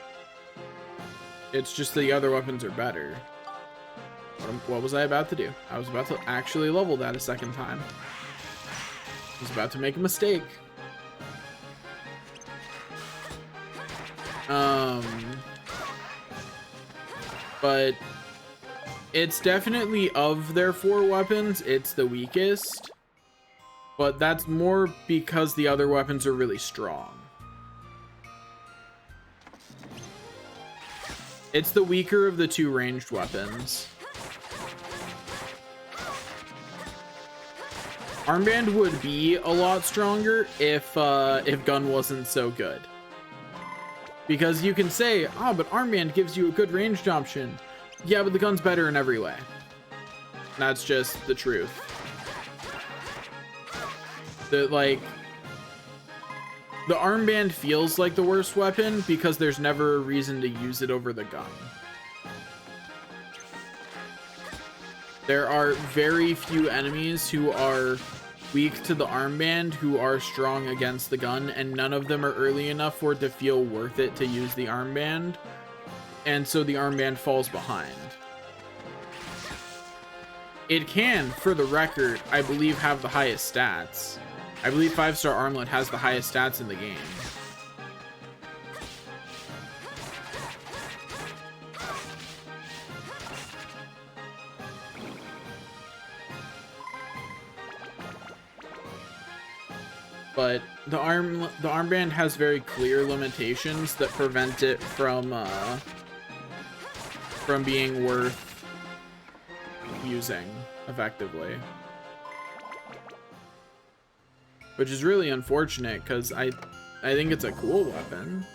It's just the other weapons are better. What was I about to do? I was about to actually level that a second time. I was about to make a mistake. But it's definitely, of their 4 weapons, it's the weakest. But that's more because the other weapons are really strong. It's the weaker of the 2 ranged weapons. Armband would be a lot stronger if gun wasn't so good. Because you can say, oh, but armband gives you a good ranged option. Yeah, but the gun's better in every way. That's just the truth. The armband feels like the worst weapon because there's never a reason to use it over the gun. There are very few enemies who are weak to the armband who are strong against the gun, and none of them are early enough for it to feel worth it to use the armband. and so the armband falls behind. It can, for the record, I believe, have the highest stats. I believe 5-star armlet has the highest stats in the game. But the armband has very clear limitations that prevent it from being worth using effectively, which is really unfortunate because I think it's a cool weapon.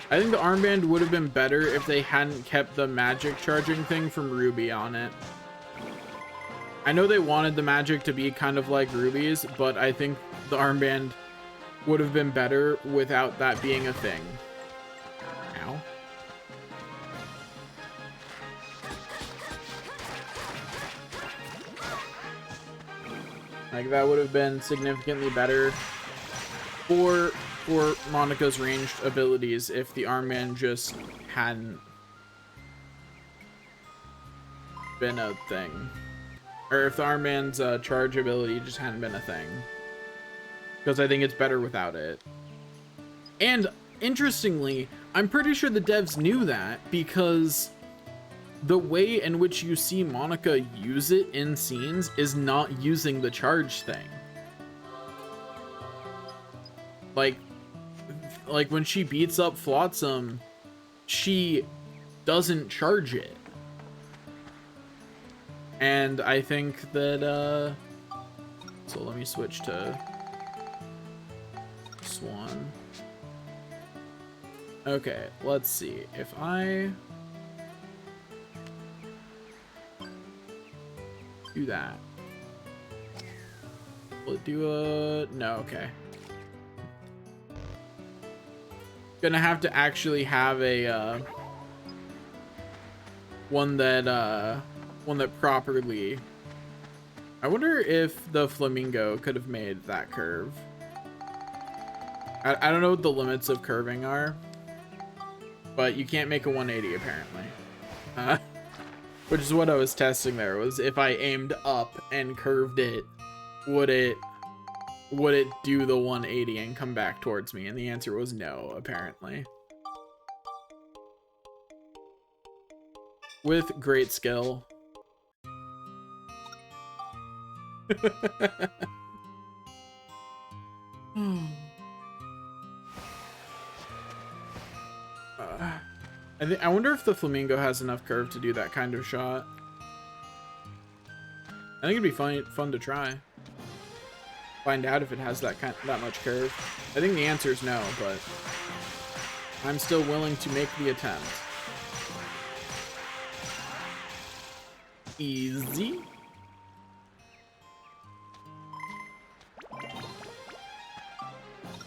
I think the armband would have been better if they hadn't kept the magic charging thing from Ruby on it. I know they wanted the magic to be kind of like Ruby's, but I think the armband would have been better without that being a thing. Ow. Like, that would have been significantly better for Monika's ranged abilities if the armband just hadn't been a thing. Or if the armband's charge ability just hadn't been a thing. Because I think it's better without it. And interestingly, I'm pretty sure the devs knew that, because the way in which you see Monika use it in scenes is not using the charge thing. Like when she beats up Flotsam, she doesn't charge it. And I think that, so let me switch to Swan. Okay, let's see. If I do that, will it do a, no, okay. Gonna have to actually have a one that properly. I wonder if the flamingo could have made that curve. I don't know what the limits of curving are, but you can't make a 180 apparently. Which is what I was testing there, was if I aimed up and curved it, would it do the 180 and come back towards me? And the answer was no, apparently. With great skill. I wonder if the flamingo has enough curve to do that kind of shot. I think it'd be fun to try. Find out if it has that much curve. I think the answer is no, but I'm still willing to make the attempt. Easy.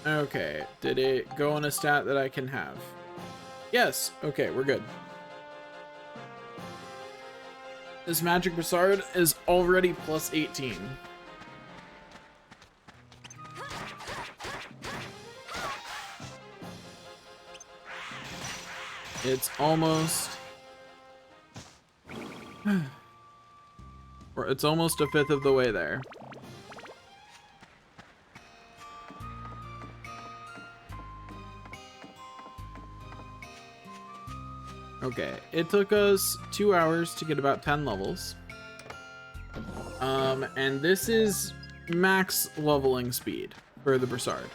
Okay, did it go on a stat that I can have? Yes, okay, we're good. This magic Brassard is already plus 18. It's almost it's almost a fifth of the way there. Okay, it took us 2 hours to get about 10 levels. And this is max leveling speed for the Brassard.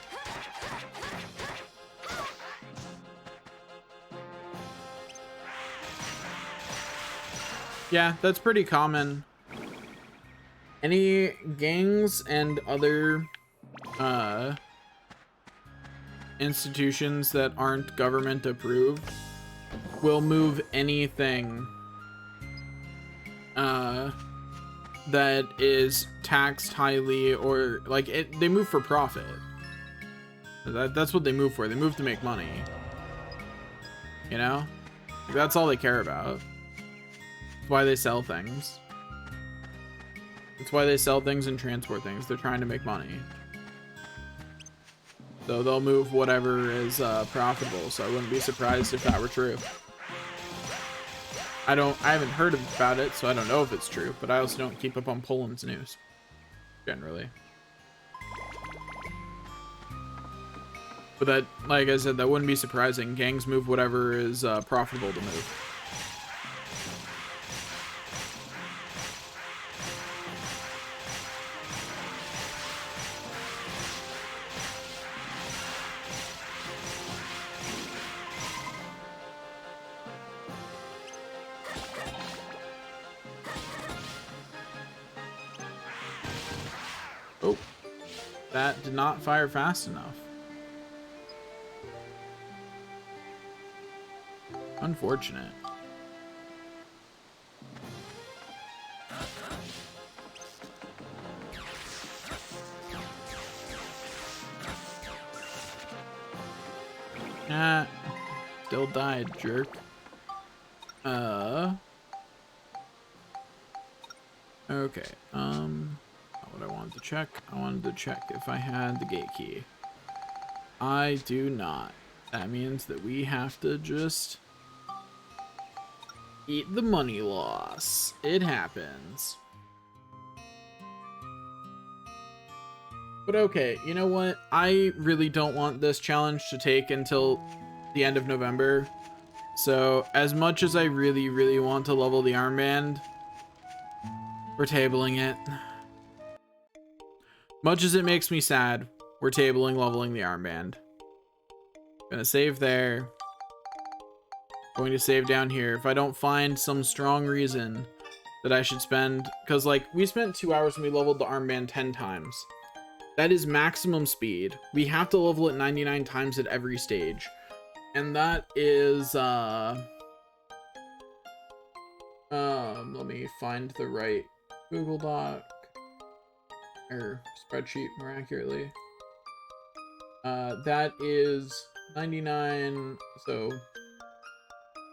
Yeah, that's pretty common. Any gangs and other institutions that aren't government approved will move anything that is taxed highly, or like they move for profit. That's what they move for. They move to make money. You know? That's all they care about. That's why they sell things. That's why they sell things and transport things. They're trying to make money. So they'll move whatever is profitable. So I wouldn't be surprised if that were true. I haven't heard about it, so I don't know if it's true, but I also don't keep up on Poland's news, generally. But that, like I said, that wouldn't be surprising. Gangs move whatever is profitable to move. Oh, that did not fire fast enough. Unfortunate. Ah, still died, jerk. Okay, what I wanted to check. I wanted to check if I had the gate key. I do not. That means that we have to just eat the money loss. It happens. But okay, you know what? I really don't want this challenge to take until the end of November. So, as much as I really, really want to level the armband, we're tabling it. Much as it makes me sad, we're tabling leveling the armband. Gonna save there. Going to save down here. If I don't find some strong reason that I should spend, because like we spent 2 hours and we leveled the armband 10 times. That is maximum speed. We have to level it 99 times at every stage. And that is let me find the right Google Doc or spreadsheet more accurately. That is 99, so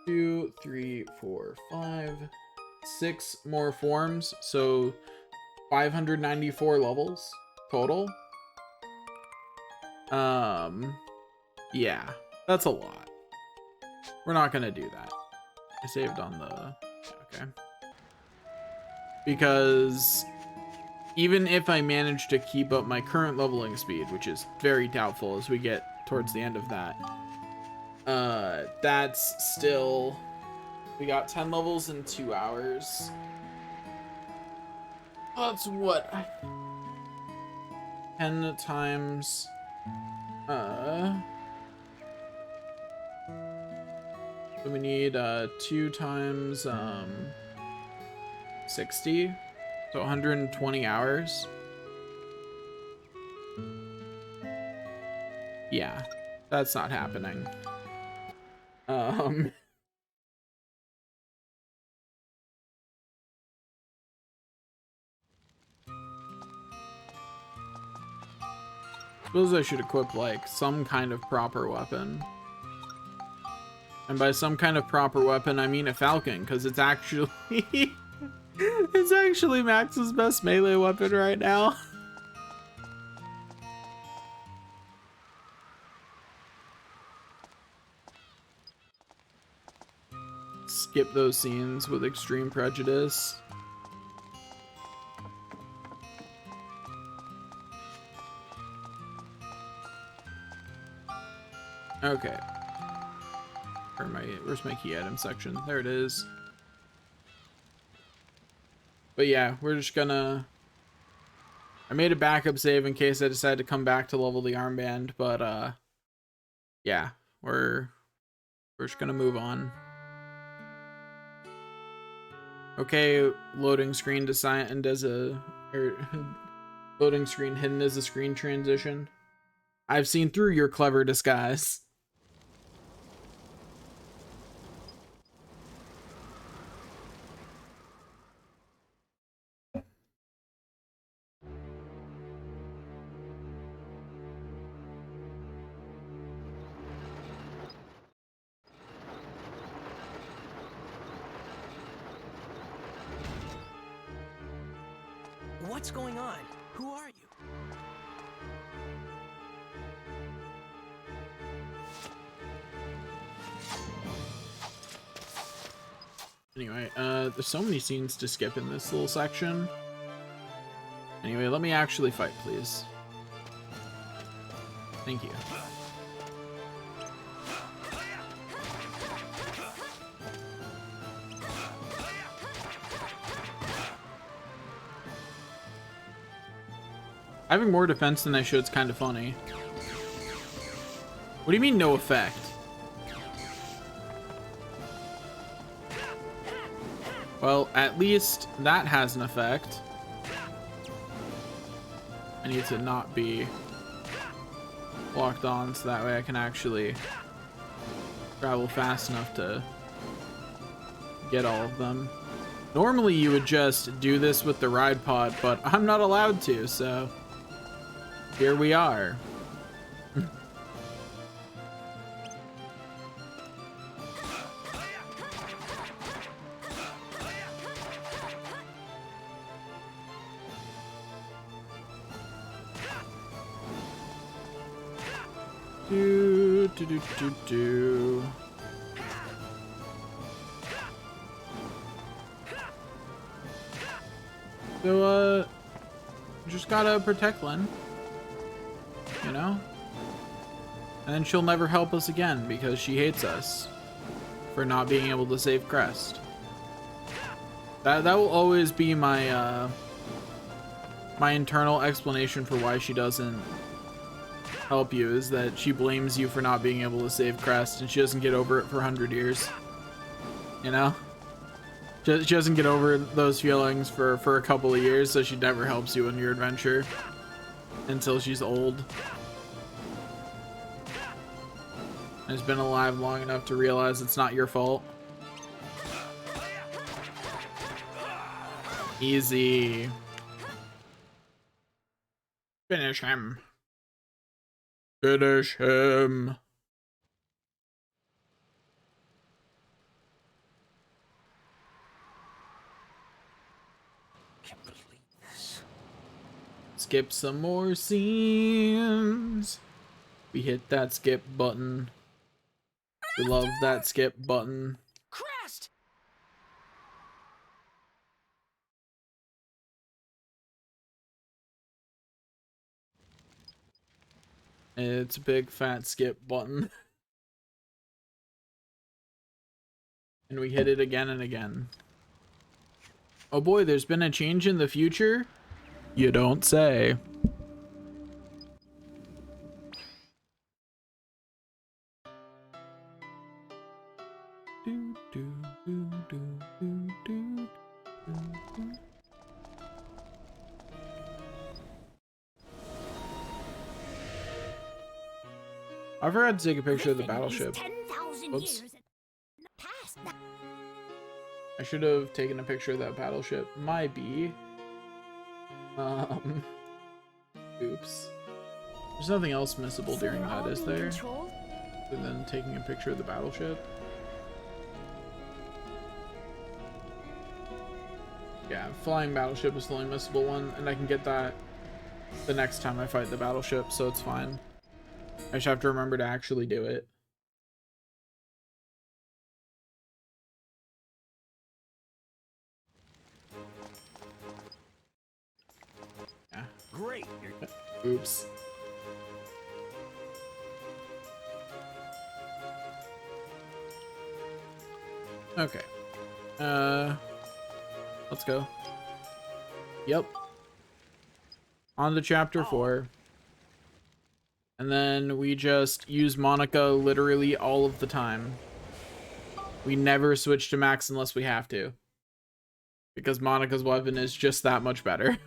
2, 3, 4, 5, 6 more forms, so 594 levels total. Yeah, that's a lot. We're not gonna do that. I saved on the, okay. Because even if I manage to keep up my current leveling speed, which is very doubtful as we get towards the end of that, that's still, we got 10 levels in 2 hours. That's what, 10 times, so we need 2 times 60, so 120 hours. Yeah, that's not happening. Suppose I should equip like some kind of proper weapon. And by some kind of proper weapon, I mean a falcon, because it's actually it's actually Max's best melee weapon right now. Skip those scenes with extreme prejudice. Okay. Where's my key item section? There it is. But yeah, we're just gonna, I made a backup save in case I decide to come back to level the armband, but yeah, we're just gonna move on. Okay, loading screen assigned as a, loading screen hidden as a screen transition. I've seen through your clever disguise. What's going on? Who are you? Anyway, there's so many scenes to skip in this little section. Anyway, let me actually fight, please. Thank you. Having more defense than I should is kind of funny. What do you mean, no effect? Well, at least that has an effect. I need to not be locked on so that way I can actually travel fast enough to get all of them. Normally you would just do this with the ride pod, but I'm not allowed to, so here we are. Do. So, just gotta protect Lyn, you know? And then she'll never help us again because she hates us for not being able to save Crest. That will always be my, my internal explanation for why she doesn't help you, is that she blames you for not being able to save Crest and she doesn't get over it for 100 years. You know? She doesn't get over those feelings for a couple of years, so she never helps you in your adventure until she's old and has been alive long enough to realize it's not your fault. Easy. Finish him. Finish him. Can't believe this. Skip some more scenes. We hit that skip button. We love that skip button. Crest! It's a big fat skip button. And we hit it again and again. Oh boy, there's been a change in the future? You don't say. I forgot to take a picture of the battleship. 10,000 Oops. years in the past. I should have taken a picture of that battleship. My B. Oops. There's nothing else missable during that, is there? Other than taking a picture of the battleship? Yeah, flying battleship is the only missable one, and I can get that the next time I fight the battleship, so it's fine. I just have to remember to actually do it. Yeah. Great. Oops. Okay. Let's go. Yep. On to chapter 4. And then we just use Monica literally all of the time. We never switch to Max unless we have to. Because Monica's weapon is just that much better.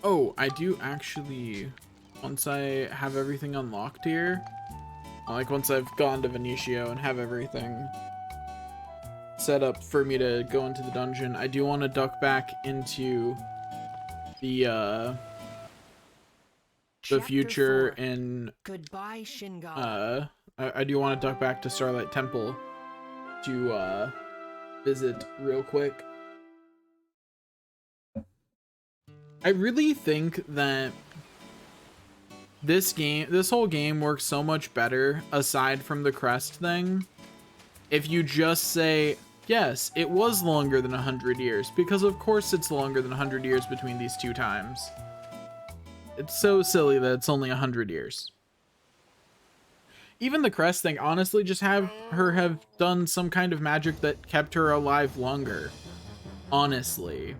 Oh, I do actually, once I have everything unlocked here, like once I've gone to Venetio and have everything set up for me to go into the dungeon, I do want to duck back into the future 4. in Goodbye, Shingal. I do want to duck back to Starlight Temple to visit real quick. I really think that this whole game works so much better aside from the crest thing if you just say, yes, it was longer than 100 years, because of course it's longer than 100 years between these two times. It's so silly that it's only 100 years. Even the crest thing, honestly, just have her have done some kind of magic that kept her alive longer. Honestly.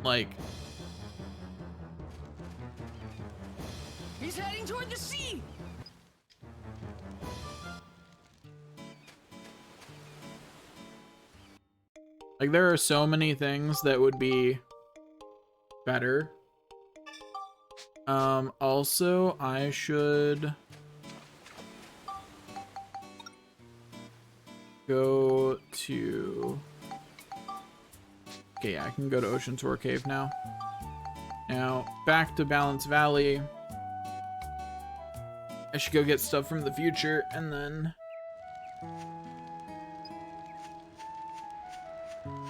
Like, He's heading toward the sea. there are so many things that would be better. Also, I should go to... Okay, yeah, I can go to Ocean Tour Cave now. Now, back to Balance Valley. I should go get stuff from the future, and then...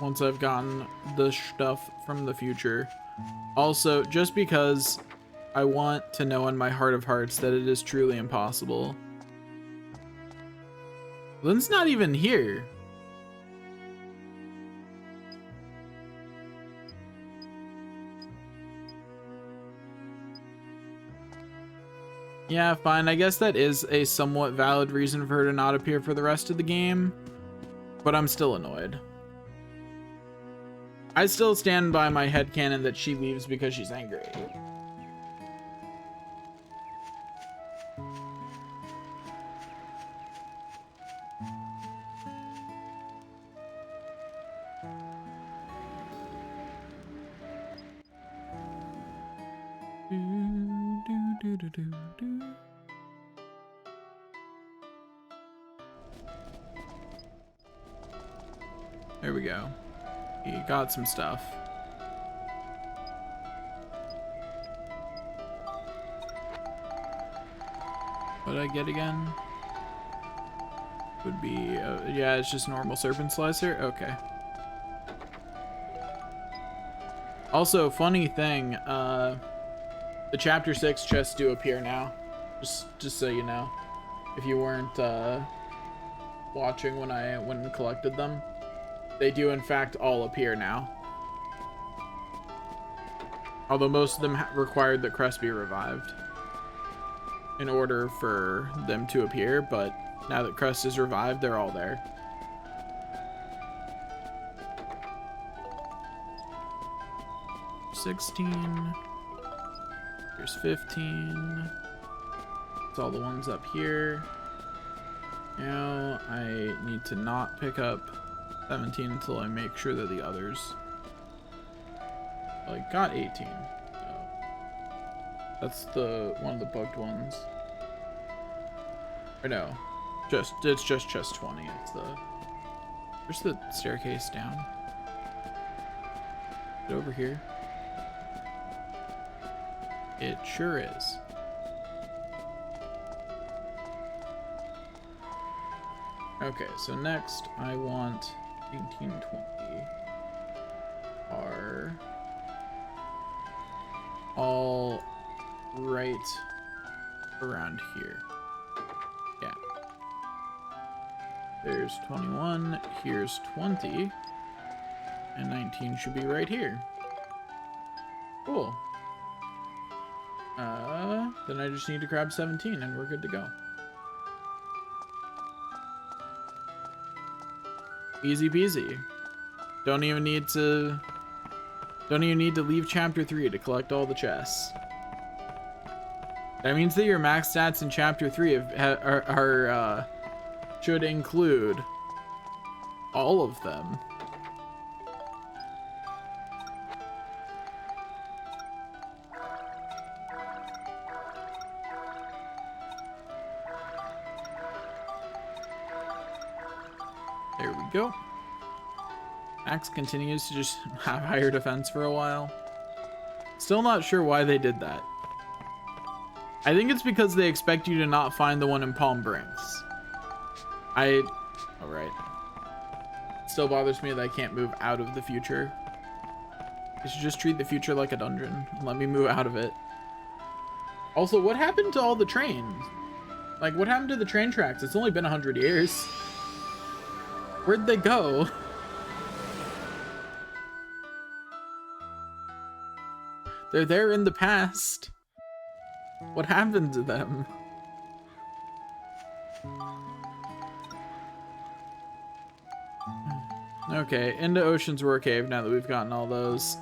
once I've gotten the stuff from the future. Also, just because I want to know in my heart of hearts that it is truly impossible. Lynn's not even here. Yeah, fine. I guess that is a somewhat valid reason for her to not appear for the rest of the game, but I'm still annoyed. I still stand by my headcanon that she leaves because she's angry. There we go. He got some stuff. What did I get again? Would be, yeah, it's just normal serpent slicer. Okay. Also, funny thing, the chapter 6 chests do appear now. Just so you know, if you weren't watching when I went and collected them. They do, in fact, all appear now. Although most of them required that Crest be revived in order for them to appear, but now that Crest is revived, they're all there. $16. Here's $15. It's all the ones up here. Now I need to not pick up 17 until I make sure that the others, I got 18, so that's the one of the bugged ones. Or no, it's just chest 20. It's the, where's the staircase down? Is it over here? It sure is. Okay, so next I want 1820 are all right around here. Yeah. There's 21, here's 20, and 19 should be right here. Cool. Then I just need to grab 17 and we're good to go. Easy peasy. Don't even need to leave chapter 3 to collect all the chests. That means that your max stats in chapter 3 should include all of them. There we go. Max continues to just have higher defense for a while. Still not sure why they did that. I think it's because they expect you to not find the one in Palm Brinks. Alright. still bothers me that I can't move out of the future. I should just treat the future like a dungeon and let me move out of it. Also, what happened to all the trains? Like, what happened to the train tracks? It's only been 100 years. Where'd they go? They're there in the past. What happened to them? Okay, into Ocean's Roar Cave now that we've gotten all those.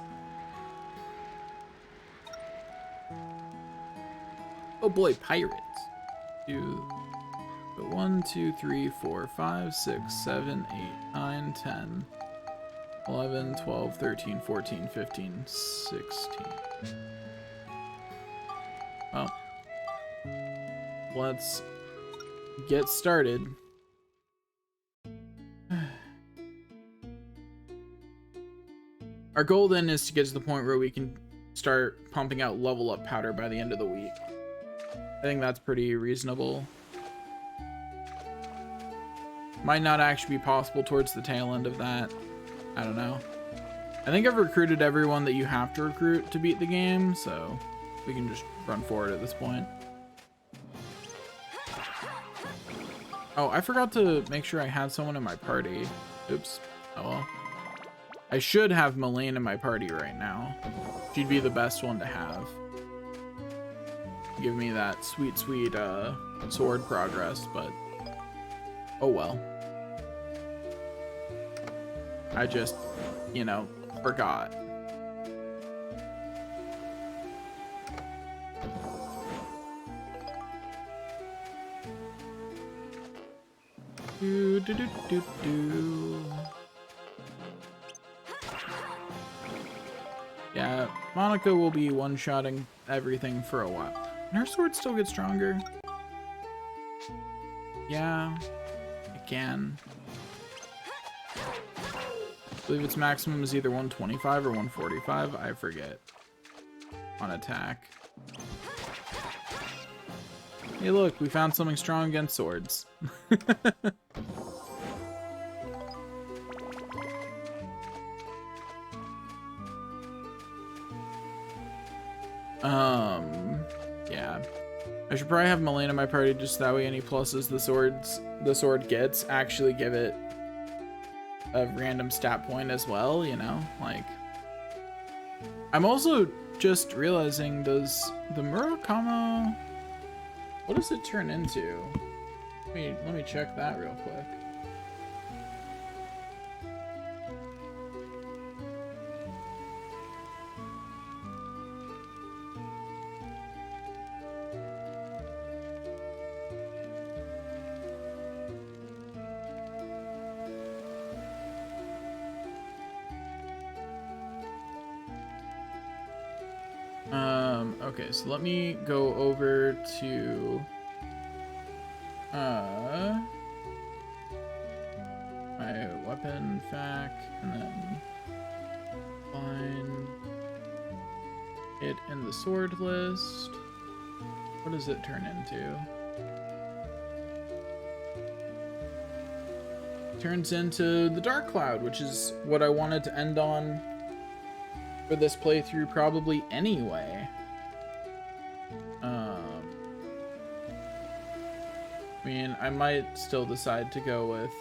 Oh boy, pirates. 1, 2, 3, 4, 5, 6, 7, 8, 9, 10, 11, 12, 13, 14, 15, 16. Well, let's get started. Our goal then is to get to the point where we can start pumping out level up powder by the end of the week. I think that's pretty reasonable. Might not actually be possible towards the tail end of that. I don't know. I think I've recruited everyone that you have to recruit to beat the game, so we can just run forward at this point. Oh, I forgot to make sure I had someone in my party. Oops. Oh well. I should have Malane in my party right now. She'd be the best one to have. Give me that sweet, sweet sword progress, but oh well. I just, you know, forgot. Do do do do do. Yeah, Monica will be one-shotting everything for a while. And her sword still gets stronger. Yeah, it can. I believe its maximum is either 125 or 145. I forget. On attack. Hey look, we found something strong against swords. Yeah. I should probably have Malane in my party just that way any pluses the sword gets actually give it a random stat point as well, you know? Like, I'm also just realizing, does the Murakamo, what does it turn into? Let me check that real quick. Okay, so let me go over to my weapon fac and then find it in the sword list. What does it turn into? It turns into the Dark Cloud, which is what I wanted to end on for this playthrough probably anyway. I mean, I might still decide to go with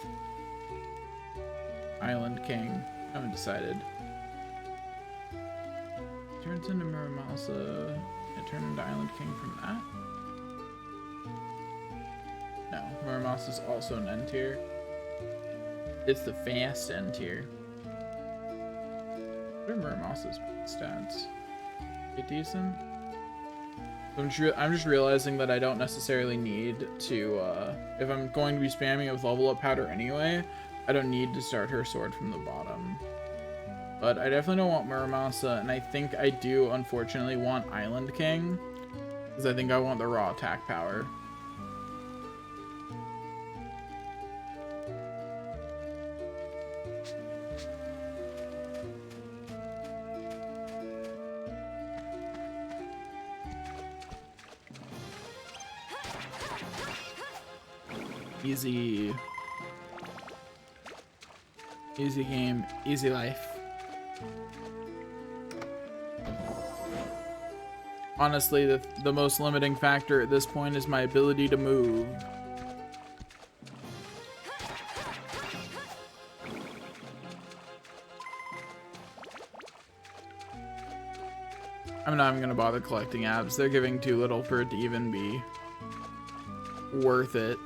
Island King. I haven't decided. Turns into Muramasa. It turned into Island King from that? No, Muramasa's also an N tier. It's the fast N tier. What are Muramasa's stats? Pretty decent. I'm just realizing that I don't necessarily need to, if I'm going to be spamming it with level up powder anyway, I don't need to start her sword from the bottom. But I definitely don't want Muramasa, and I think I do, unfortunately, want Island King, because I think I want the raw attack power. Easy. Easy game, easy life. Honestly, the most limiting factor at this point is my ability to move. I'm not even gonna bother collecting abs. They're giving too little for it to even be worth it.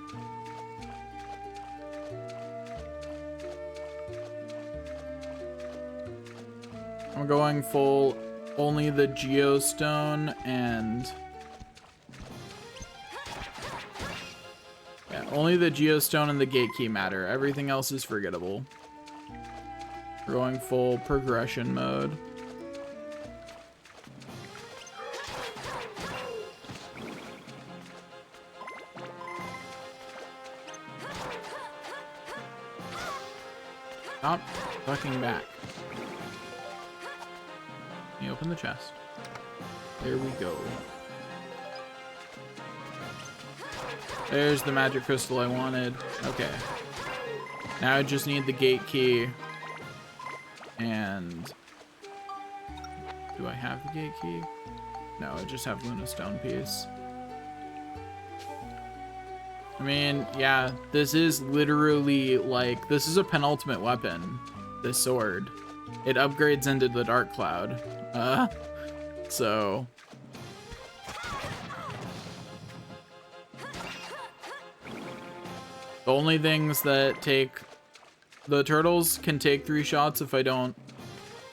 I'm going full only the Geostone and yeah, only the Geostone and the Gate Key matter. Everything else is forgettable. We're going full progression mode. Stop fucking back. Let me open the chest. There we go. There's the magic crystal I wanted. Okay. Now I just need the gate key. And do I have the gate key? No, I just have Luna Stone piece. I mean, yeah, this is literally like, this is a penultimate weapon, this sword. It upgrades into the Dark Cloud. So. The only things that take, the turtles can take 3 shots if I don't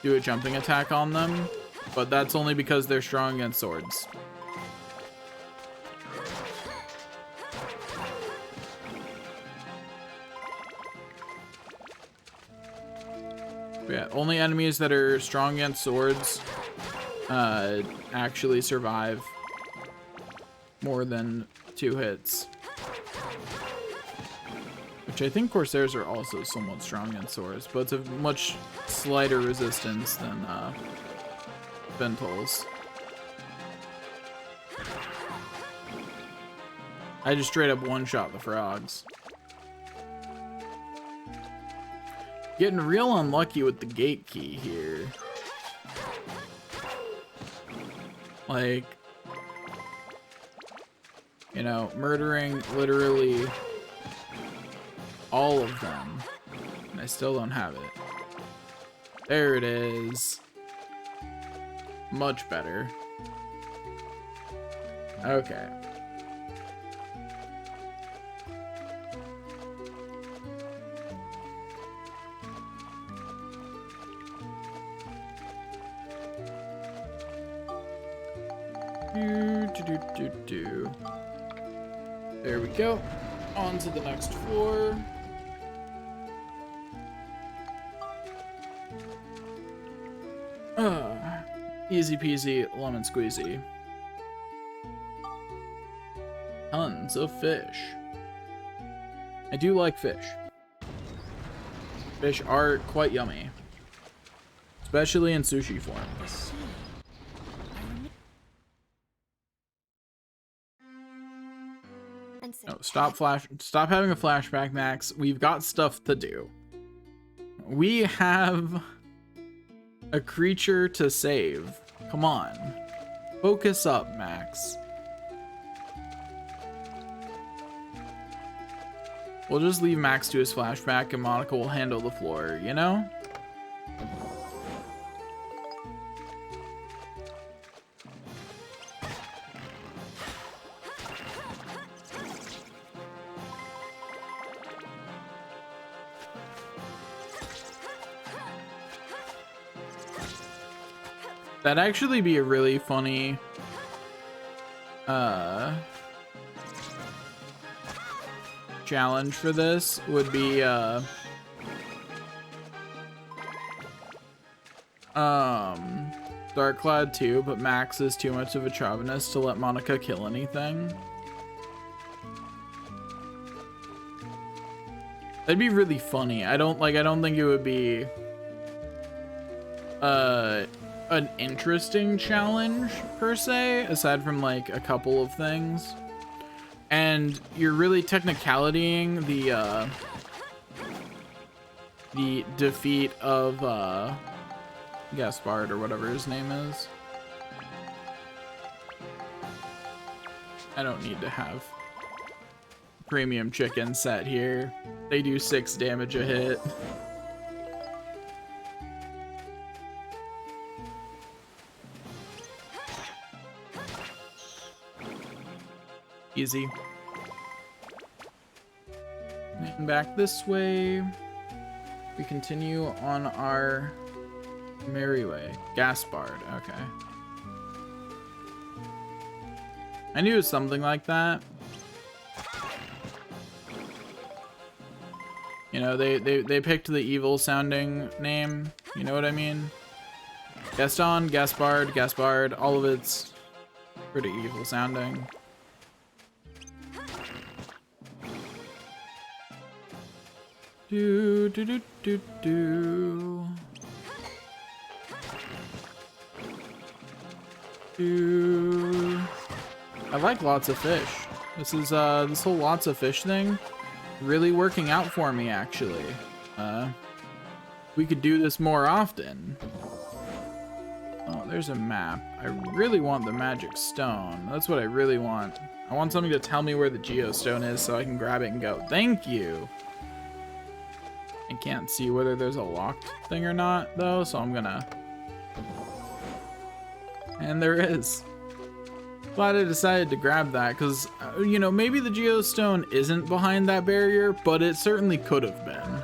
do a jumping attack on them, but that's only because they're strong against swords. Yeah, only enemies that are strong against swords actually survive more than 2 hits. Which I think Corsairs are also somewhat strong against swords, but it's a much slighter resistance than Ventals. I just straight up one-shot the frogs. Getting real unlucky with the gate key here. Like, you know, murdering literally all of them. And I still don't have it. There it is. Much better. Okay. There we go. On to the next floor. Easy peasy, lemon squeezy. Tons of fish. I do like fish. Fish are quite yummy. Especially in sushi form. No, stop having a flashback, Max. We've got stuff to do. We have a creature to save. Come on. Focus up, Max. We'll just leave Max to his flashback and Monica will handle the floor, you know? That'd actually be a really funny challenge for this would be Darkcloud 2, but Max is too much of a chauvinist to let Monica kill anything. That'd be really funny. I don't think it would be an interesting challenge per se, aside from like a couple of things. And you're really technicalitying the defeat of Gaspard or whatever his name is. I don't need to have premium chicken set here. They do 6 damage a hit. Easy. And back this way. We continue on our merry way. Gaspard, okay. I knew it was something like that. You know, they picked the evil sounding name. You know what I mean? Gaston, Gaspard, all of it's pretty evil sounding. Do do do do do. Do. I like lots of fish. This is this whole lots of fish thing really working out for me actually. We could do this more often. Oh, there's a map. I really want the magic stone. That's what I really want. I want something to tell me where the geostone is so I can grab it and go. Thank you. I can't see whether there's a locked thing or not though, so I'm gonna. And there is. Glad I decided to grab that because, you know, maybe the geostone isn't behind that barrier, but it certainly could have been.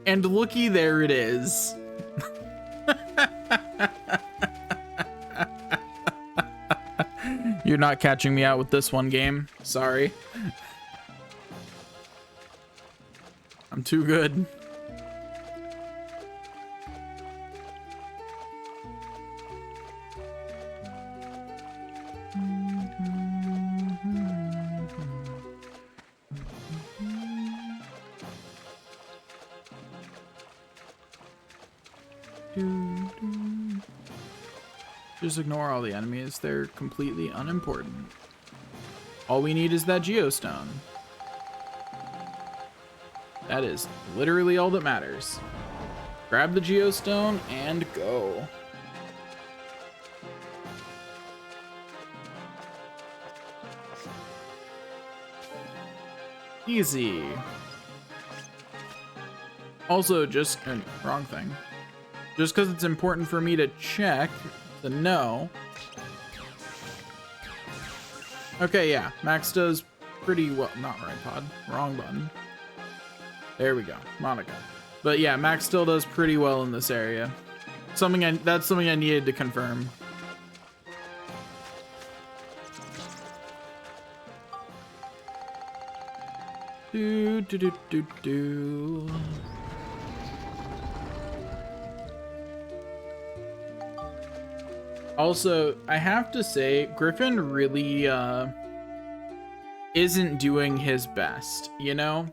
And looky, there it is. You're not catching me out with this one, game. Sorry. I'm too good. Just ignore all the enemies. They're completely unimportant. All we need is that geostone. That is literally all that matters. Grab the geostone and go. Easy. Also, just wrong thing. Just because it's important for me to check to know. Okay, yeah, Max does pretty well. Not right pod, wrong button. There we go, Monica. But yeah, Max still does pretty well in this area. That's something I needed to confirm. Do do do do do. Also, I have to say, Griffin really isn't doing his best, you know?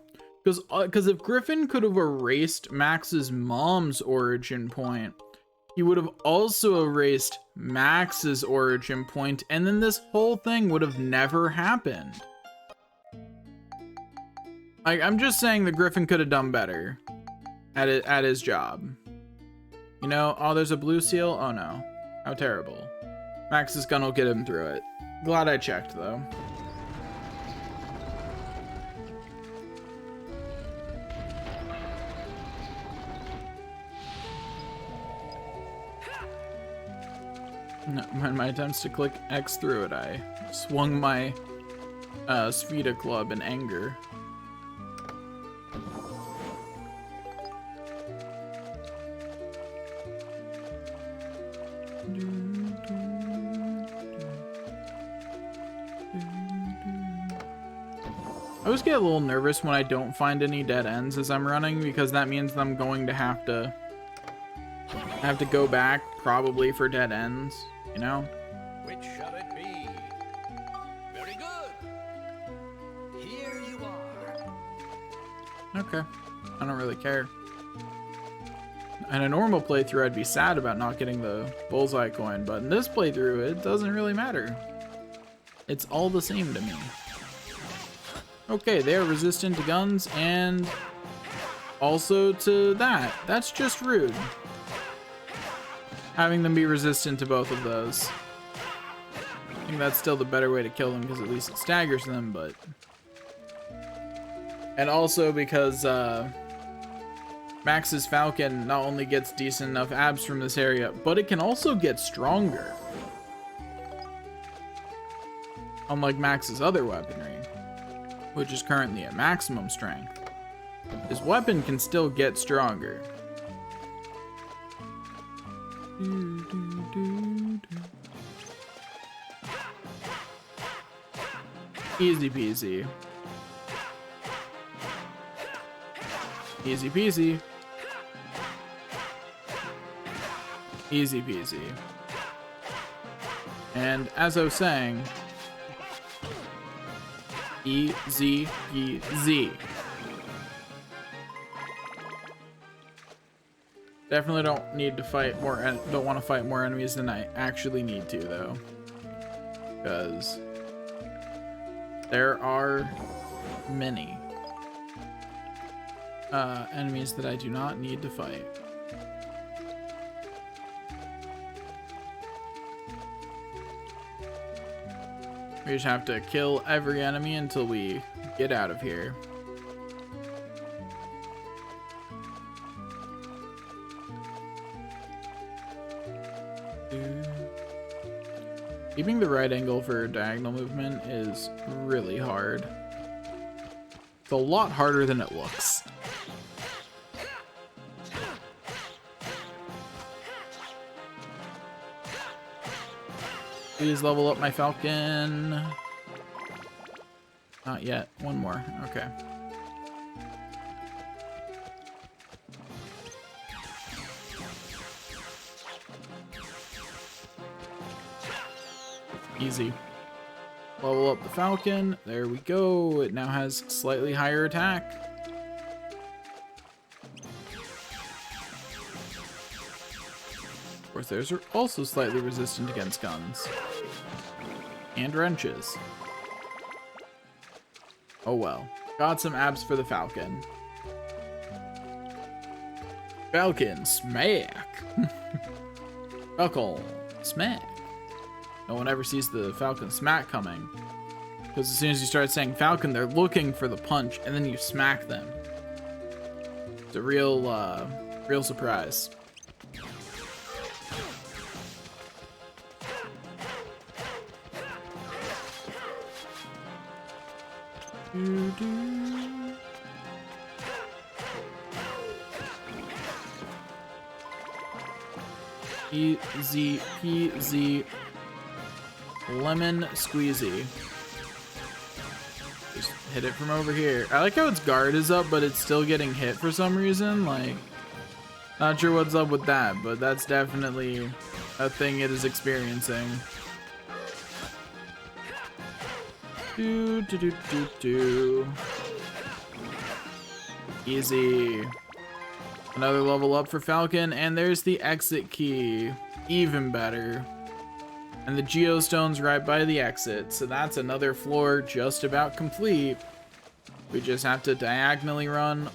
Because if Griffin could have erased Max's mom's origin point, he would have also erased Max's origin point, and then this whole thing would have never happened. I'm just saying that Griffin could have done better at his job. You know, oh, there's a blue seal? Oh no. How terrible. Max's gun will get him through it. Glad I checked, though. No, in my attempts to click X through it, I swung my Spheda club in anger. I always get a little nervous when I don't find any dead ends as I'm running, because that means I'm going to have to go back probably for dead ends, you know? Which shall it be? Very good. Here you are. Okay. I don't really care. In a normal playthrough, I'd be sad about not getting the bullseye coin, but in this playthrough, it doesn't really matter. It's all the same to me. Okay, they are resistant to guns and also to that. That's just rude. Having them be resistant to both of those. I think that's still the better way to kill them because at least it staggers them, but... And also because Max's Falcon not only gets decent enough abs from this area, but it can also get stronger. Unlike Max's other weaponry, which is currently at maximum strength. His weapon can still get stronger. Easy peasy. Easy peasy. Easy peasy. And as I was saying, easy peasy. Definitely don't need to fight more. Don't want to fight more enemies than I actually need to, though, because there are many enemies that I do not need to fight. We just have to kill every enemy until we get out of here. Keeping the right angle for diagonal movement is really hard. It's a lot harder than it looks. Please level up my Falcon. Not yet. One more. Okay. Easy. Level up the Falcon. There we go. It now has slightly higher attack. Of course, theirs are also slightly resistant against guns. And wrenches. Oh well. Got some abs for the Falcon. Falcon smack. Falcon smack. No one ever sees the Falcon smack coming. Because as soon as you start saying Falcon, they're looking for the punch, and then you smack them. It's a real surprise. Easy peasy. Lemon squeezy. Just hit it from over here. I like how its guard is up, but it's still getting hit for some reason. Like, not sure what's up with that, but that's definitely a thing it is experiencing. Do. Easy. Another level up for Falcon, and there's the exit key. Even better. And the geostone's right by the exit, so that's another floor just about complete. We just have to diagonally run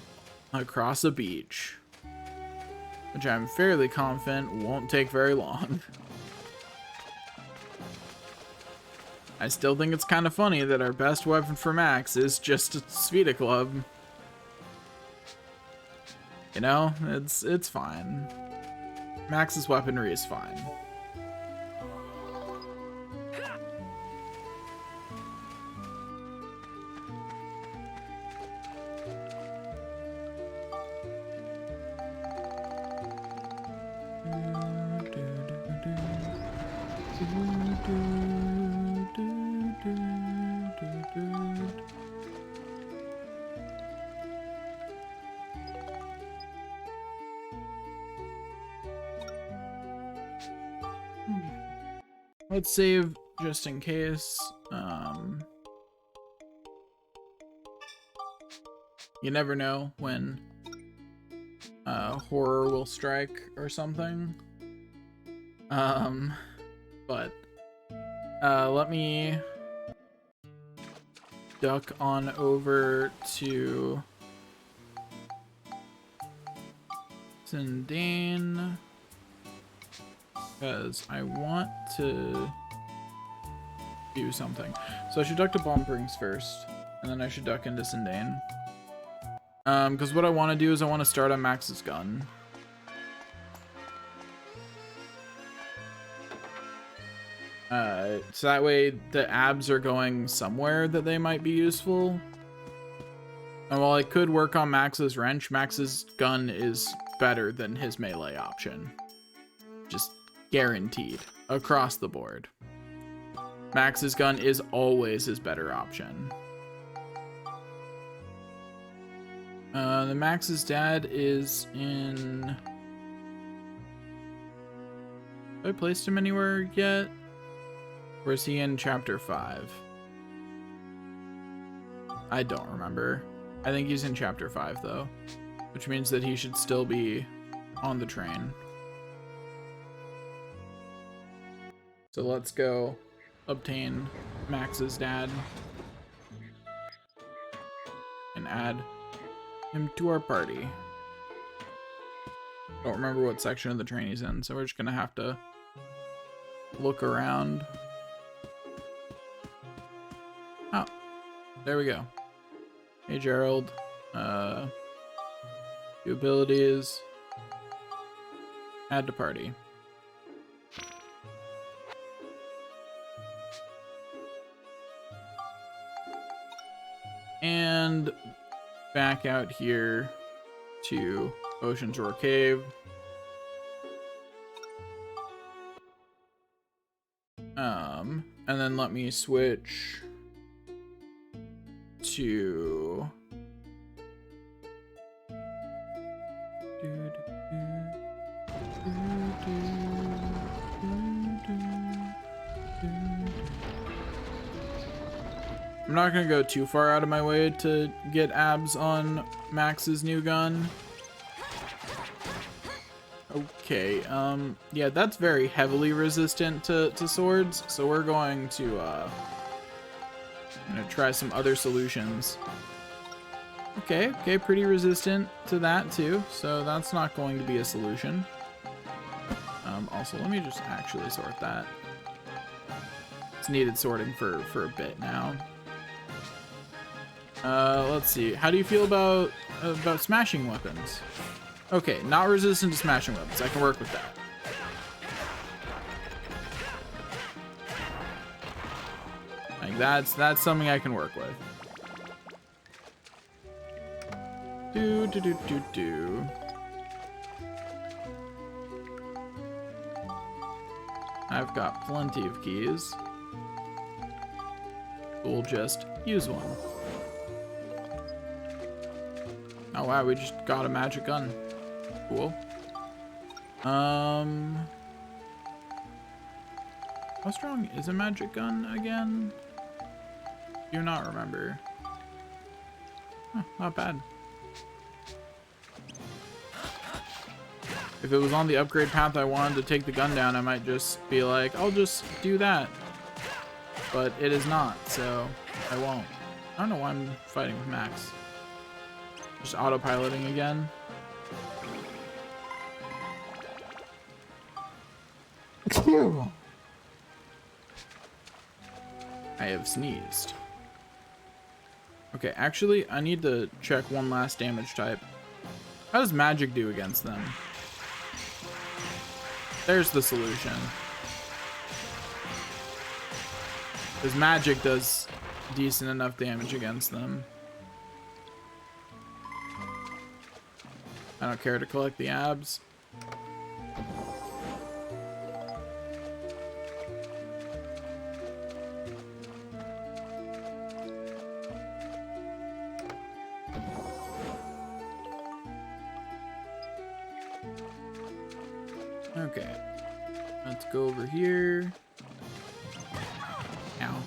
across a beach, which I'm fairly confident won't take very long. I still think it's kind of funny that our best weapon for Max is just a Svita Club. You know, it's fine. Max's weaponry is fine. Let's save just in case. You never know when horror will strike or something. But let me duck on over to Zindane because I want to do something. So I should duck to Palm Springs first, and then I should duck into Zindane. Because what I want to do is I want to start on Max's gun. So that way the abs are going somewhere that they might be useful. And while I could work on Max's wrench, Max's gun is better than his melee option. Just guaranteed across the board. Max's gun is always his better option. The Max's dad is in... Have I placed him anywhere yet? Or is he in chapter 5? I don't remember. I think he's in chapter 5 though, which means that he should still be on the train. So let's go obtain Max's dad and add him to our party. Don't remember what section of the train he's in, so we're just gonna have to look around. Oh, there we go. Hey Gerald, do abilities, add to party. And back out here to Ocean's Roar Cave. And then let me switch to I'm not gonna go too far out of my way to get abs on Max's new gun. Okay, yeah, that's very heavily resistant to swords, so we're going to try some other solutions. Okay, pretty resistant to that too, so that's not going to be a solution. Also, let me just actually sort that. It's needed sorting for a bit now. Let's see. How do you feel about smashing weapons? Okay, not resistant to smashing weapons. I can work with that. Like that's something I can work with. Do. I've got plenty of keys. We'll just use one. Oh wow, we just got a magic gun. Cool. How strong is a magic gun again? Do not remember. Huh, not bad. If it was on the upgrade path I wanted to take the gun down, I might just be like, I'll just do that. But it is not, so I won't. I don't know why I'm fighting with Max. Just autopiloting again. I have sneezed. Okay, actually, I need to check one last damage type. How does magic do against them? There's the solution. Because magic does decent enough damage against them. I don't care to collect the abs. Okay, let's go over here. Ow.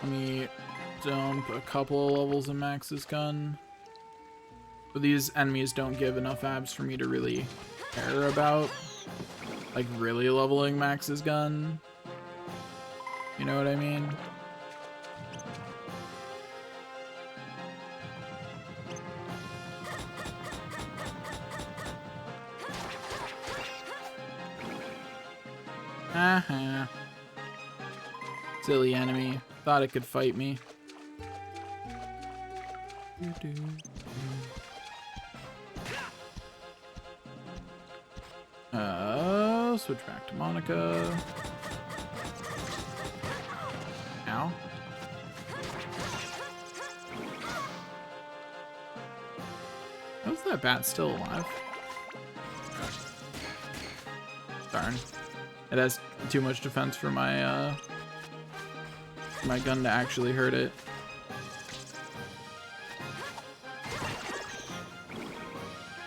Let me dump a couple of levels of Max's gun. But these enemies don't give enough abs for me to really care about. like really leveling Max's gun. You know what I mean? Haha. Silly enemy. Thought it could fight me. Switch back to Monica. Ow. How's that bat still alive? Darn. It has too much defense for my my gun to actually hurt it.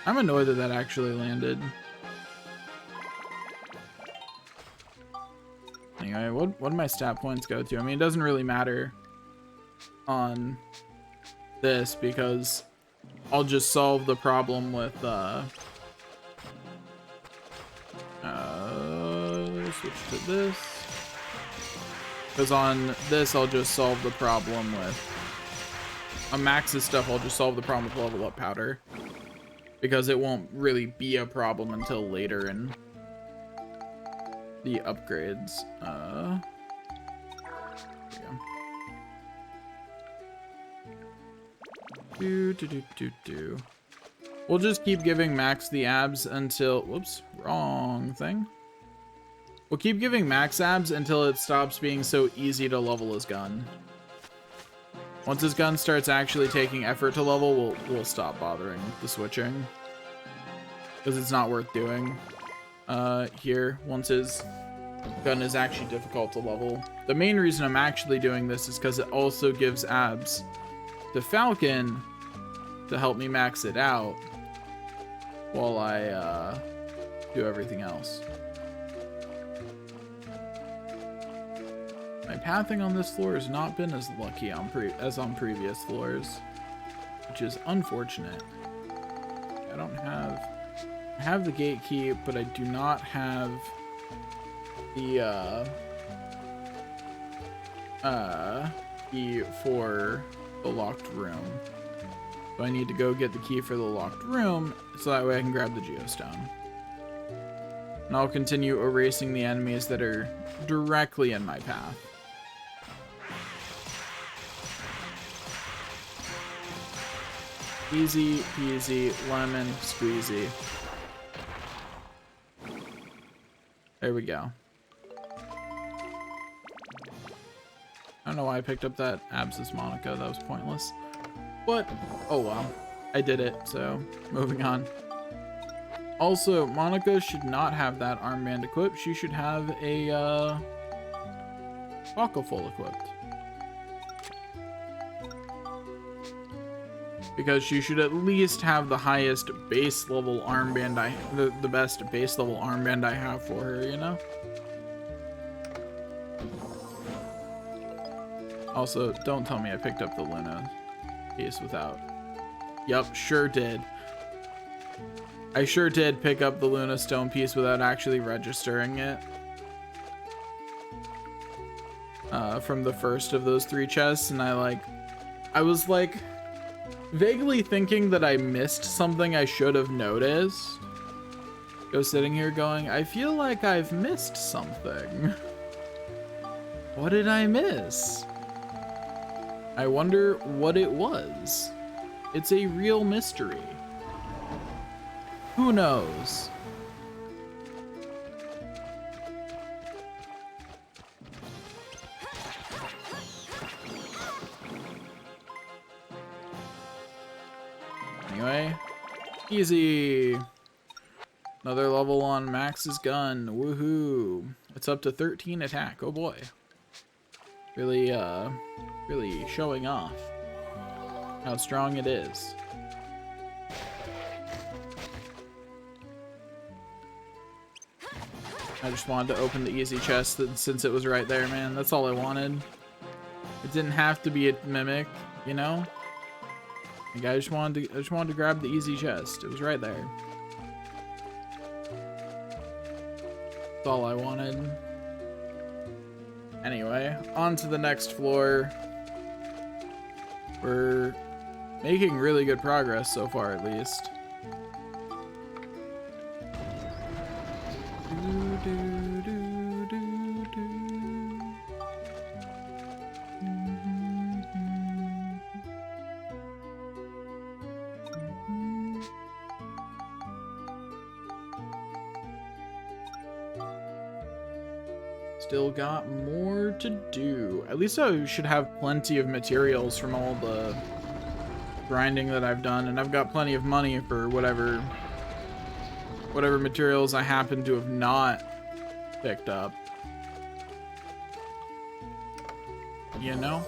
I'm annoyed that that actually landed. Anyway, what do my stat points go to? I mean, it doesn't really matter on this because I'll just solve the problem with switch to this. Because on this, I'll just solve the problem with on Max's stuff. I'll just solve the problem with level up powder because it won't really be a problem until later in the upgrades. Here we go. We'll just keep giving Max the abs until, whoops, wrong thing. We'll keep giving Max abs until it stops being so easy to level his gun. Once his gun starts actually taking effort to level, we'll stop bothering the switching because it's not worth doing. Here, once his gun is actually difficult to level. The main reason I'm actually doing this is because it also gives abs to Falcon to help me max it out while I do everything else. My pathing on this floor has not been as lucky as on previous floors, which is unfortunate. I have the gate key, but I do not have the key for the locked room. So I need to go get the key for the locked room so that way I can grab the geostone. And I'll continue erasing the enemies that are directly in my path. Easy peasy lemon squeezy. There we go. I don't know why I picked up that Abscess Monica. That was pointless. But, oh well. I did it, so moving on. Also, Monica should not have that armband equipped. She should have a Aquafull equipped. Because she should at least have the highest base level armband the best base level armband I have for her, you know? Also, don't tell me I picked up the Luna piece without. Yup, sure did. I sure did pick up the Luna stone piece without actually registering it. From the first of those 3 chests, and I was like vaguely thinking that I missed something I should have noticed. Go sitting here going, I feel like I've missed something. What did I miss? I wonder what it was. It's a real mystery. Who knows? Anyway, easy. Another level on Max's gun. Woohoo. It's up to 13 attack. Oh boy. Really, really showing off how strong it is. I just wanted to open the easy chest since it was right there, man. That's all I wanted. It didn't have to be a mimic, you know? Like, I just wanted to grab the easy chest. It was right there. all I wanted. Anyway, on to the next floor. We're making really good progress so far, at least. Still got more to do. At least I should have plenty of materials from all the grinding that I've done, and I've got plenty of money for whatever materials I happen to have not picked up. You know?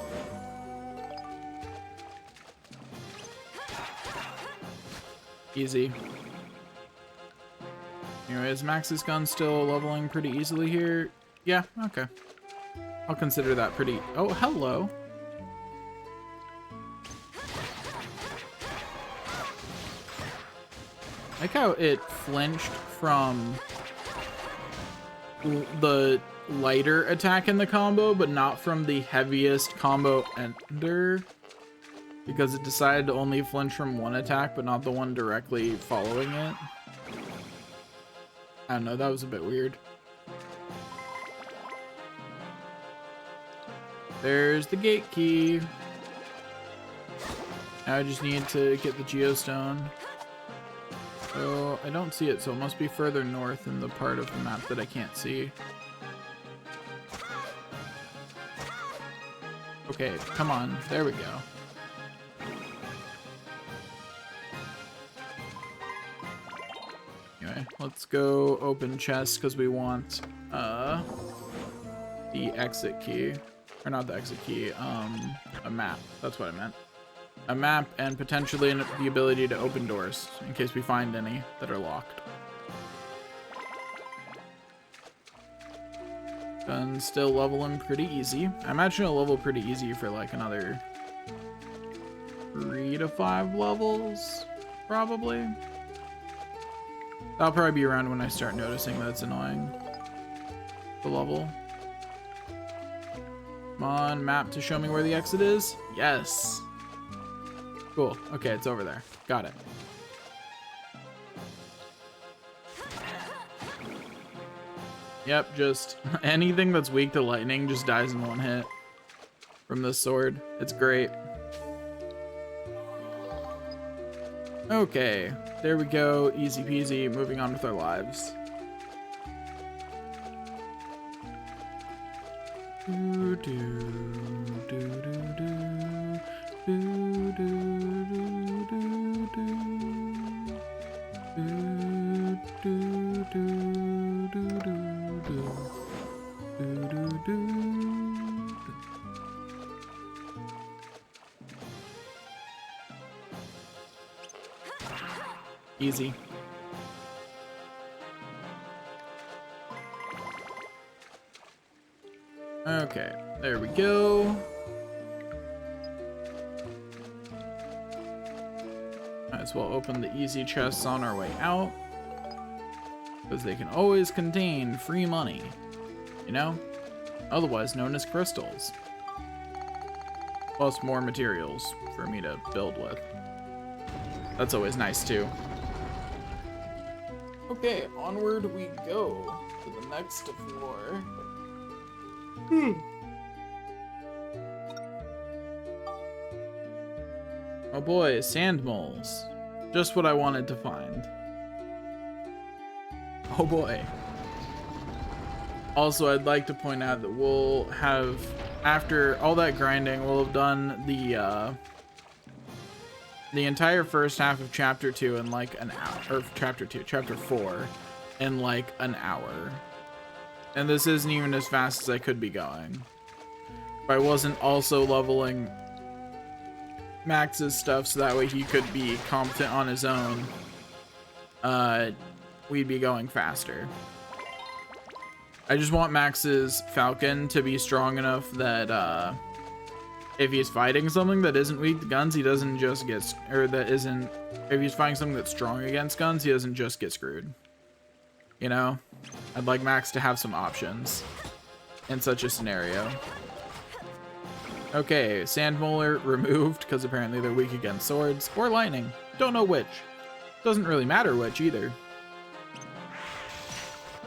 Easy. Anyways, Max's gun's still leveling pretty easily here. Yeah, okay. I'll consider that pretty... Oh, hello. I like how it flinched from the lighter attack in the combo, but not from the heaviest combo ender. Because it decided to only flinch from one attack, but not the one directly following it. I don't know, that was a bit weird. There's the gate key. Now I just need to get the geostone. So I don't see it, so it must be further north in the part of the map that I can't see. Okay, come on. There we go. Anyway, let's go open chest because we want the exit key. Or not the exit key, a map. That's what I meant. A map and potentially the ability to open doors in case we find any that are locked. Gun's still leveling pretty easy. I imagine it'll level pretty easy for like another 3 to 5 levels, probably. That'll probably be around when I start noticing that it's annoying. The level. Come on, map to show me where the exit is. Yes. Cool. Okay, it's over there. Got it. Yep, just anything that's weak to lightning just dies in one hit from this sword. It's great. Okay, there we go. Easy peasy. Moving on with our lives. Do, do, do, do, do, do, do, do, do, do, do, do. Easy. Okay, there we go. Might as well open the easy chests on our way out, because they can always contain free money, you know? Otherwise known as crystals. Plus more materials for me to build with. That's always nice too. Okay, onward we go to the next floor. Oh boy, sand moles. Just what I wanted to find. Oh boy. Also, I'd like to point out that we'll have, after all that grinding, we'll have done the entire first half of chapter 2 in like an hour, or chapter 4 in like an hour. And this isn't even as fast as I could be going. If I wasn't also leveling Max's stuff so that way he could be competent on his own, we'd be going faster. I just want Max's Falcon to be strong enough that if he's fighting something that isn't weak to guns, he doesn't just get, or that isn't, if he's fighting something that's strong against guns, he doesn't just get screwed. You know? I'd like Max to have some options in such a scenario. Okay, Sandmolar removed, because apparently they're weak against swords, or lightning. Don't know which. Doesn't really matter which either.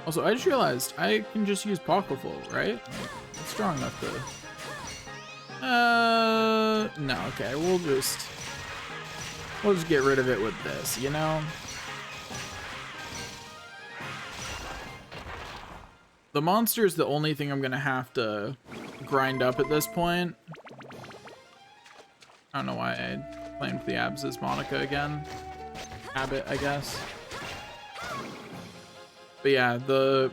Also, I just realized I can just use Pocketful, right? Like, it's strong enough to... no, okay, we'll just get rid of it with this, you know? The monster is the only thing I'm gonna have to grind up at this point. I don't know why I claimed the abs as Monica again. Habit, I guess. But yeah, the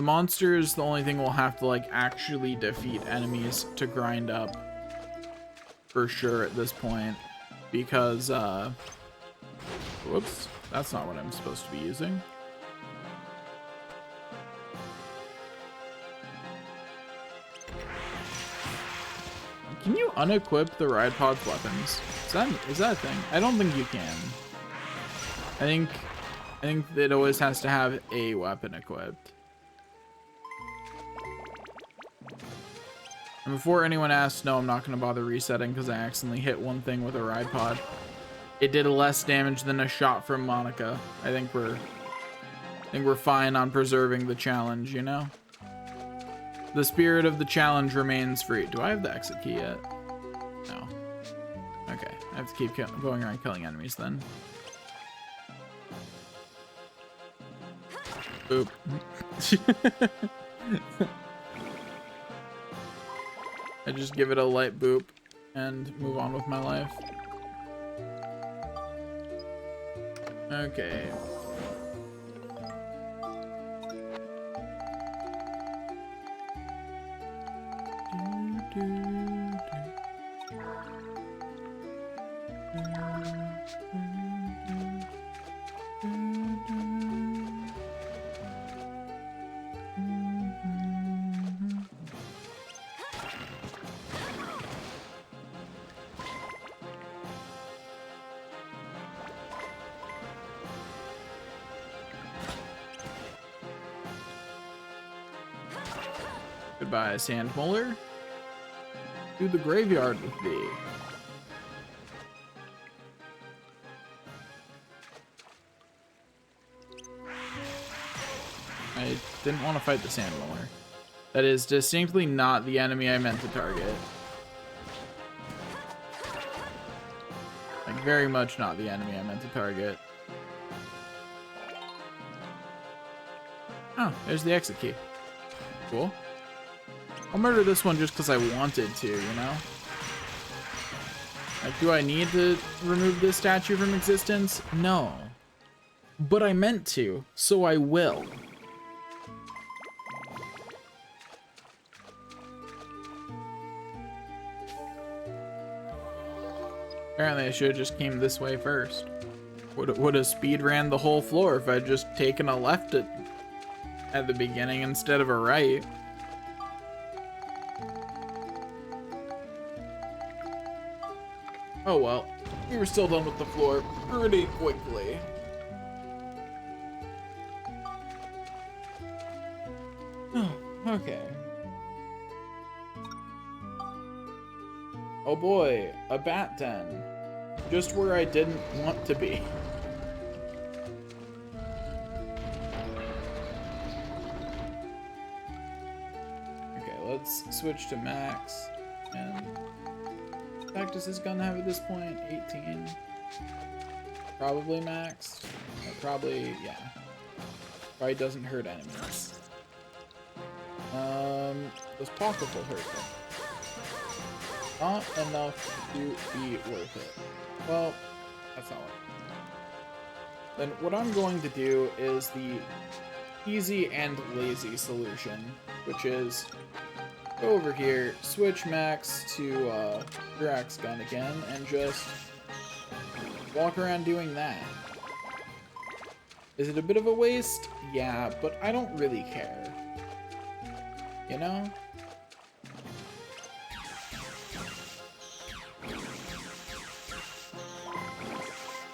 monster is the only thing we'll have to like actually defeat enemies to grind up for sure at this point, because whoops, that's not what I'm supposed to be using. Can you unequip the Ride Pod's weapons? Is that a thing? I don't think you can. I think it always has to have a weapon equipped. And before anyone asks, no, I'm not going to bother resetting because I accidentally hit one thing with a Ride Pod. It did less damage than a shot from Monica. I think we're fine on preserving the challenge, you know? The spirit of the challenge remains free. Do I have the exit key yet? No. Okay, I have to keep going around killing enemies then. Boop. I just give it a light boop and move on with my life. Okay. Goodbye, Sandmolar. To the graveyard with thee. I didn't want to fight the Sandmolar. That is distinctly not the enemy I meant to target. Like, very much not the enemy I meant to target. Oh, there's the exit key. Cool. I'll murder this one just because I wanted to, you know? Like, do I need to remove this statue from existence? No. But I meant to, so I will. Apparently I should have just came this way first. Would have speed ran the whole floor if I'd just taken a left at the beginning instead of a right. Oh well, we were still done with the floor pretty quickly. Oh, okay. Oh boy, a bat den. Just where I didn't want to be. Okay, let's switch to max. And does this gun have at this point? 18. Probably maxed. Probably, yeah. Probably doesn't hurt enemies. Does Pocketful hurt them? Not enough to be worth it. Well, that's not what. Then what I'm going to do is the easy and lazy solution, which is go over here, switch max to Drax gun again, and just walk around doing that. Is it a bit of a waste? Yeah, but I don't really care. You know?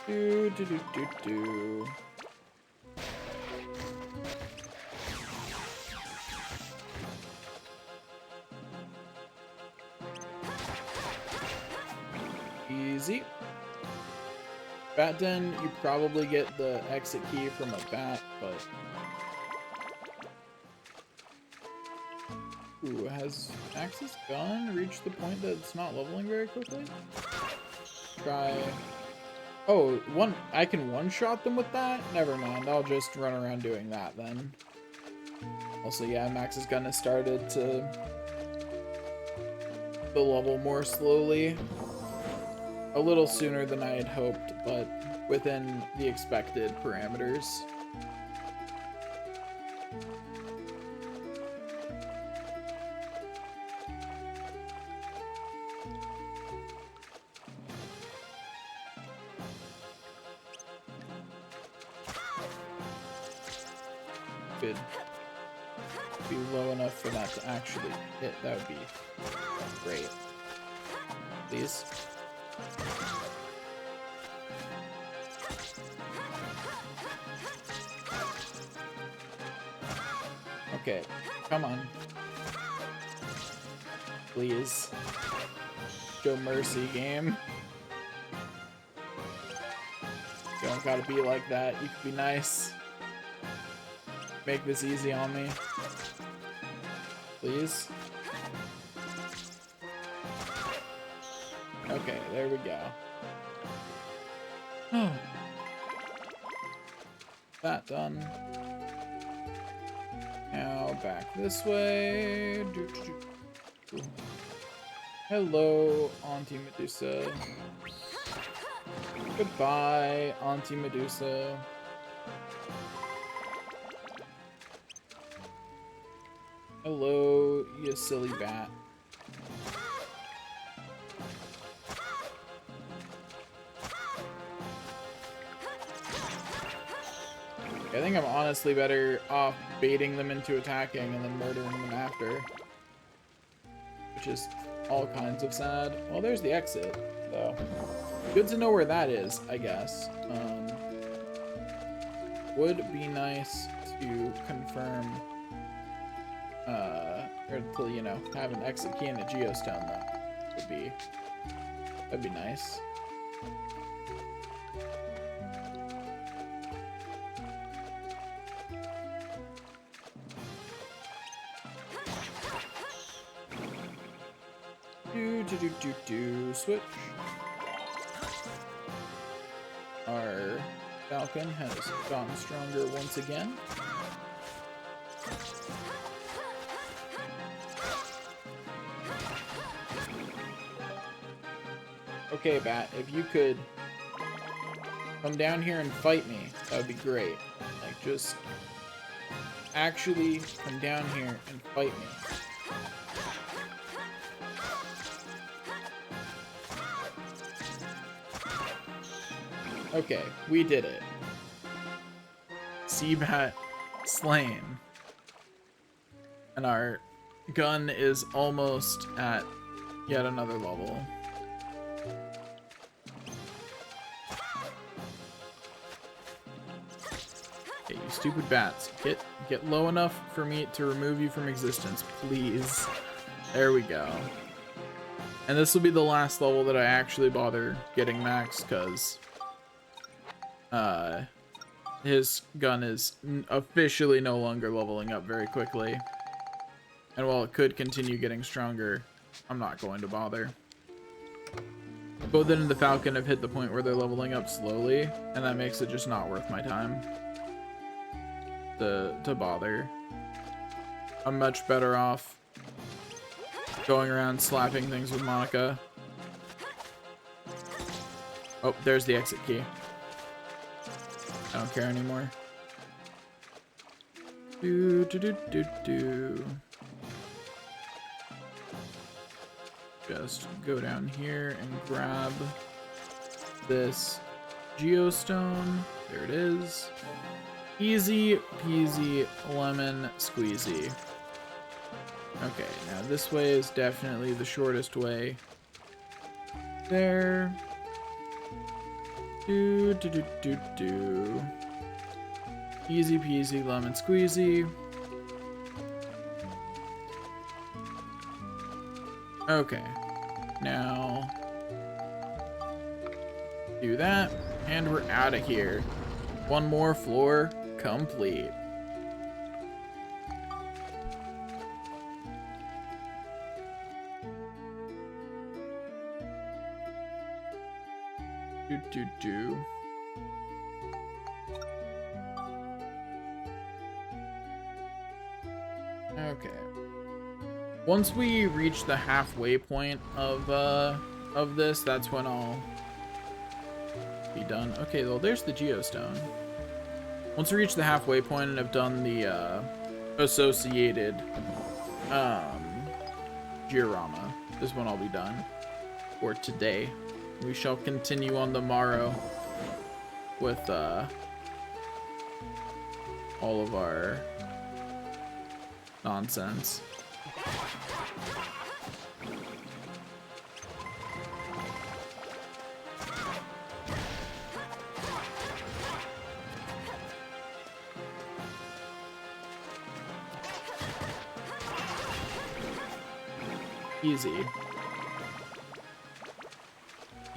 Do do do do do. Easy. Bat Den, you probably get the exit key from a bat, but... Ooh, has Max's gun reached the point that it's not leveling very quickly? Try... Oh, I can one-shot them with that? Never mind, I'll just run around doing that then. Also, yeah, Max's gun has started to level more slowly. A little sooner than I had hoped, but within the expected parameters. Could be low enough for that to actually hit. That would be great. Please. Okay, come on. Please. Show mercy, game. You don't gotta be like that. You can be nice. Make this easy on me. Please. Okay, there we go. That done. Now back this way. Hello, Auntie Medusa. Goodbye, Auntie Medusa. Hello, you silly bat. I think I'm honestly better off baiting them into attacking and then murdering them after. Which is all kinds of sad. Well, there's the exit, though. Good to know where that is, I guess. Would be nice to confirm, or to, you know, have an exit key and a geostone, though. That'd be nice. Switch. Our Falcon has gotten stronger once again. Okay, Bat, if you could come down here and fight me, that would be great. Like, just actually come down here and fight me. Okay, we did it. Seabat slain. And our gun is almost at yet another level. Okay, you stupid bats. Get low enough for me to remove you from existence, please. There we go. And this will be the last level that I actually bother getting max, because his gun is officially no longer leveling up very quickly. And while it could continue getting stronger, I'm not going to bother. Boden and the Falcon have hit the point where they're leveling up slowly, and that makes it just not worth my time to bother. I'm much better off going around slapping things with Monica. Oh, there's the exit key. I don't care anymore. Just go down here and grab this geostone. There it is. Easy peasy lemon squeezy. Okay, now this way is definitely the shortest way. There. Do. Easy peasy lemon squeezy. Okay. Now do that, and we're out of here. One more floor complete. Do. Okay. Once we reach the halfway point of this, that's when I'll be done. Okay, well, there's the geostone. Once we reach the halfway point and have done the associated diorama, this one I'll be done for today. We shall continue on the morrow with all of our nonsense. Easy.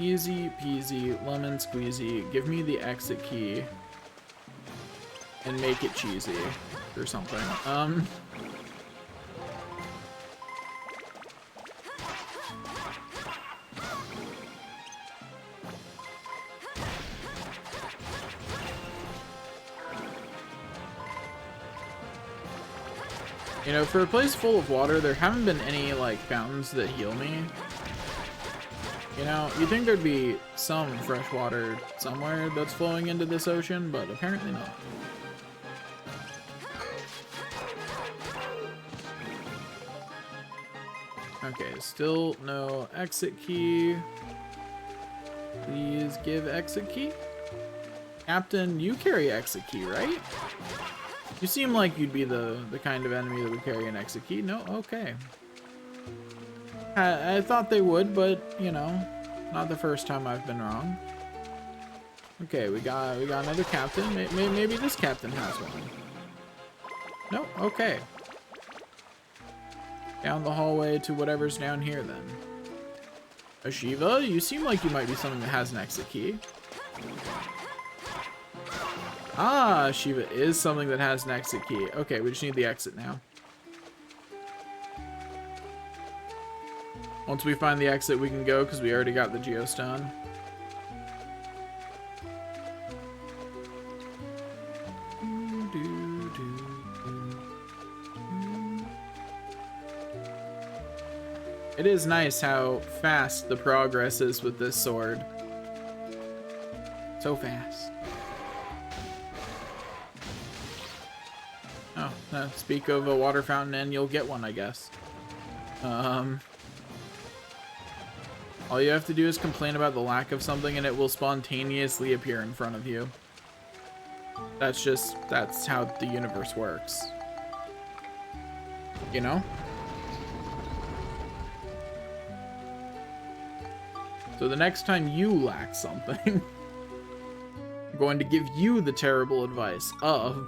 Easy peasy, lemon squeezy. Give me the exit key and make it cheesy or something. You know, for a place full of water, there haven't been any, like, fountains that heal me. You know, you'd think there'd be some fresh water somewhere that's flowing into this ocean, but apparently not. Okay, still no exit key. Please give exit key. Captain, you carry exit key, right? You seem like you'd be the kind of enemy that would carry an exit key. No? Okay. I thought they would, but, you know, not the first time I've been wrong. Okay, we got another captain. Maybe this captain has one. No? Okay. Down the hallway to whatever's down here, then. Ashiva, you seem like you might be something that has an exit key. Ah, Shiva is something that has an exit key. Okay, we just need the exit now. Once we find the exit, we can go because we already got the geostone. It is nice how fast the progress is with this sword. So fast. Oh, speak of a water fountain and you'll get one, I guess. All you have to do is complain about the lack of something and it will spontaneously appear in front of you. That's how the universe works. You know? So the next time you lack something, I'm going to give you the terrible advice of...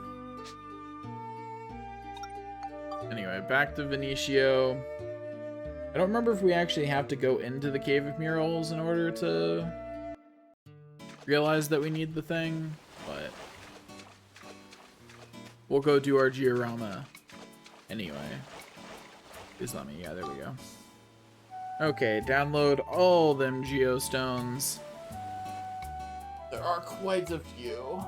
Anyway, back to Venetio. I don't remember if we actually have to go into the Cave of Murals in order to realize that we need the thing, but we'll go do our diorama anyway. Please let me, yeah, there we go. Okay, download all them geostones. There are quite a few.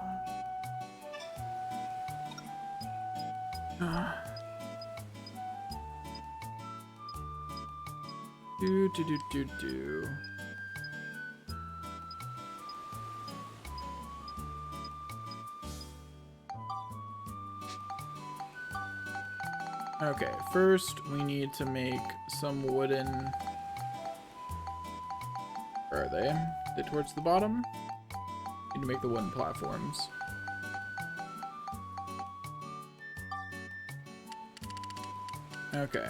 Do. Okay, first we need to make some wooden... Where are they? They're towards the bottom? Need to make the wooden platforms. Okay.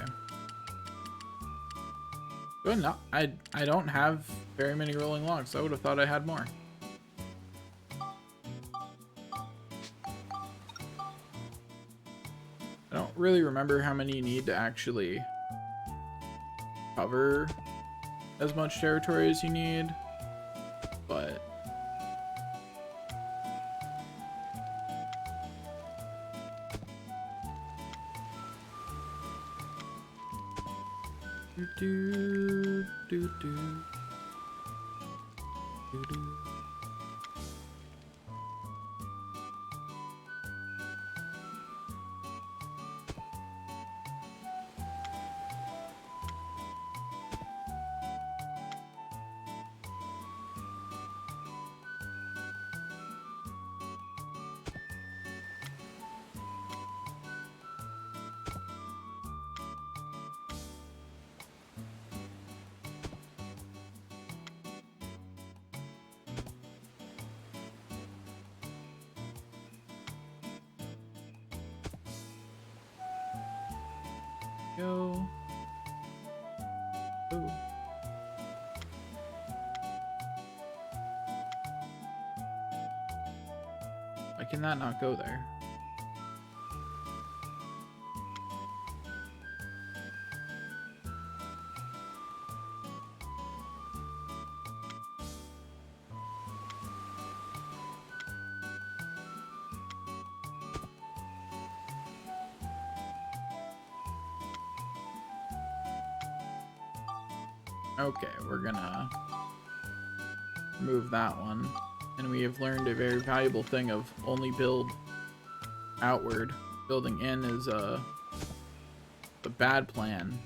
Good, no, I don't have very many rolling logs. I would have thought I had more. really remember how many you need to actually cover as much territory as you need, but do do do do do. Go. Ooh. Why can that not go there? Okay, we're gonna remove that one. And we have learned a very valuable thing of only build outward. Building in is a bad plan.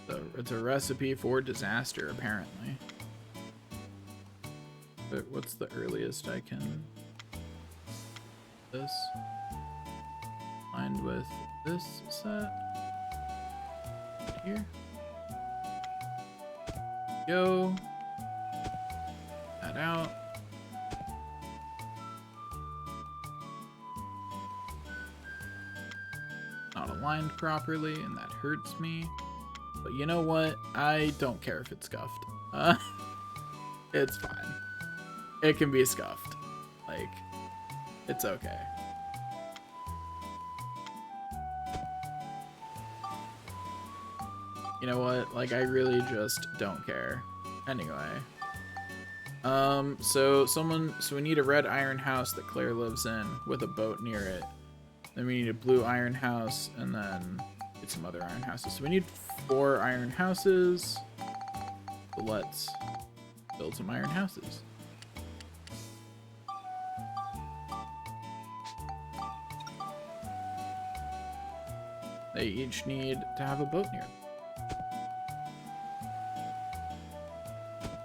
So it's a recipe for disaster, apparently. But what's the earliest I can... This? Combined with this set? Here? Go. That out. Not aligned properly, and that hurts me. But you know what? I don't care if it's scuffed. It's fine. It can be scuffed. Like, it's okay. You know what? Like, I really just don't care. Anyway. So we need a red iron house that Claire lives in with a boat near it. Then we need a blue iron house and then get some other iron houses. So we need 4 iron houses. So let's build some iron houses. They each need to have a boat near them.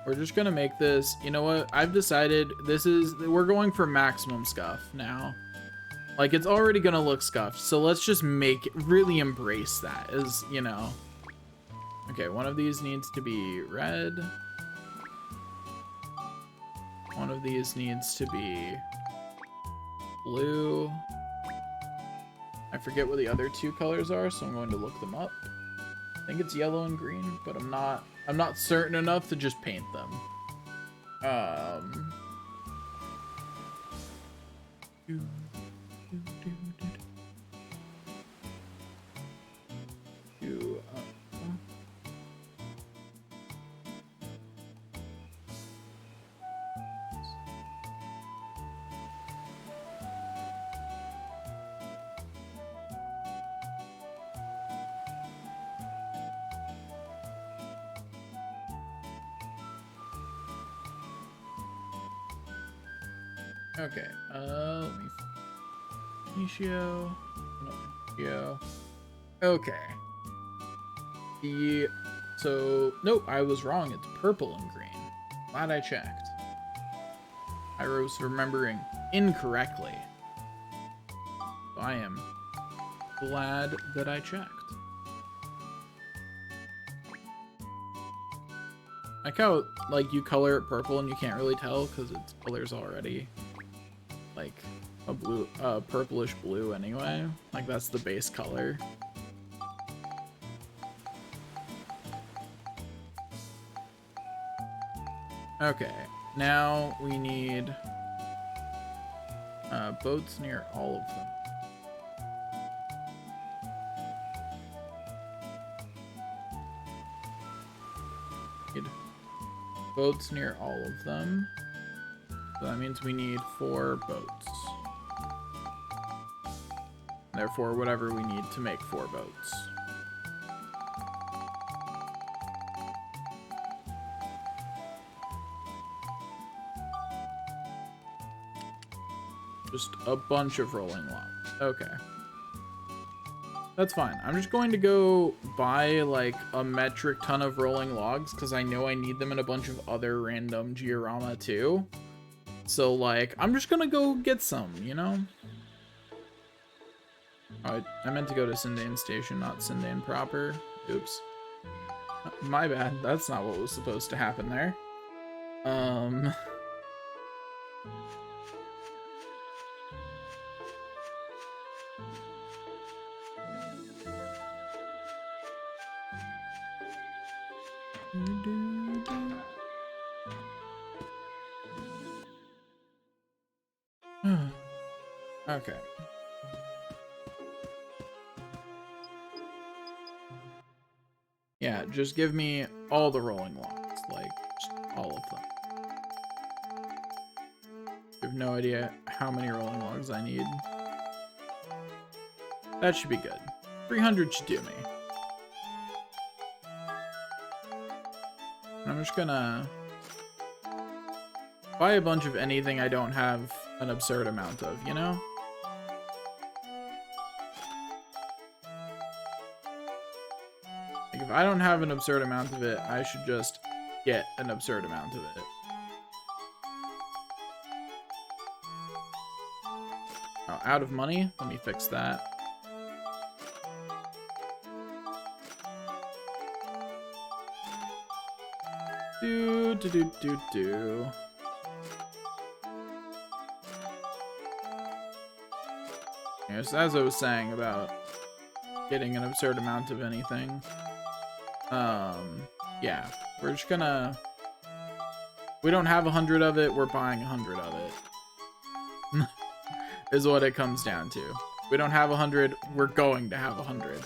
We're just gonna make this, you know what, I've decided we're going for maximum scuff now. Like, it's already gonna look scuffed, so let's just really embrace that, as, you know. Okay, one of these needs to be red. One of these needs to be blue. I forget what the other 2 colors are, so I'm going to look them up. I think it's yellow and green, but I'm not certain enough to just paint them. Okay, let me... Initio. Okay. Nope, I was wrong. It's purple and green. Glad I checked. I was remembering incorrectly. So I am glad that I checked. I like how, like, you color it purple and you can't really tell because its color's already like a blue, purplish blue anyway. Like, that's the base color. Okay, now we need boats near all of them. need boats near all of them. So that means we need 4 boats. Therefore, whatever we need to make 4 boats. Just a bunch of rolling logs. Okay. That's fine. I'm just going to go buy like a metric ton of rolling logs because I know I need them in a bunch of other random Giorama too. So like, I'm just gonna go get some, you know? Oh, I meant to go to Sindane Station, not Sindane proper. Oops. My bad. That's not what was supposed to happen there. Okay. Yeah, just give me all the rolling logs, like, just all of them. I have no idea how many rolling logs I need. That should be good. 300 should do me. I'm just gonna buy a bunch of anything I don't have an absurd amount of, you know? Like, if I don't have an absurd amount of it, I should just get an absurd amount of it. Oh, out of money? Let me fix that. Do. Yes, as I was saying about getting an absurd amount of anything. Yeah, we're just gonna... We don't have 100 of it, we're buying 100 of it. Is what it comes down to. We don't have 100, we're going to have 100.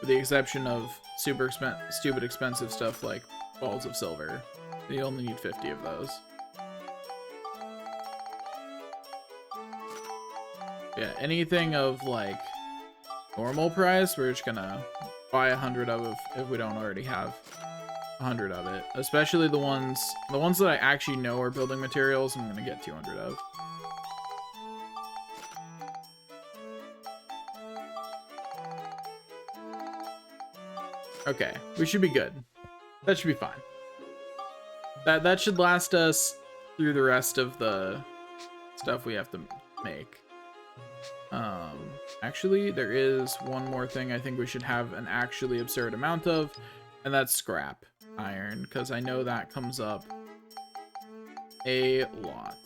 With the exception of stupid expensive stuff like balls of silver. You only need 50 of those. Yeah, anything of like normal price, we're just gonna buy 100 of if we don't already have 100 of it. Especially the ones that I actually know are building materials, I'm gonna get 200 of. Okay, we should be good. That should be fine. That should last us through the rest of the stuff we have to make. Actually, there is one more thing I think we should have an actually absurd amount of, and that's scrap iron, because I know that comes up a lot.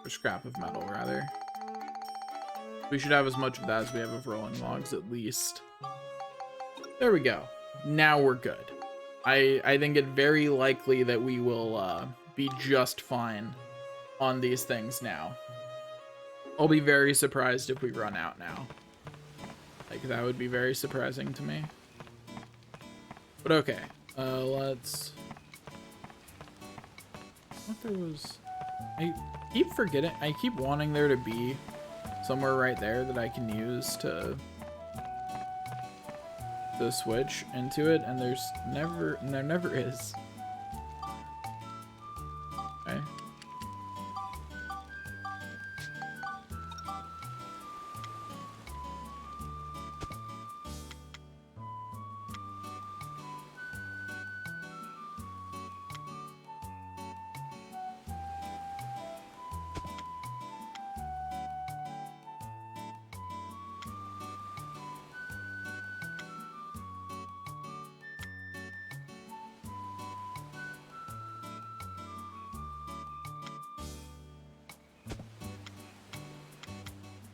Or scrap of metal, rather. We should have as much of that as we have of rolling logs, at least. There we go. Now we're good. I think it very likely that we will be just fine on these things now. I'll be very surprised if we run out now. Like, that would be very surprising to me. But okay, let's... What there was... I keep forgetting, I keep wanting there to be somewhere right there that I can use to switch into it, and there never is. Okay.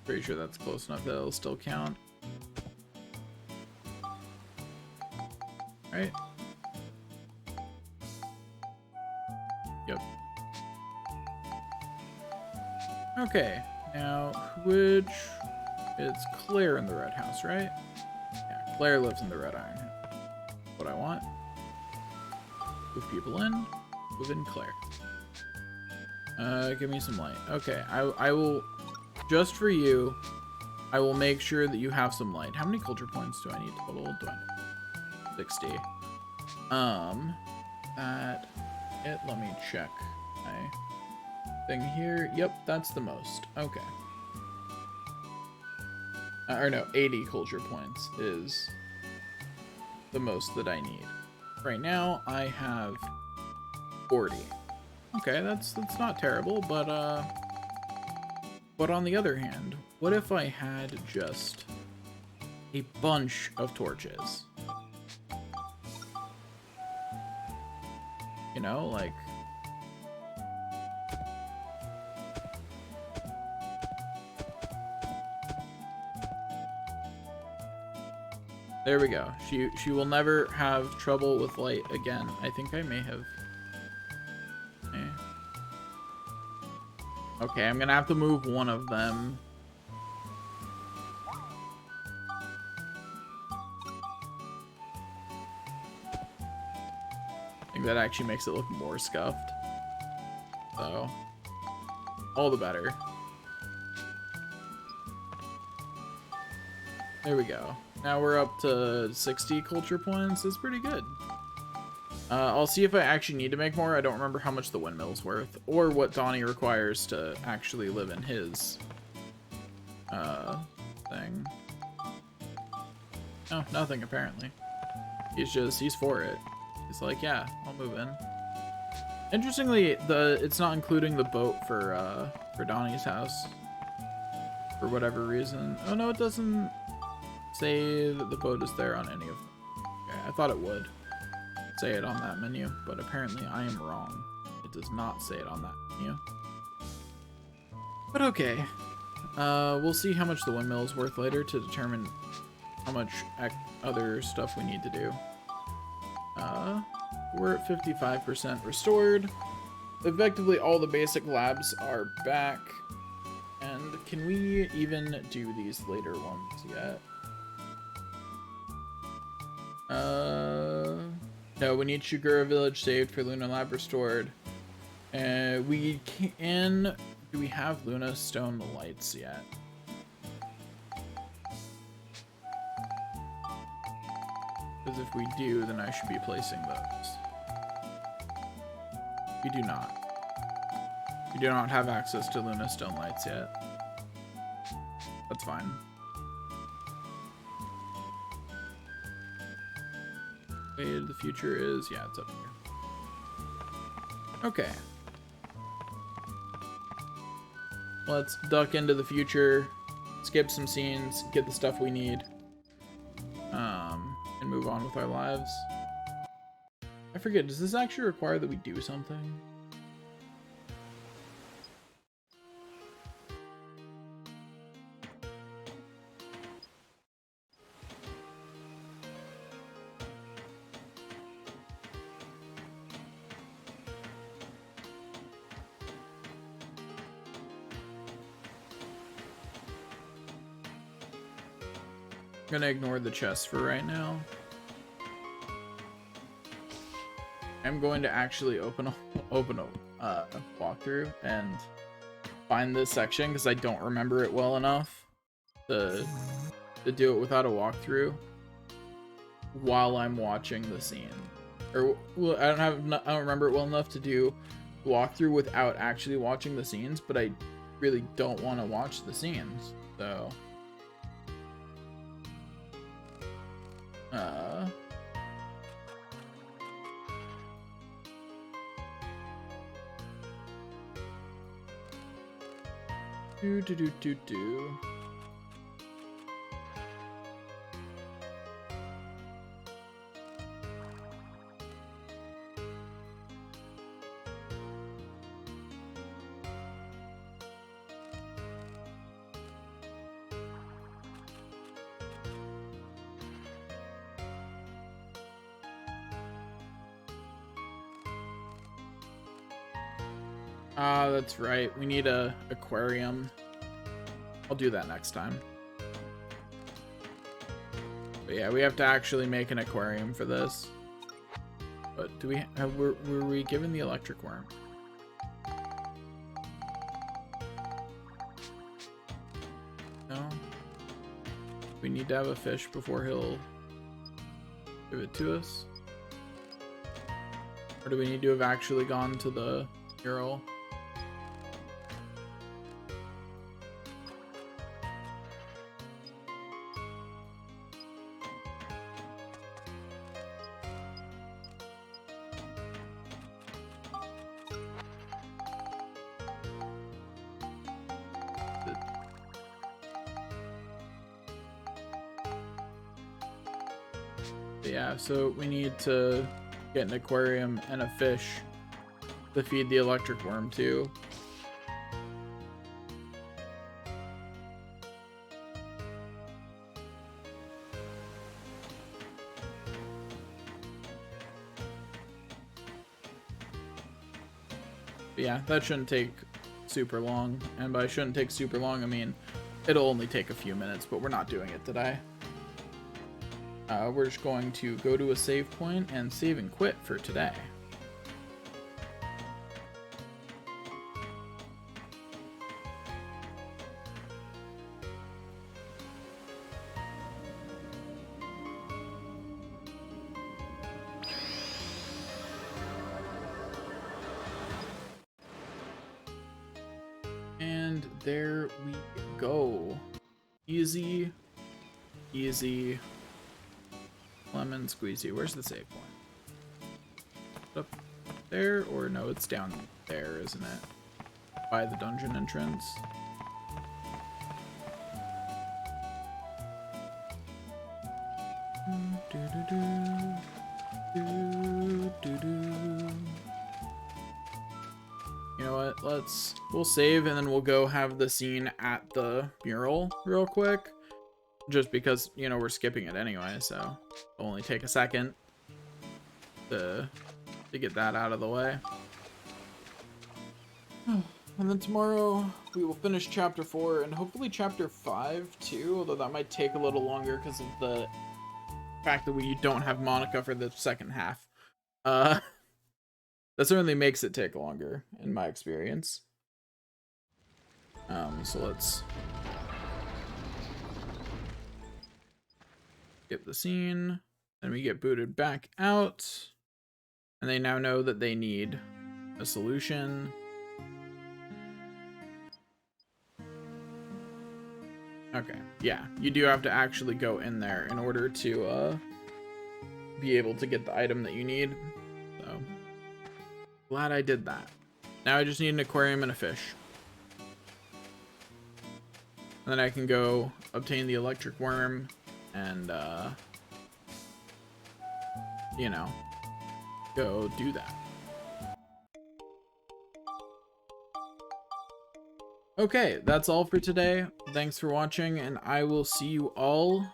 Pretty sure that's close enough that it'll still count. Right? Yep. Okay, now which... It's Claire in the red house, right? Yeah, Claire lives in the Red Iron House. What I want. Move people in. Move in Claire. Give me some light. Okay, I will, just for you, I will make sure that you have some light. How many culture points do I need total? Do I need 60? That it. Let me check my thing here. Yep, that's the most. Okay. Or no, 80 culture points is the most that I need. Right now, I have 40. Okay, that's not terrible, but on the other hand, what if I had just a bunch of torches? You know, like, there we go. She will never have trouble with light again. I think I may have. Okay, I'm gonna have to move one of them. I think that actually makes it look more scuffed. So, all the better. There we go. Now we're up to 60 culture points. It's pretty good. I'll see if I actually need to make more. I don't remember how much the windmill's worth, or what Donnie requires to actually live in his thing. Oh, nothing apparently. He's for it. He's like, yeah, I'll move in. Interestingly, it's not including the boat for Donnie's house for whatever reason. Oh no, it doesn't say that the boat is there on any of them. Okay, I thought it would say it on that menu, but apparently I am wrong. It does not say it on that menu. But okay. We'll see how much the windmill is worth later to determine how much other stuff we need to do. We're at 55% restored. Effectively, all the basic labs are back. And can we even do these later ones yet? No, we need Shigura Village saved for Luna Lab restored. We can... Do we have Luna Stone Lights yet? Because if we do, then I should be placing those. We do not. We do not have access to Luna Stone Lights yet. That's fine. Way to the future is, yeah, it's up here. Okay. Let's duck into the future, skip some scenes, get the stuff we need, and move on with our lives. I forget, does this actually require that we do something? I'm gonna ignore the chest for right now. I'm going to actually open a walkthrough and find this section because I don't remember it well enough to do it without a walkthrough while I'm watching the scene. Or well, I don't remember it well enough to do walkthrough without actually watching the scenes, but I really don't want to watch the scenes, so. Do. Ah, that's right. We need a aquarium. I'll do that next time. But yeah, we have to actually make an aquarium for this. But do we have, were we given the electric worm? No. We need to have a fish before he'll give it to us. Or do we need to have actually gone to the mural? Yeah, so we need to get an aquarium and a fish to feed the electric worm to. But yeah, that shouldn't take super long. And by shouldn't take super long, I mean it'll only take a few minutes, but we're not doing it today. We're just going to go to a save point and save and quit for today. And there we go. Easy, easy. Lemon squeezy. Where's the save point? Up there? Or no, it's down there, isn't it? By the dungeon entrance. You know what? We'll save and then we'll go have the scene at the mural real quick. Just because, you know, we're skipping it anyway, so it'll only take a second to get that out of the way. And then tomorrow we will finish chapter 4 and hopefully chapter 5 too, although that might take a little longer because of the fact that we don't have Monica for the second half. That certainly makes it take longer in my experience. So let's skip the scene, then we get booted back out, and they now know that they need a solution. Okay, yeah, you do have to actually go in there in order to be able to get the item that you need, so glad I did that. Now I just need an aquarium and a fish. And then I can go obtain the electric worm and, you know, go do that. Okay, that's all for today. Thanks for watching, and I will see you all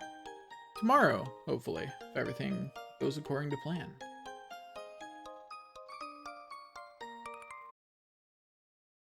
tomorrow, hopefully, if everything goes according to plan.